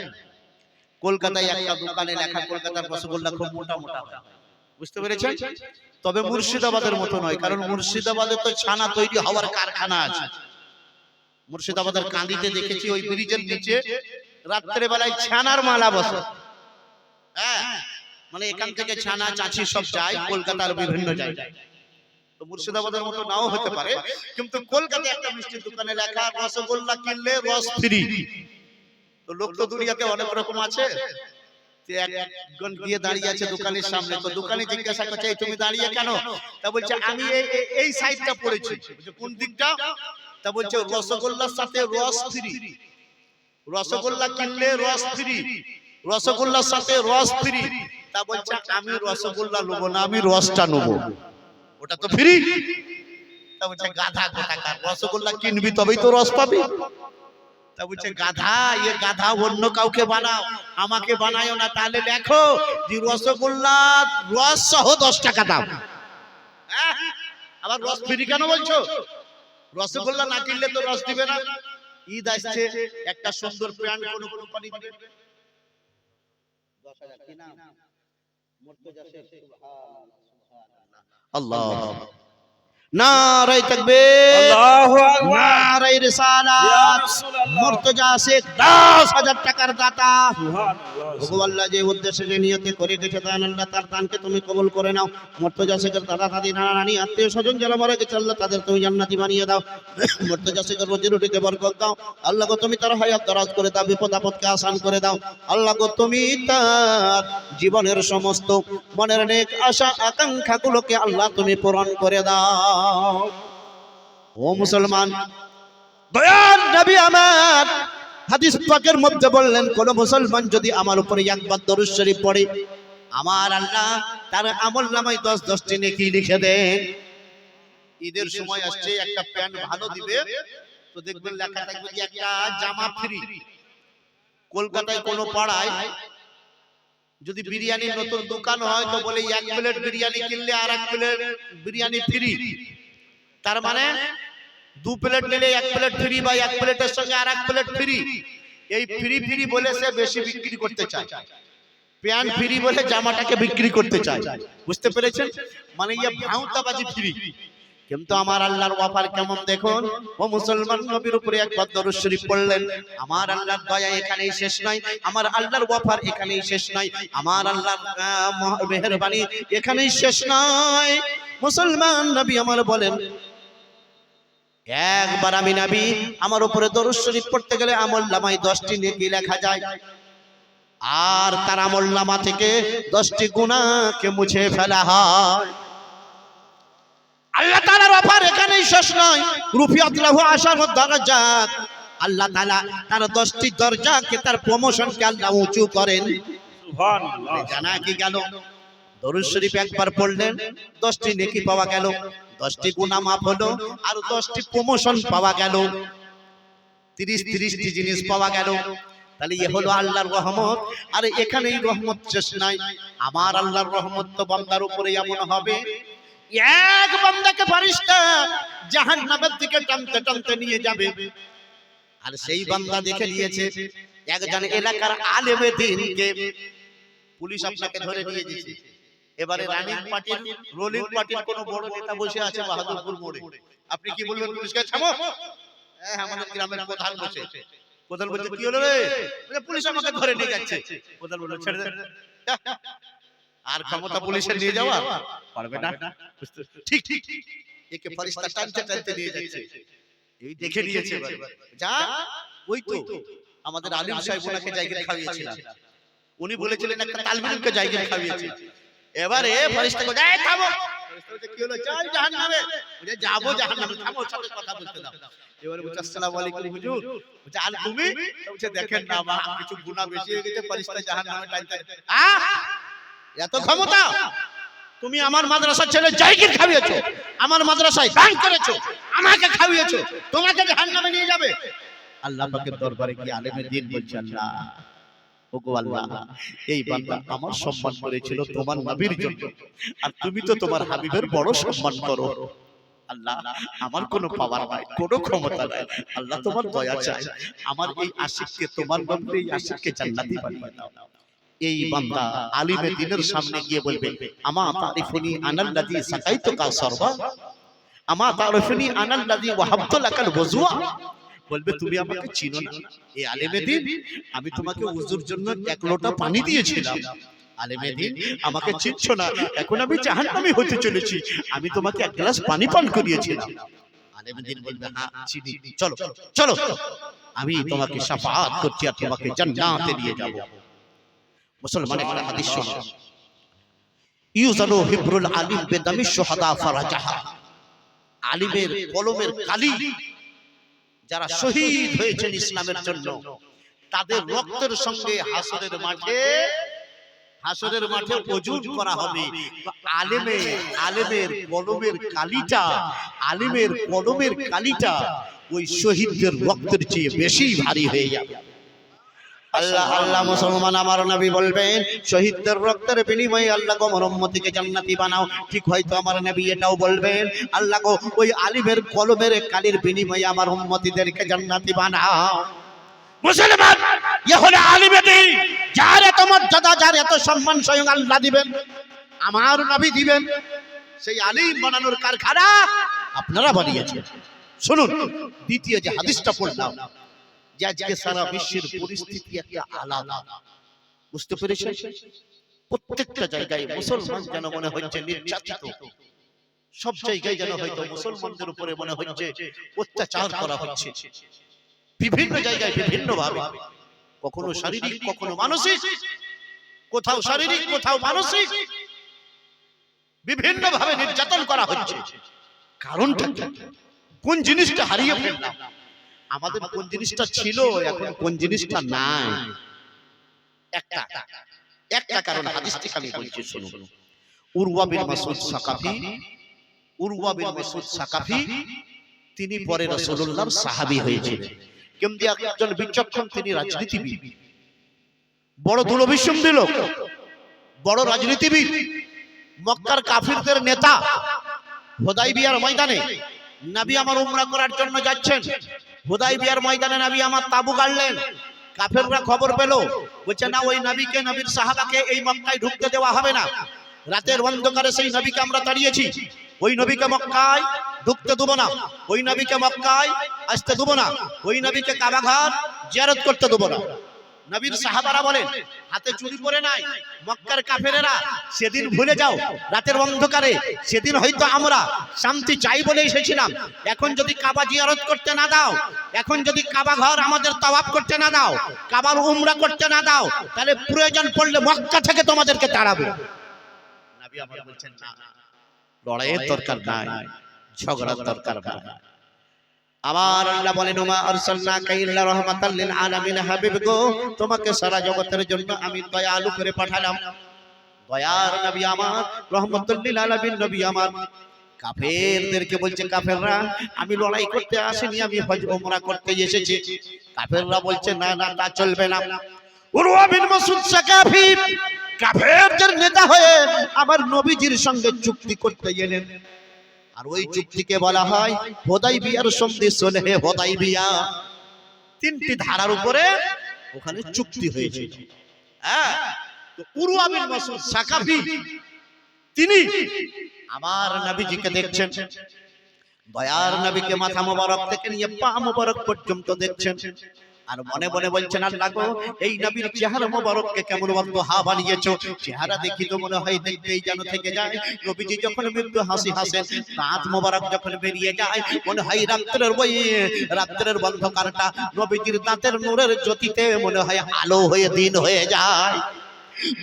কলকাতায় একটা দোকানে লেখা, কলকাতার রসগোল্লা খুব মোটা মোটা হয়, বুঝতে পেরেছেন? তবে মুর্শিদাবাদের মতো নয়, কারণ মুর্শিদাবাদে তো ছানা তৈরি হওয়ার কারখানা আছে। মুর্শিদাবাদের কাঁদিতে দেখেছি, ওই ব্রিজের নিচে রাত্রে বেলায় ছানার মালা বসে। হ্যাঁ, মানে এখান থেকে ছানা চাঁচি সব যায় কলকাতার বিভিন্ন জায়গায়। তো মুর্শিদাবাদের মতো নাও হতে পারে, কিন্তু কলকাতায় একটা মিষ্টির দোকানে লেখা, রসগোল্লা কিনলে রস ফ্রি। তো লোক তো দুনিয়াতে অনেক রকম আছে। একজন গিয়ে দাঁড়িয়ে আছে দোকানের সামনে, তো দোকানে জিজ্ঞাসা করছে, তুমি দাঁড়িয়ে কেন? তা বলছে, আমি এই সাইডটা পড়েছি। কোন দিকটা? তা বলছে, রসগোল্লার সাথে রস ফ্রি, রসগোল্লা কিনলে রস ফ্রি, রসগোল্লার সাথে রস ফ্রি। তা বলছে, আমি রসগোল্লা নেবো না, আমি রসটা নেবো, ওটা তো ফ্রি। তা বলছে, গাধা কোথাকার, রসগোল্লা কিনবি তবেই তো রস পাবি। তা বলছে, গাধা, এ গাধা অন্য কাউকে বানাও, আমাকে বানায়ও না। তাহলে দেখো যে রসগোল্লা রস সহ 10 টাকা দাম। আবার রস ফ্রি কেন বলছো? রসগোল্লা না কিনলে তো রস দিবে না। ঈদ আসছে, একটা সুন্দর প্যান্ট কোন কোম্পানি দিবে 10,000, কি নাম? মুর্তজা শেখ। সুবহানাল্লাহ, আল্লাহ, নারায়ে তাকবীর, আল্লাহু আকবার, নারায়ে ইয়া রিসালাত। রাসূলুল্লাহ। মুর্তজা শেখ 10,000 টাকার দাতা। সুবহানাল্লাহ। ওগো আল্লাহ, যে উদ্দেশ্যে যে নিয়তে করে গেছে দান, আল্লাহ তার দানকে তুমি কবুল করে নাও। মুর্তজা শেখের দাদা দাদি নানা নানি আত্মীয় স্বজন যারা মারা গেছে, আল্লাহ তাদের তুমি জান্নাতি বানিয়ে দাও। মুর্তজা শেখের রুজি রুটিতে বরকত দাও। আল্লাহ গো, তুমি তার হায়াত দারাজ করে দাও, বিপদ আপদকে আসান করে দাও। আল্লাহ গো, তুমি তার জীবনের সমস্ত মনের নেক আশা আকাঙ্ক্ষাগুলোকে আল্লাহ তুমি পূরণ করে দাও। ও মুসলমান, দয়ার নবী আমার হাদিস পাকের মধ্যে বললেন, কোন মুসলমান যদি আমার উপরে একবার দরুদ শরীফ পড়ে, আমার আল্লাহ তার আমলনামায় 10টি নেকি লিখে দেন। ঈদের সময় আসছে, একটা প্যান্ট ভালো দিবে, তো দেখবেন লেখা থাকবে যে একটা জামা ফ্রি। কলকাতায় কোন পাড়ায় যদি বিরিয়ানির নতুন দোকান হয়, তো বলে 1 প্লেট বিরিয়ানি কিনলে আর 1 প্লেট বিরিয়ানি ফ্রি। তার মানে 2 প্লেট নিলে 1 প্লেট ফ্রি, বা 1 প্লেটের সঙ্গে আর 1 প্লেট ফ্রি। এই ফ্রি ফ্রি বলে সে বেশি বিক্রি করতে চায়। প্যান্ট ফ্রি বলে জামাটাকে বিক্রি করতে চায়, বুঝতে পেরেছেন? মানে ইয়ে ভাউতাবাজি ফ্রি। কিন্তু আমার আল্লাহর ওয়াফার কেমন দেখুন। ও মুসলমান, নবীর উপরে একবার দরুদ শরীফ পড়লেন। আমার আল্লাহর দয়া এখানেই শেষ নয়, আমার আল্লাহর ওয়াফার এখানেই শেষ নয়, আমার আল্লাহর মেহেরবানি এখানেই শেষ নয়। মুসলমান, নবী আমার বলেন, একবার আমি নবী আমার উপরে দরুদ শরীফ পড়তে গেলে আমলনামায় 10টি নেকি লেখা যায়, আর তার আমলনামা থেকে 10টি গুনাহকে মুছে ফেলা হয়। আল্লাহ তাআলার অফার এখানেই শেষ নয়। রুফিয়াত লাহু আশারু দারাজাত, আল্লাহ তাআলা তার 10টি দরজাকে, তার প্রমোশনকে আল্লাহ উঁচু করেন। সুবহানাল্লাহ। জানা কি গেল? দরুদ শরীফ একবার পড়লেন, 10টি নেকি পাওয়া গেল, 10টি গুনাহ মাফ হলো, আর 10টি প্রমোশন পাওয়া গেল, 30টি জিনিস পাওয়া গেল। তাহলে এ হলো আল্লাহর রহমত। আর এখানেই রহমত শেষ নাই। আমার আল্লাহর রহমত তো বান্দার উপরে এমন হবে, এক বান্দাকে ফেরেশতা জাহান্নামের দিকে টানতে টানতে নিয়ে যাবে। আর সেই বান্দা দেখে নিয়েছে একজন এলাকার আলেমে দ্বীনকে পুলিশ আপনাকে ধরে নিয়ে গেছে। এবারে রানিং পার্টির, রোলিং পার্টির কোন বড় নেতা বসে আছে বাহাদুরপুর মোড়ে। আপনি কি বলবেন? পুলিশকে থামো। হ্যাঁ, আমাদের গ্রামের প্রধান বসে। প্রধান বলছে, কি হলো রে? বলে, পুলিশ আমাকে ধরে নিয়ে যাচ্ছে। প্রধান বলল, ছেড়ে দে। আর ক্ষমতা পুলিশের নিয়ে যাওয়া পারবে না। ঠিক ঠিক, একে ফেরেশতা টানতে টানতে নিয়ে যাচ্ছে। এই দেখে নিয়েছে, যা ওই তো আমাদের আলিম সাহেব ওনাকে জায়গা খাইয়েছিলেন, উনি বলেছিলেন একটা তালবিলকে জায়গা খাইয়েছে। এবারে ফেরেশতা কই, এই থামো। ফেরেশতা বলছে, কি হলো? চল জাহান্নামে। বলে, যাব জাহান্নামে, থামো, ওর সাথে কথা বলতে দাও। এবারে বলছে, আসসালামু আলাইকুম হুজুর। বলছে, আর তুমি? বলছে, দেখেন না, আমার কিছু গুনাহ বেশি হয়ে গেছে, ফেরেশতা জাহান্নামে টানতে। এত ক্ষমতা? তুমি আমার মাদ্রাসার ছেলে জায়গির খাইয়েছো, আমার মাদ্রাসায় দান করেছো, আমাকে খাইয়েছো, তোমাকে জাহান্নামে নিয়ে যাবে? আল্লাহ পাকের দরবারে কি আলেমে দ্বীন বলছে, আল্লাহ, ওগো আল্লাহ, এই বান্দা আমার সম্মান করেছিল তোমার নবীর জন্য, আর তুমি তো তোমার হাবিবের বড় সম্মান করো। আল্লাহ, আমার কোনো পাওয়ার নাই, কোনো ক্ষমতা নাই, আল্লাহ তোমার দয়া চাই, আমার এই আশিককে, তোমার নবীর এই আশিককে জান্নাতি বানিয়ে দাও। এই বান্দা আলিমে দ্বীনের সামনে গিয়ে বলবে, আমা তারিফুনি আনাল্লাযী সাকাইতুকা সরবা, আমা তারিফুনি আনাল্লাযী ওয়াহাবতু লাকাল ওযুয়া। বলবে, তুমি আমাকে চিনো না? এই আলিমে দ্বীন, আমি তোমাকে ওযুর জন্য 1 লোটা পানি দিয়েছিলাম। আলিমে দ্বীন, আমাকে চিনছো না? এখন আমি জাহান্নামী হতে চলেছি, আমি তোমাকে 1 গ্লাস পানি পান করিয়েছিলাম। আলিমে দ্বীন বলবে, হ্যাঁ চিনি, চলো চলো, আমি তোমাকে শাফাআত করছি আর তোমাকে জান্নাতে নিয়ে যাব। মুসলমান, একটা হাদিস শোনো, ইউজালু হিব্রুল আলিম বিদামি শুহাদা ফারাজাহা। আলিমের কলমের কালি, যারা শহীদ হয়েছেন ইসলামের জন্য, তাদের রক্তের সঙ্গে হাসরের মাঠে ওজন করা হবে। আলেমের কলমের কালিটা ওই শহীদদের রক্তের চেয়ে বেশি ভারী হয়ে যাবে। আল্লাহ আল্লাহ, মুসলমান, আমার নবী বলবেন, শহীদদের রক্তের বিনিময়ে আল্লাহ গো আমার উম্মতিকে জান্নাতি বানাও। ঠিক হয়তো আমার নবী এটাও বলবেন, আল্লাহ গো ওই আলিমের কলমের কালির বিনিময়ে আমার উম্মতিদেরকে জান্নাতি বানাও। মুসলমান, এ হলো আলিমে দ্বীন, যার এত মর্যাদা, যার এত সম্মান স্বয়ং আল্লাহ দিবেন, আমার নবী দিবেন। সেই আলিম বানানোর কারখানা আপনারা বানিয়েছেন। শুনুন, দ্বিতীয় যে হাদিসটা পড়লাম, যে আজকে সারা বিশ্বের পরিস্থিতি একটা আলাদা, বুঝতে পেরেছেন? প্রত্যেকটা জায়গায় মুসলমান যেন মনে হচ্ছে নির্যাতিত, সব জায়গায় যেন হয়তো মুসলমানদের উপরে মনে হচ্ছে অত্যাচার করা হচ্ছে। বিভিন্ন জায়গায় বিভিন্ন ভাবে, কখনো শারীরিক, কখনো মানসিক, কোথাও শারীরিক, কোথাও মানসিক, বিভিন্ন ভাবে নির্যাতন করা হচ্ছে। কারণটা কি? কোন জিনিসটা হারিয়ে ফেললাম? আমাদের কোন জিনিসটা ছিল, এখন কোন জিনিসটা নাই? একটা কারণ হাদিস থেকে আমি বলছি, শুনুন। উরওয়া বিন মাসউদ সাকাফি তিনি পরে রাসূলুল্লাহর সাহাবী হয়েছিলেন। কিন্তু একজন বিচক্ষণ, তিনি রাজনীতিবিদ, বড় দূরভিসন্ধি লোক, বড় রাজনীতিবিদ, মক্কার কাফিরদের নেতা। হুদাইবিয়ার ময়দানে নবী আমার উমরা করার জন্য যাচ্ছেন। হুদাইবিয়ার ময়দানে নবী আমার তাবু গাড়লেন। কাফেররা খবর পেল, বলছে না ওই নবীকে, নবীর সাহাবাকে এই মক্কায় ঢুকতে দেওয়া হবে না। রাতের অন্ধকারে সেই নবীকে আমরা তাড়িয়েছি, ওই নবীকে মক্কায় ঢুকতে দেব না, ওই নবীকে মক্কায় আসতে দেব না, ওই নবীকে কাবা ঘর জিয়ারত করতে দেব না। নবীর সাহাবারা বলেন হাতে চুরি পরে নাই, মক্কার কাফেরেরা সেদিন ভুলে যাও, রাতের অন্ধকারে সেদিন হয়তো আমরা শান্তি চাই বলে এসেছিলাম, এখন যদি কাবা জিয়ারত করতে না দাও, এখন যদি কাবা ঘর আমাদের তাওয়াফ করতে না দাও, কাবার উমরা করতে না দাও, তাহলে প্রয়োজন পড়লে মক্কা থেকে তোমাদেরকে তাড়াবো। নবী আমার বলছেন না, লড়াইয়ের দরকার নাই, ঝগড়ার দরকার নাই। আমার আল্লাহ বলেন ওমা আরসালনাকা ইল্লা রাহমাতাল লিল আলামিন, হাবিব গো তোমাকে সারা জগতের জন্য আমি দয়ালু করে পাঠালাম। দয়ার নবী আমার, রহমাতুল লিল আলামিন নবী আমার। কাফেরদেরকে বলছে কাফেররা আমি লড়াই করতে আসিনি, আমি হজ উমরা করতে এসেছি। কাফেররা বলছে না না তা চলবে না। উরওয়া বিন মাসউদ সাকাফি কাফেরদের নেতা হয়ে আমার নবীজির সঙ্গে চুক্তি করতে গেলেন, আর ওই চুক্তিকে বলা হয় হুদাইবিয়ার সন্ধি, সুলহে হুদাইবিয়া। তিনটি ধারার উপরে ওখানে চুক্তি হয়েছে। হ্যাঁ, তো উরওয়া বিন মাসউদ সাকাফি তিনি আমার নবীজিকে দেখছেন, দয়ার নবীকে মাথা মোবারক থেকে নিয়ে পা মোবারক পর্যন্ত দেখছেন, আর মনে মনে বলছেন আল্লাহ গো এই নবীর চেহারা মোবারককে কেমন হা বানিয়েছো, চেহারা দেখি তো মনে হয় দেখতেই যেন থেকে যায়। নবীজি যখন মৃত্যু হাসি হাসেন, দাঁত মোবারক যখন বেরিয়ে যায়, মনে হয় রাত্রের অন্ধকারটা নবীজির দাঁতের নূরের জ্যোতিতে মনে হয় আলো হয়ে দিন হয়ে যায়।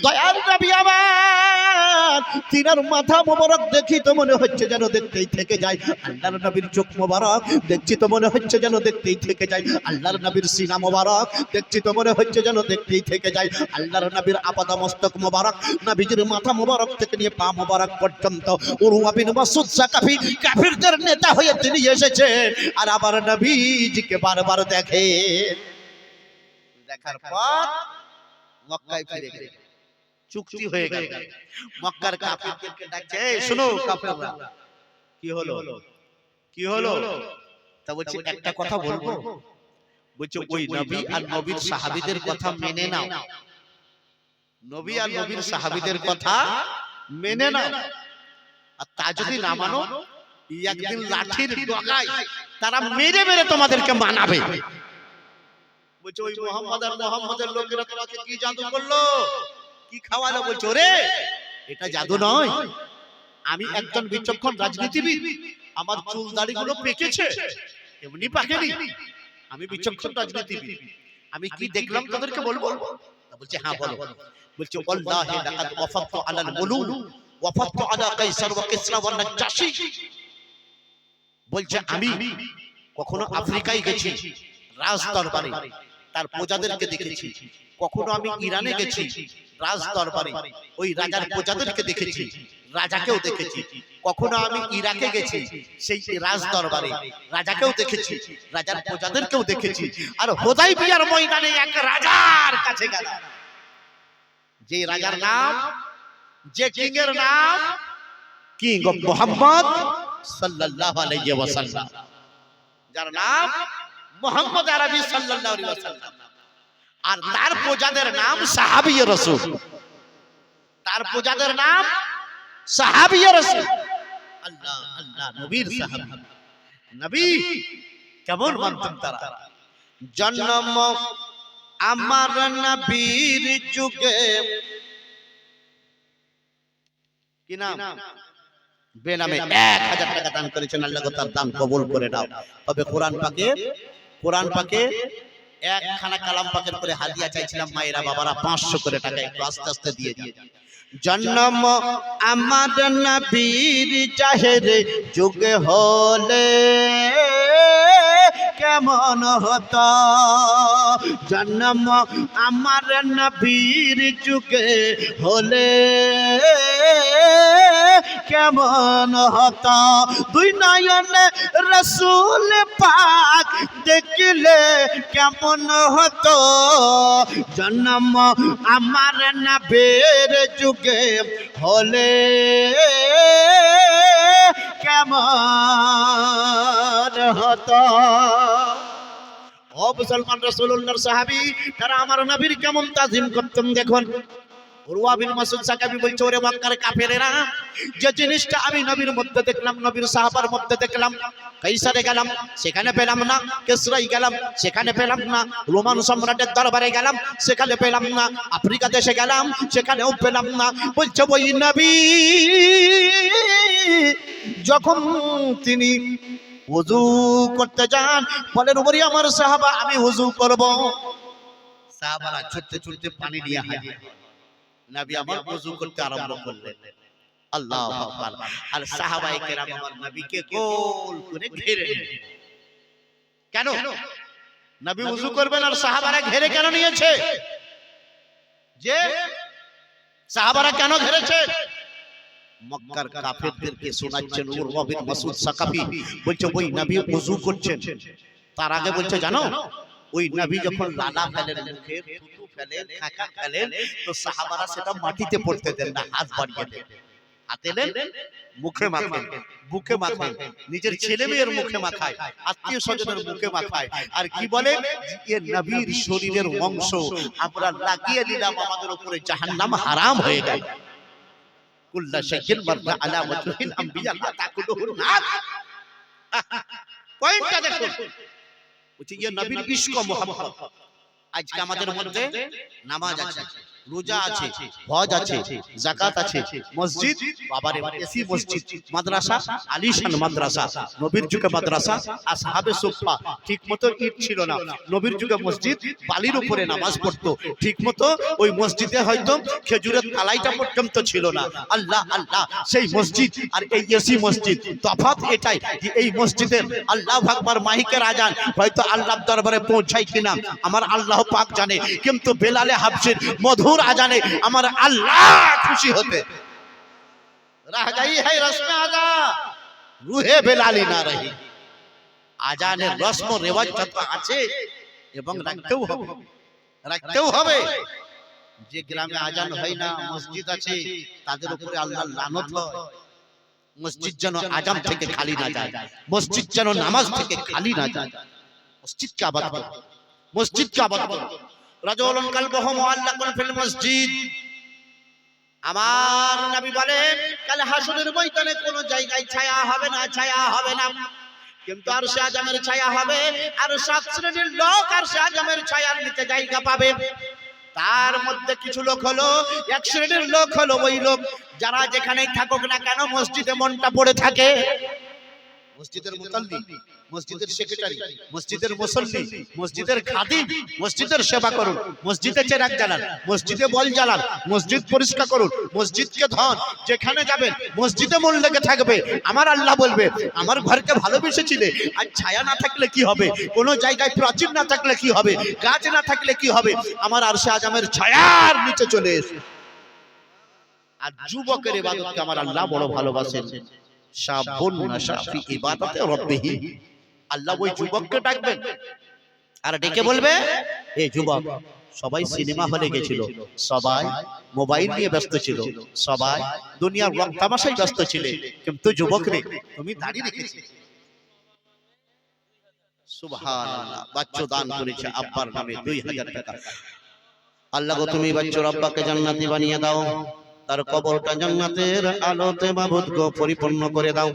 দয়াল নবী আমার, তিনার মাথা মোবারক দেখি তো মনে হচ্ছে যেন দেখতেই থেকে যায়। আল্লাহর নবীর চোখ মোবারক দেখছি তো মনে হচ্ছে যেন দেখতেই থেকে যায়। আল্লাহর নবীর সিনা মোবারক দেখছি তো মনে হচ্ছে যেন দেখতেই থেকে যায়। আল্লাহর নবীর আপাদ মস্তক মোবারক, নবীজির মাথা মোবারক থেকে নিয়ে পা মোবারক পর্যন্ত উরওয়া বিন মাসউদ সাকাফি কাফিরদের নেতা হয়ে তিনি এসেছেন, আর আবার নবীজিকে বারবার দেখে। দেখার পর মক্কায় ফিরে গেলেন, চুক্তি হয়ে গেল। মক্কার কাফেরদেরকে ডাকছে, এই শুনো কাফেররা, কি হলো কি হলো? তা বলছে একটা কথা বলবো। বলছে ওই নবী আর নবীর সাহাবীদের কথা মেনে নাও, নবী আর নবীর সাহাবীদের কথা মেনে নাও, আর তা যদি না মানো একদিন লাঠির ডগায় তারা মেরে মেরে তোমাদেরকে মানাবে। বলছে ওই মুহাম্মদ আর মুহাম্মদের লোকেরা তোমাকে কি জাদু করলো, কি খাওয়ালো? বলছে ওরে এটা জাদু নয়, আমি একজন বিচক্ষণ রাজনীতিবিদ, আমার চুল দাড়িগুলো পেকেছে, এমনি পাকেনি, আমি বিচক্ষণ রাজনীতিবিদ, আমি কি দেখলাম তাদেরকে বলবো? বলছে হ্যাঁ বলো। বলছে আল্লাহি লাকাদ ওয়াফাতু আলাল মুলুক ওয়াফাতু আলা কাইসার ওয়া কিসরা ওয়া নাজাশি। বলছে আমি কখনো আফ্রিকায় গেছি রাজ দরবারে, তার প্রজাদেরকে দেখেছি, কখনো আমি ইরানে গেছি রাজ দরবারে, ওই রাজার প্রজাদেরকে দেখেছি, রাজাকেও দেখেছি, কখনো আমি ইরাকে গেছি সেই রাজ দরবারে, রাজাকেও দেখেছি, রাজার প্রজাদেরকেও দেখেছি, আর হুদাইবিয়ার ময়দানে এক রাজার কাছে গেলাম, যে রাজার নাম, যে কিং এর নাম কিং অফ মুহাম্মদ সাল্লাল্লাহু আলাইহি ওয়াসাল্লাম, যার নাম মুহাম্মদ আরবি সাল্লাল্লাহু আলাইহি ওয়াসাল্লাম, আর তার প্রজাদের নাম সাহাবীয়ে রাসূল, তার প্রজাদের নাম সাহাবীয়ে রাসূল। আল্লাহ আল্লাহ, নবীর সাহাবী, নবী কেমন মানতেন তারা। জন্ম আমার নবীর যুগে, কি নাম? বেনামে 1000 টাকা দান করেছেন, আল্লাহ তার দান কবুল করে দাও। তবে কোরআন পাকে একখানা কালাম পাকের করে হাদিয়া চাইছিলাম, মায়েরা বাবারা 500 করে টাকা একটু আস্তে আস্তে দিয়ে দিন। জন্ম আমার নবীর জাহেরে যুগে হলে কেমন হতো, জন্ম আমার নবীর যুগে হলে কেমন হতো, দুই নয়নে রাসূল পাক দেখলে কেমন হতো, জন্ম আমার নবীর যুগে হলে কেমন হতো। ও মুসলমান, রাসূলুল্লাহর সাহাবী তারা আমার নবীর কেমন তাজিম করতেন দেখুন। উরওয়া বিন মাসউদ সাকাফি বলছে, ওরে মক্কার কাফেরেরা, যে জিনিসটা আমি নবীর মধ্যে দেখলাম, নবীর সাহাবার মধ্যে দেখলাম, কাইসারে গেলাম সেখানে পেলাম না, কিসরাই গেলাম সেখানে পেলাম না, রোমান সম্রাটের দরবারে গেলাম সেখানে পেলাম না, আফ্রিকা দেশে গেলাম সেখানেও পেলাম না। বলছে ওই নবী যখন তিনি ওযু করতে যান, বলেন ওরে আমার সাহাবা আমি ওযু করব। সাহাবারা ছুটতে ছুটতে পানি নিয়ে হাজির। নবী আমার ওযু করতে আরম্ভ করলেন। আল্লাহু আকবার। আর সাহাবায়ে কেরাম আমার নবীকে গোল করে ঘিরে নিলেন। কেন নবী ওযু করবেন আর সাহাবারা ঘিরে কেন নিয়েছে? যে সাহাবারা কেন ঘিরেছে? মক্কার কাফেরদেরকে শোনাচ্ছেন উরওয়া বিন মাসউদ সাকাফি, বলছে ওই নবী ওযু করছেন। তার আগে বলছে জানো, ওই নবী যখন লালা ফেলেন, মুখে থুতু ফেলেন, কাকা ফেলেন, তো সাহাবারা সেটা মাটিতে পড়তে দেন না, হাত বাড়িয়ে দেন। হাতে নেন, মুখে মাখেন, বুকে মাখেন, নিজের ছেলে মেয়ের মুখে মাখায়, আত্মীয় স্বজনের মুখে মাখায়। আর কি বলে, এ নবীর শরীরের অংশ আমরা লাগিয়ে দিলাম, আমাদের উপরে জাহান্নাম হারাম হয়ে গেল। কুল্লা শাইইন মাররা আলা ওয়াজহিল আম্বিয়া লা তাকুলুহুন নার। পয়েন্টটা দেখুন, বলছে ইয়ে নবীর ইশক ও মুহাব্বত। আজকে আমাদের মধ্যে নামাজ আছে, রোজা আছে, হজ আছে, যাকাত আছে, মসজিদ বাবারে এসি মসজিদ, মাদ্রাসা আলিশান মাদ্রাসা, নবীর যুগে মাদ্রাসা আসহাবে সুফফা ঠিকমতো ইট ছিল না, নবীর যুগে মসজিদ বালির উপরে নামাজ পড়তো ঠিকমতো, ওই মসজিদে হয়তো খেজুরের তালাইটা পর্যন্ত ছিল না। আল্লাহ আল্লাহ, সেই মসজিদ আর এই এসি মসজিদ তফাৎ এটাই যে এই মসজিদের আল্লাহু আকবার মাইকের আজান হয়তো আল্লাহর দরবারে পৌঁছায় কিনা আমার আল্লাহ পাক জানে, কিন্তু বেলালে হাবশির মধুর আজানে আমার আল্লাহ খুশি হতে রহ গই है रस्म आजा रूहे बेलाली ना रही। আজানের রসম রেওয়াজটা তো আছে এবং রাখতেও হবে। যে গ্রামে আজান হয় না, মসজিদ আছে, তাদের উপরে আল্লাহর লানত হয়। মসজিদ যেন আজান থেকে খালি না যায়, মসজিদ যেন নামাজ থেকে খালি না যায়। মসজিদকে আবাদ করো, মসজিদকে আবাদ করো। রাজুলুন কালবুহু মুআল্লাকুন ফিল মসজিদ। আমার নবী বলেন কাল হাসরের ময়দানে কোন জায়গায় ছায়া হবে না, ছায়া হবে না, কিন্তু আরশে আজমের ছায়া হবে। আর 7 শ্রেণীর লোক আরশে আজমের ছায়ার নিচে জায়গা পাবে। তার মধ্যে কিছু লোক হলো, এক শ্রেণীর লোক হলো ওই লোক যারা যেখানেই থাকুক না কেন মসজিদে মনটা পড়ে থাকে। মসজিদের মুতাল্লি, মসজিদের সেক্রেটারি, মসজিদের মুসল্লি, মসজিদের খাদিম, মসজিদের সেবা করুন, মসজিদে চেরাগ জ্বালান, মসজিদে বল জ্বালান, মসজিদ পরিষ্কার করুন, মসজিদকে ধন, যেখানে যাবেন মসজিদে মন লেগে থাকবে। আমার আল্লাহ বলবে আমার ঘরকে ভালোবেসেছিলে, আর ছায়া না থাকলে কি হবে, কোনো জায়গায় প্রাচীর না থাকলে কি হবে, গাছ না থাকলে কি হবে, আমার আরশে আজমের ছায়ার নিচে চলে এসে। আর যুবকের ইবাদতকে আমার আল্লাহ বড় ভালোবাসেন। শাবুন নাশা ফি ইবাদাতি রাব্বিহি। আল্লাহ ওই যুবককে ডাকবেন আর ডেকে বলবে, এই যুবক, সবাই সিনেমা হলে গেছিল, সবাই মোবাইল নিয়ে ব্যস্ত ছিল, সবাই দুনিয়ার রং তামাশায় ব্যস্ত ছিলে, কিন্তু যুবক রে তুমি দাঁড়িয়ে রেখেছিলে। সুবহানাল্লাহ, বাচ্চা দান করেছে আব্বার নামে 2000 টাকা। আল্লাহ গো তুমি বাচ্চার আব্বাকে জান্নাতি বানিয়ে দাও, তার কবরটা জান্নাতের আলোতে মাবুদ গো পরিপূর্ণ করে দাও,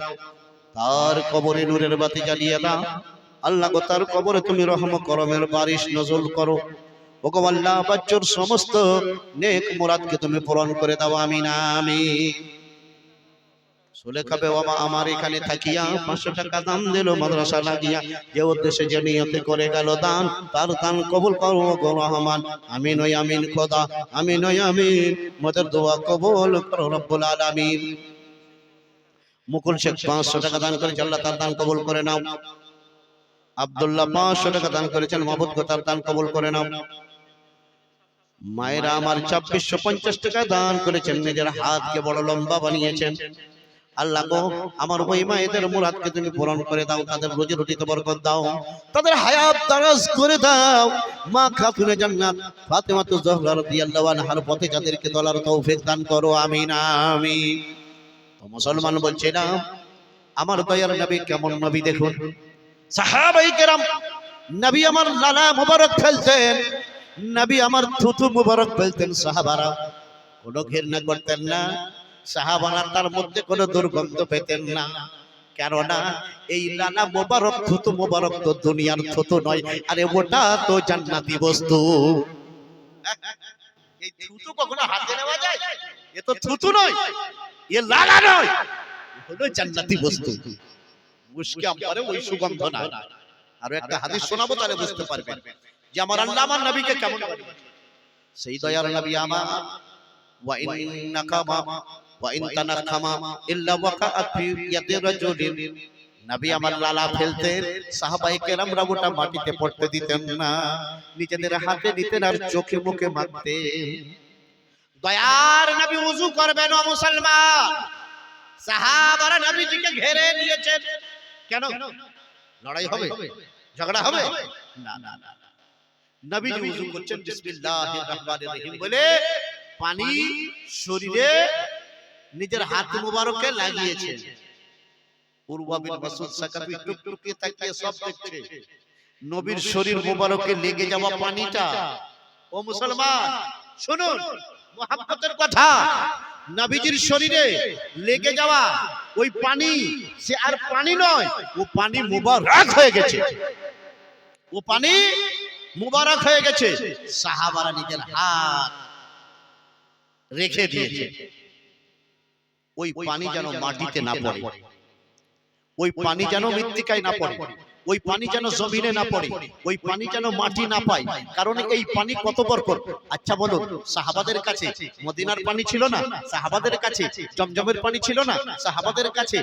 তার কবরে নূরের বাতি জ্বালিয়ে দাও। আল্লাহ গো তার কবরে তুমি রহম করমের বারিশ নজল করো। ওগো আল্লাহ বাচ্চার সমস্ত নেক মুরাদকে তুমি পূরণ করে দাও, আমিন আমিন। সুলেখা বেওয়ামা আমার এখানে থাকিয়া 500 টাকা দান দিল মাদ্রাসা লাগিয়া, যে উদ্দেশ্যে যে নিয়তে করে গেল দান, তার দান কবুল করো গো রহমান। আমিন ওই আমিন খোদা, আমিন ওই আমিন। মোদের দোয়া কবুল করো রব্বুল আলামিন। মুকুল শেখ 500 টাকা দান করেছেন, আল্লাহ তার দান কবুল করে নাও। আব্দুল্লাহ 500 টাকা দান করেছেন, মাবুদ গো তার দান কবুল করে নাও। মায়েরা আমার 2650 টাকা দান করেছেন, নিজের হাতকে বড় লম্বা বানিয়েছেন। আল্লাহ গো আমার ওই মায়েদের মুরাদকে তুমি পূরণ করে দাও, তাদের রুজি রুটিতে বরকত দাও, তাদের হায়াত দারাজ করে দাও। মা খাতুনে জান্নাত ফাতেমাতুজ জহরা রাদিয়াল্লাহু আনহার পথে যাদেরকে চলার তৌফিক দান করো, আমিন আমিন। তো মুসলমান বলছে না, আমার দয়ার নবী কেমন নবী দেখুন। সাহাবায়ে কেরাম নবী আমার লালা মুবারক ফেলতেন, নবী আমার থুতু মুবারক ফেলতেন। সাহাবারা কোনো ঘৃণা করতেন না, সাহাবারা তার মধ্যে কোনো দুর্গন্ধ পেতেন না। কেননা এই লালা মুবারক থুতু মুবারক তো দুনিয়ার থুতু নয়, আরে ওটা তো জান্নাতি বস্তু। এই থুতু কখনো হাতে নেওয়া যায়? এ তো থুতু নয়, এ লালা নয়, হলো জান্নাতি বস্তু। মুশকে আমবারে ওই সুগন্ধ না। আর একটা হাদিস শোনাবো, তাহলে বুঝতে পারবেন যে আমার আল্লাহ আমার নবীকে কেমন ভালোবাসেন। সেই দয়ার নবী আমার ওয়া ইন্নাকা ওয়া ইন তানাখামা ইল্লা ওয়াকাআত ফি ইয়াদি রাজুলিন, নবী আমার লালা ফেলতেন, সাহাবায়ে কেরামরা ওটা মাটিতে পড়তে দিতেন না, নিজেদের হাতে নিতেন আর চোখে মুখে মাখতেন। দয়ার নবী ওযু করবেন ও মুসলমান, সাহাবারা নবীজিকে ঘিরে নিয়েছেন। কেন? লড়াই হবে, ঝগড়া হবে? না না না, নবীজি ওযু করছেন বিসমিল্লাহির রহমানির রহিম বলে, পানি শরীরে নিজের হাত মুবারকে লাগিয়েছেন। উরওয়া বিন মাসউদ সাকাফি টুকটুকি তাকিয়ে সব দেখছে, নবীর শরীর মুবারকে লেগে যাওয়া পানিটা। ও মুসলমান শুনুন মুহাব্বতের কথা, নবীজির শরীরে লেগে যাওয়া ওই পানি, সে আর পানি নয়, ও পানি মুবারক হয়ে গেছে, ও পানি মুবারক হয়ে গেছে। সাহাবারা নিজের হাত রেখে দিয়েছে, ওই পানি যেন মাটিতে না পড়ে, ওই পানি যেন মৃত্তিকায় না পড়ে, ওই পানি যেন জমিনে না পড়ে, ওই পানি যেন মাটি না পায়। কারণ এই পানি কত বরকত। আচ্ছা বলুন, সাহাবাদের কাছে মদিনার পানি ছিল না? সাহাবাদের কাছে জমজমের পানি ছিল না? সাহাবাদের কাছে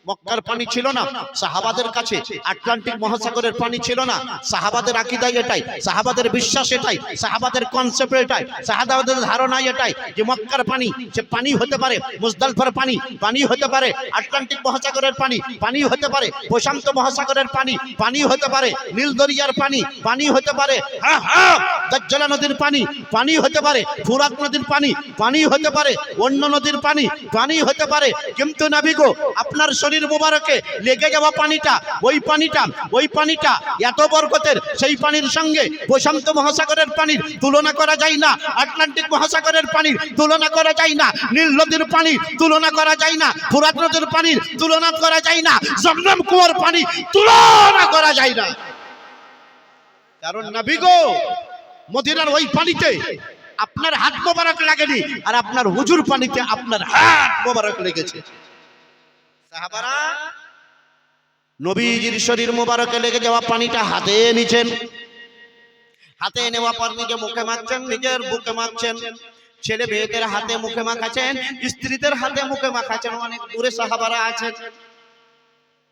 মক্কার পানি ছিল না? সাহাবাদের কাছে আটলান্টিক মহাসাগরের পানি ছিল না? সাহাবাদের আকীদা এটাই, সাহাবাদের বিশ্বাস এটাই, সাহাবাদের কনসেপ্ট এটাই, সাহাবাদের ধারণা এটাই যে মক্কার পানি সে পানি হতে পারে, মুজদালিফার পানি পানি হতে পারে, আটলান্টিক মহাসাগরের পানি পানি হতে পারে, প্রশান্ত মহাসাগরের পানি পানি হতে পারে, নীল দরিয়ার পানি পানি হতে পারে, হ্যাঁ হ্যাঁ দাজ্জালা নদীর পানি পানি হতে পারে, ফুরাত নদীর পানি পানি হতে পারে, অন্য নদীর পানি পানি হতে পারে। কিন্তু নবী গো, আপনার শরীর মুবারকে লেগে যাওয়া পানিটা, ওই পানিটা এত বরকতের, সেই পানির সঙ্গে প্রশান্ত মহাসাগরের পানির তুলনা করা যায় না, আটলান্টিক মহাসাগরের পানির তুলনা করা যায় না, নীল নদীর পানির তুলনা করা যায় না, ফুরাত নদীর পানির তুলনা করা যায় না, জমজম কুয়ার পানি তুলনা করা যায় না। কারণ নবী গো, মদিনার ওই পানিতে আপনার হাত মোবারক লাগেনি, আর আপনার হুজুর পানিতে আপনার হাত মোবারক লেগেছে। সাহাবারা নবীজির শরীর মোবারকে লেগে যাওয়া পানিটা হাতে নিছেন, হাতে নেওয়া পর নিজে মুখে মাখছেন, নিজের বুকে মাখছেন, ছেলে মেয়েদের হাতে মুখে মাখাচ্ছেন, স্ত্রীদের হাতে মুখে মাখাচ্ছেন। অনেক দূরে সাহাবারা আছেন,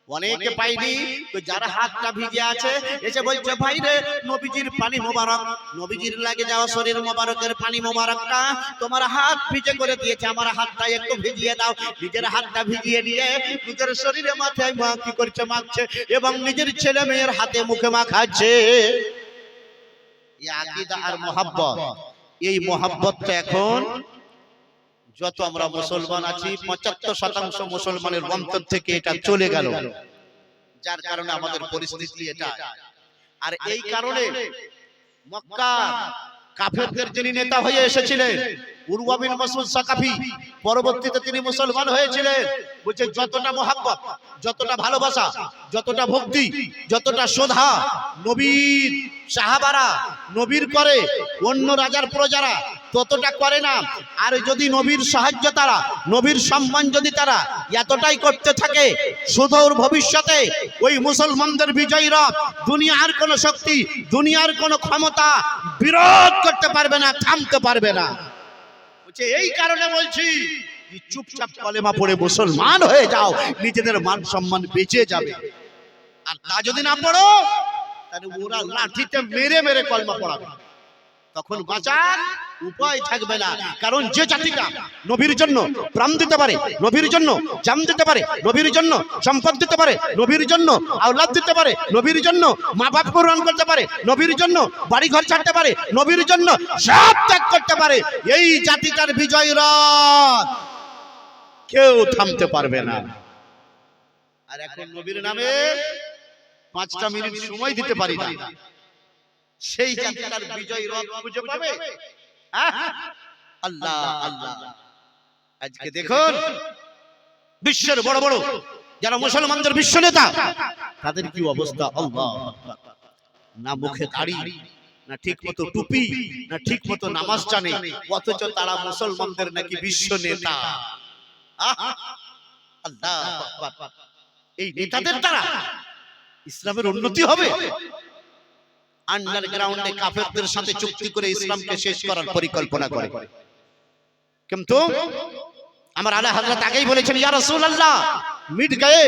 অনেকে পাইনি, তো যারা হাতটা ভিজে আছে এসে বলছে, ভাই রে নবীজির পানি মোবারক, নবীজির লাগে যাওয়া শরীর মোবারকের পানি মোবারকটা তোমার হাত ভিজে করে দিয়েছে, আমার হাতটা একটু ভিজিয়ে দাও। নিজের হাতটা ভিজিয়ে নিয়ে নিজের শরীরে মাথায় কি করছে, মাখছে, এবং নিজের ছেলে মেয়ের হাতে মুখে মাখাচ্ছে। এই আকীদা আর মুহাব্বত, এই মুহাব্বতটা এখন যত আমরা মুসলমান আছি ৭৫% মুসলমানের অন্তর থেকে এটা চলে গেল, যার কারণে আমাদের পরিস্থিতি এটা। আর এই কারণে মক্কা কাফেরদের যিনি নেতা হয়ে এসেছিলেন উরওয়া বিন মাসউদ সাকাফি, পরবর্তীতে তিনি মুসলমান হয়েছিলেন। বলছে যতটা মহব্বত, যতটা ভালোবাসা, যতটা ভক্তি, যতটা শ্রদ্ধা নবীর সাহাবারা নবীর করে, অন্য রাজার প্রজারা ততটা করে না। আর যদি নবীর সাহায্য তারা, নবীর সম্মান যদি তারা এতটাই করতে থাকে, সুদূর ভবিষ্যতে ওই মুসলমানদের বিজয়ীরা দুনিয়ার কোনো শক্তি, দুনিয়ার কোনো ক্ষমতা বিরোধ করতে পারবে না, থামতে পারবে না। এই কারণে বলছি, চুপচাপ কলেমা পড়ে মুসলমান হয়ে যাও, নিজেদের মান সম্মান বেঁচে যাবে। আর তা যদি না পড়ো, তাহলে ওরা লাঠিতে মেরে মেরে কলেমা পড়াবে, তখন বাঁচার উপায় থাকবে না। কারণ যে জাতিটা নবীর জন্য প্রাণ দিতে পারে, নবীর জন্য জান দিতে পারে, নবীর জন্য সম্পদ দিতে পারে, নবীর জন্য আওলাদ দিতে পারে, নবীর জন্য মা বাপ কোরবান করতে পারে, নবীর জন্য বাড়ি ঘর ছাড়তে পারে, নবীর জন্য সব ত্যাগ করতে পারে, এই জাতিটার বিজয় রথ কেউ থামতে পারবে না। আর এখন নবীর নামে 5টা মিনিট সময় দিতে পারি না, সেই যাত্রার বিজয় রথ খুঁজে পাবে? আল্লাহ আল্লাহ। আজকে দেখুন বিশ্বের বড় বড় যারা মুসলমানদের বিশ্ব নেতা, তাদের কি অবস্থা! আল্লাহ আকবার। না মুখে দাড়ি, না ঠিক মতো টুপি, না ঠিক মতো নামাজ জানে, অথচ তারা মুসলমানদের নাকি বিশ্ব নেতা। আল্লাহ আকবার। এই নেতাদের দ্বারা ইসলামের উন্নতি হবে? আন্ডারগ্রাউন্ডে কাফেরদের সাথে চুক্তি করে ইসলামকে শেষ করার পরিকল্পনা করে। কিন্তু আমার আলা হযরত আগেই বলেছেন, ইয়া রাসূলুল্লাহ मिट गए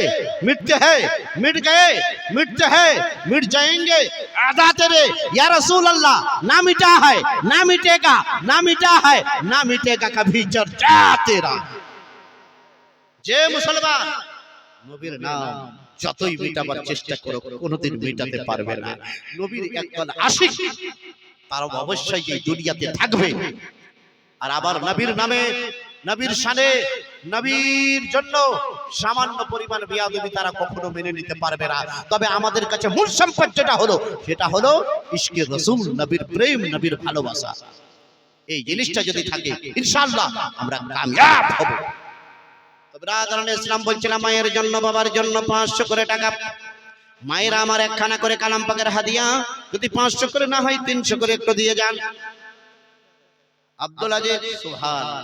मिटते हैं मिट गए मिटते हैं मिट जाएंगे आधा तेरे या रसूल अल्लाह, ना मिटा है ना मिटेगा, ना मिटा है ना मिटेगा कभी चर्चा तेरा। যে মুসলমান নবীর নাম যতই মিটাবার চেষ্টা করো কোনোদিন মিটাতে পারবে না। নবীর একদল আশিক তারা অবশ্যই এই দুনিয়াতে থাকবে। আর আবার নবীর নামে, নবীর শানে, নবীর জন্য সামান্য পরিমাণ বেয়াদবি তারা কখনো মেনে নিতে পারবে না। তবে আমাদের কাছে মূল সম্পদ যেটা হলো, সেটা হলো ইশকে রাসূল, নবীর প্রেম, নবীর ভালোবাসা। এই জিনিসটা যদি থাকে ইনশাআল্লাহ আমরা কামিয়াব হব। তবে রাজান ইসলাম বলছিলাম মায়ের জন্য বাবার জন্য 500 করে টাকা। মায়েরা আমার একখানা করে কালাম পাকের হাদিয়া, যদি 500 করে না হয় 300 করে একটু দিয়ে যান। আব্দুল আজিজ, সুবহানাল্লাহ,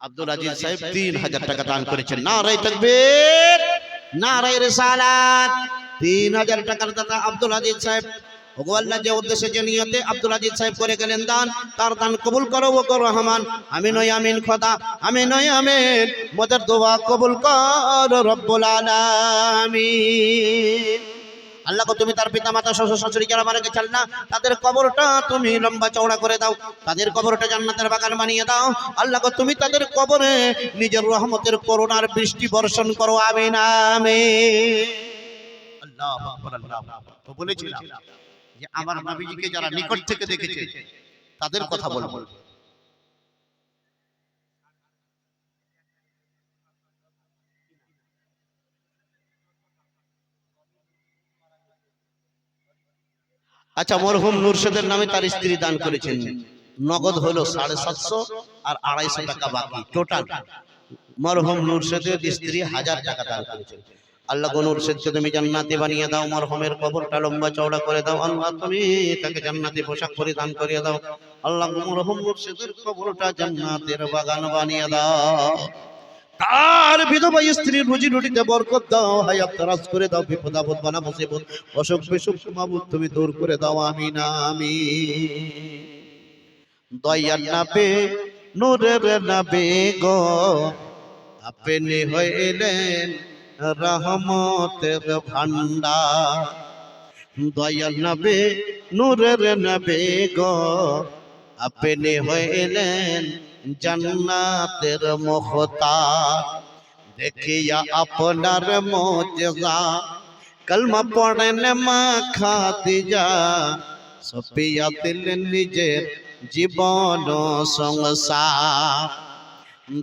আব্দুল আজিজ সাহেব 3000 টাকা দান করেছেন। নারে তাকবীর, নারে রিসালাত। 3000 টাকার দাতা আব্দুল আজিজ সাহেব। ওগো আল্লাহ, যে উদ্দেশ্যে যে নিয়তে আব্দুল আজিজ সাহেব করে গেলেন দান, তার দান কবুল করো ও গো রহমান। আমিন ও আমিন খোদা, আমিন ও আমিন। মোদের দোয়া কবুল কর রব্বুল আলামিন। আল্লাহ গো, তুমি তার পিতা মাতা শ্বশুর শাশুড়ি যারা মারা গেছে আল্লাহ, তাদের কবরটা তুমি লম্বা চওড়া করে দাও, তাদের কবরটা জান্নাতের বাগান বানিয়ে দাও। আল্লাহ গো, তুমি তাদের কবরে নিজের রহমতের করুণার বৃষ্টি বর্ষণ করো। আমিন আমিন। আল্লাহু আকবার, আল্লাহু আকবার। তো বলেছিলাম যে আমার নবীজিকে যারা নিকট থেকে দেখেছে তাদের কথা বলবো। আচ্ছা, মরহুম নুরশেদের নামে তার স্ত্রী দান করেছেন, নগদ হলো 750 আর 250 টাকা বাকি। টোটাল মরহুম নুরশেদের স্ত্রী 1000 টাকা দান করেছেন। আল্লাহ গো, নুরশেদকে তুমি জান্নাতে বানিয়ে দাও, মরহুমের কবরটা লম্বা চওড়া করে দাও। আল্লাহ তুমি তাকে জান্নাতে পোশাক পরিধান করিয়ে দাও। আল্লাহ গো, মরহুম নুরশেদের কবরটা জান্নাতের বাগান বানিয়ে দাও। তার বিধবা স্ত্রীর রুজি রুটিতে বরকত দাও, হায়াত তারাজ করে দাও, বিপদ আপদ বানা মুসিবত অসুখ বিসুখ মাবুদ তুমি দূর করে দাও। আমিন আমিন। দয়ার নবী, নূরের নবী গো, আপনি হইলেন রহমতের ভান্ডার। দয়ার নবী, নূরের নবী গো, আপনি হইলেন জান্নাতের মুখতার। দেখিয়া আপনার মুজিজা কলমা পড়েন মা খাদিজা, সফিয়া দিলেন নিজের জীবন সংসার।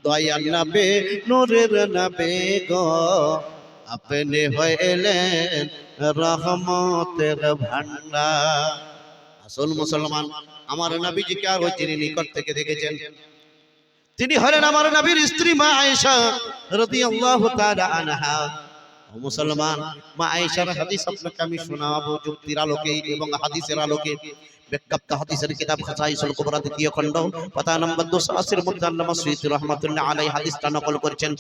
দয়ার নবী, নূরের নবী গো, আপনি হইলেন রহমতের ভান্ডার। আসল মুসলমান, আমার নবীজিকে আর যিনি নিকট থেকে দেখেছেন তিনি হলেন আমার নবীর স্ত্রী মা আয়েশা রাদিয়াল্লাহু তাআলা আনহা। ও মুসলমান, মা আয়েশার হাদিস আপনাকে আমি শোনাবো যুক্তির আলোকে এবং হাদিসের আলোকে। বিখ্যাত হাদিসের কিতাব খাসাইসুল কুবরা দ্বিতীয় খণ্ড পাতা নম্বর 280 মধ্যে আল্লামা সুয়ুতী রাহমাতুল্লাহ আলাইহি হাদিসটা নকল করেছেন।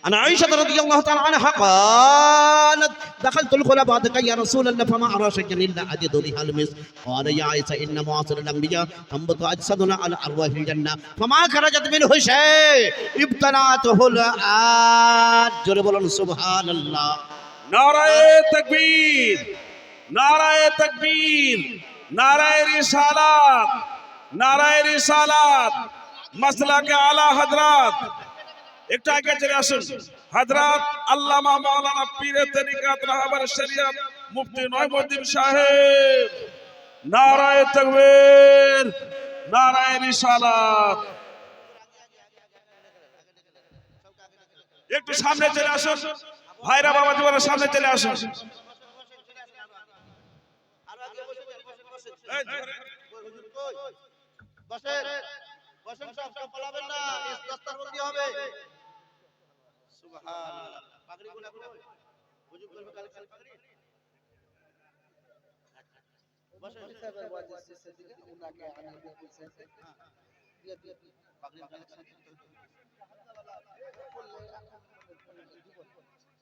আন আয়েশা রাদিয়াল্লাহু তাআলা আনহা قالت دخلت الخلا بعدك يا رسول الله فما أرى شيئا إلا أجد ريح المسك قال يا عائشة إن معاصر الأنبياء تنبت أجسادنا على أرواح الجنة فما خرجت منه شيء ابتلعته الآن। জোরে বলুন সুবহানাল্লাহ। নারায়ে তাকবীর, নারায়ে তাকবীর, নারায়ে রিসালাত, নারায়ে রিসালাত। মাসলাকে আলা হযরত একটু আগে চলে আসুন। হযরত আল্লামা মাওলানা পীরে তরিকাত রাহবার শরীয়ত মুফতি নঈমুদ্দিন সাহেব। নারায়ে তাকবীর, নারায়ে রিসালাত। একটু সামনে চলে আসুন ভাইরা, বাবা জীবনের সামনে চলে আসুন। এই ধরে। কই হুজুর কই? বসেন বসেন, সব পালাবেন না, দস্তারবন্দি হবে। সুবহানাল্লাহ। পাগড়ি গুলো কই? হুজুর করবে কালেকশন পাগড়ি। বসেন পাগড়ির কালেকশন।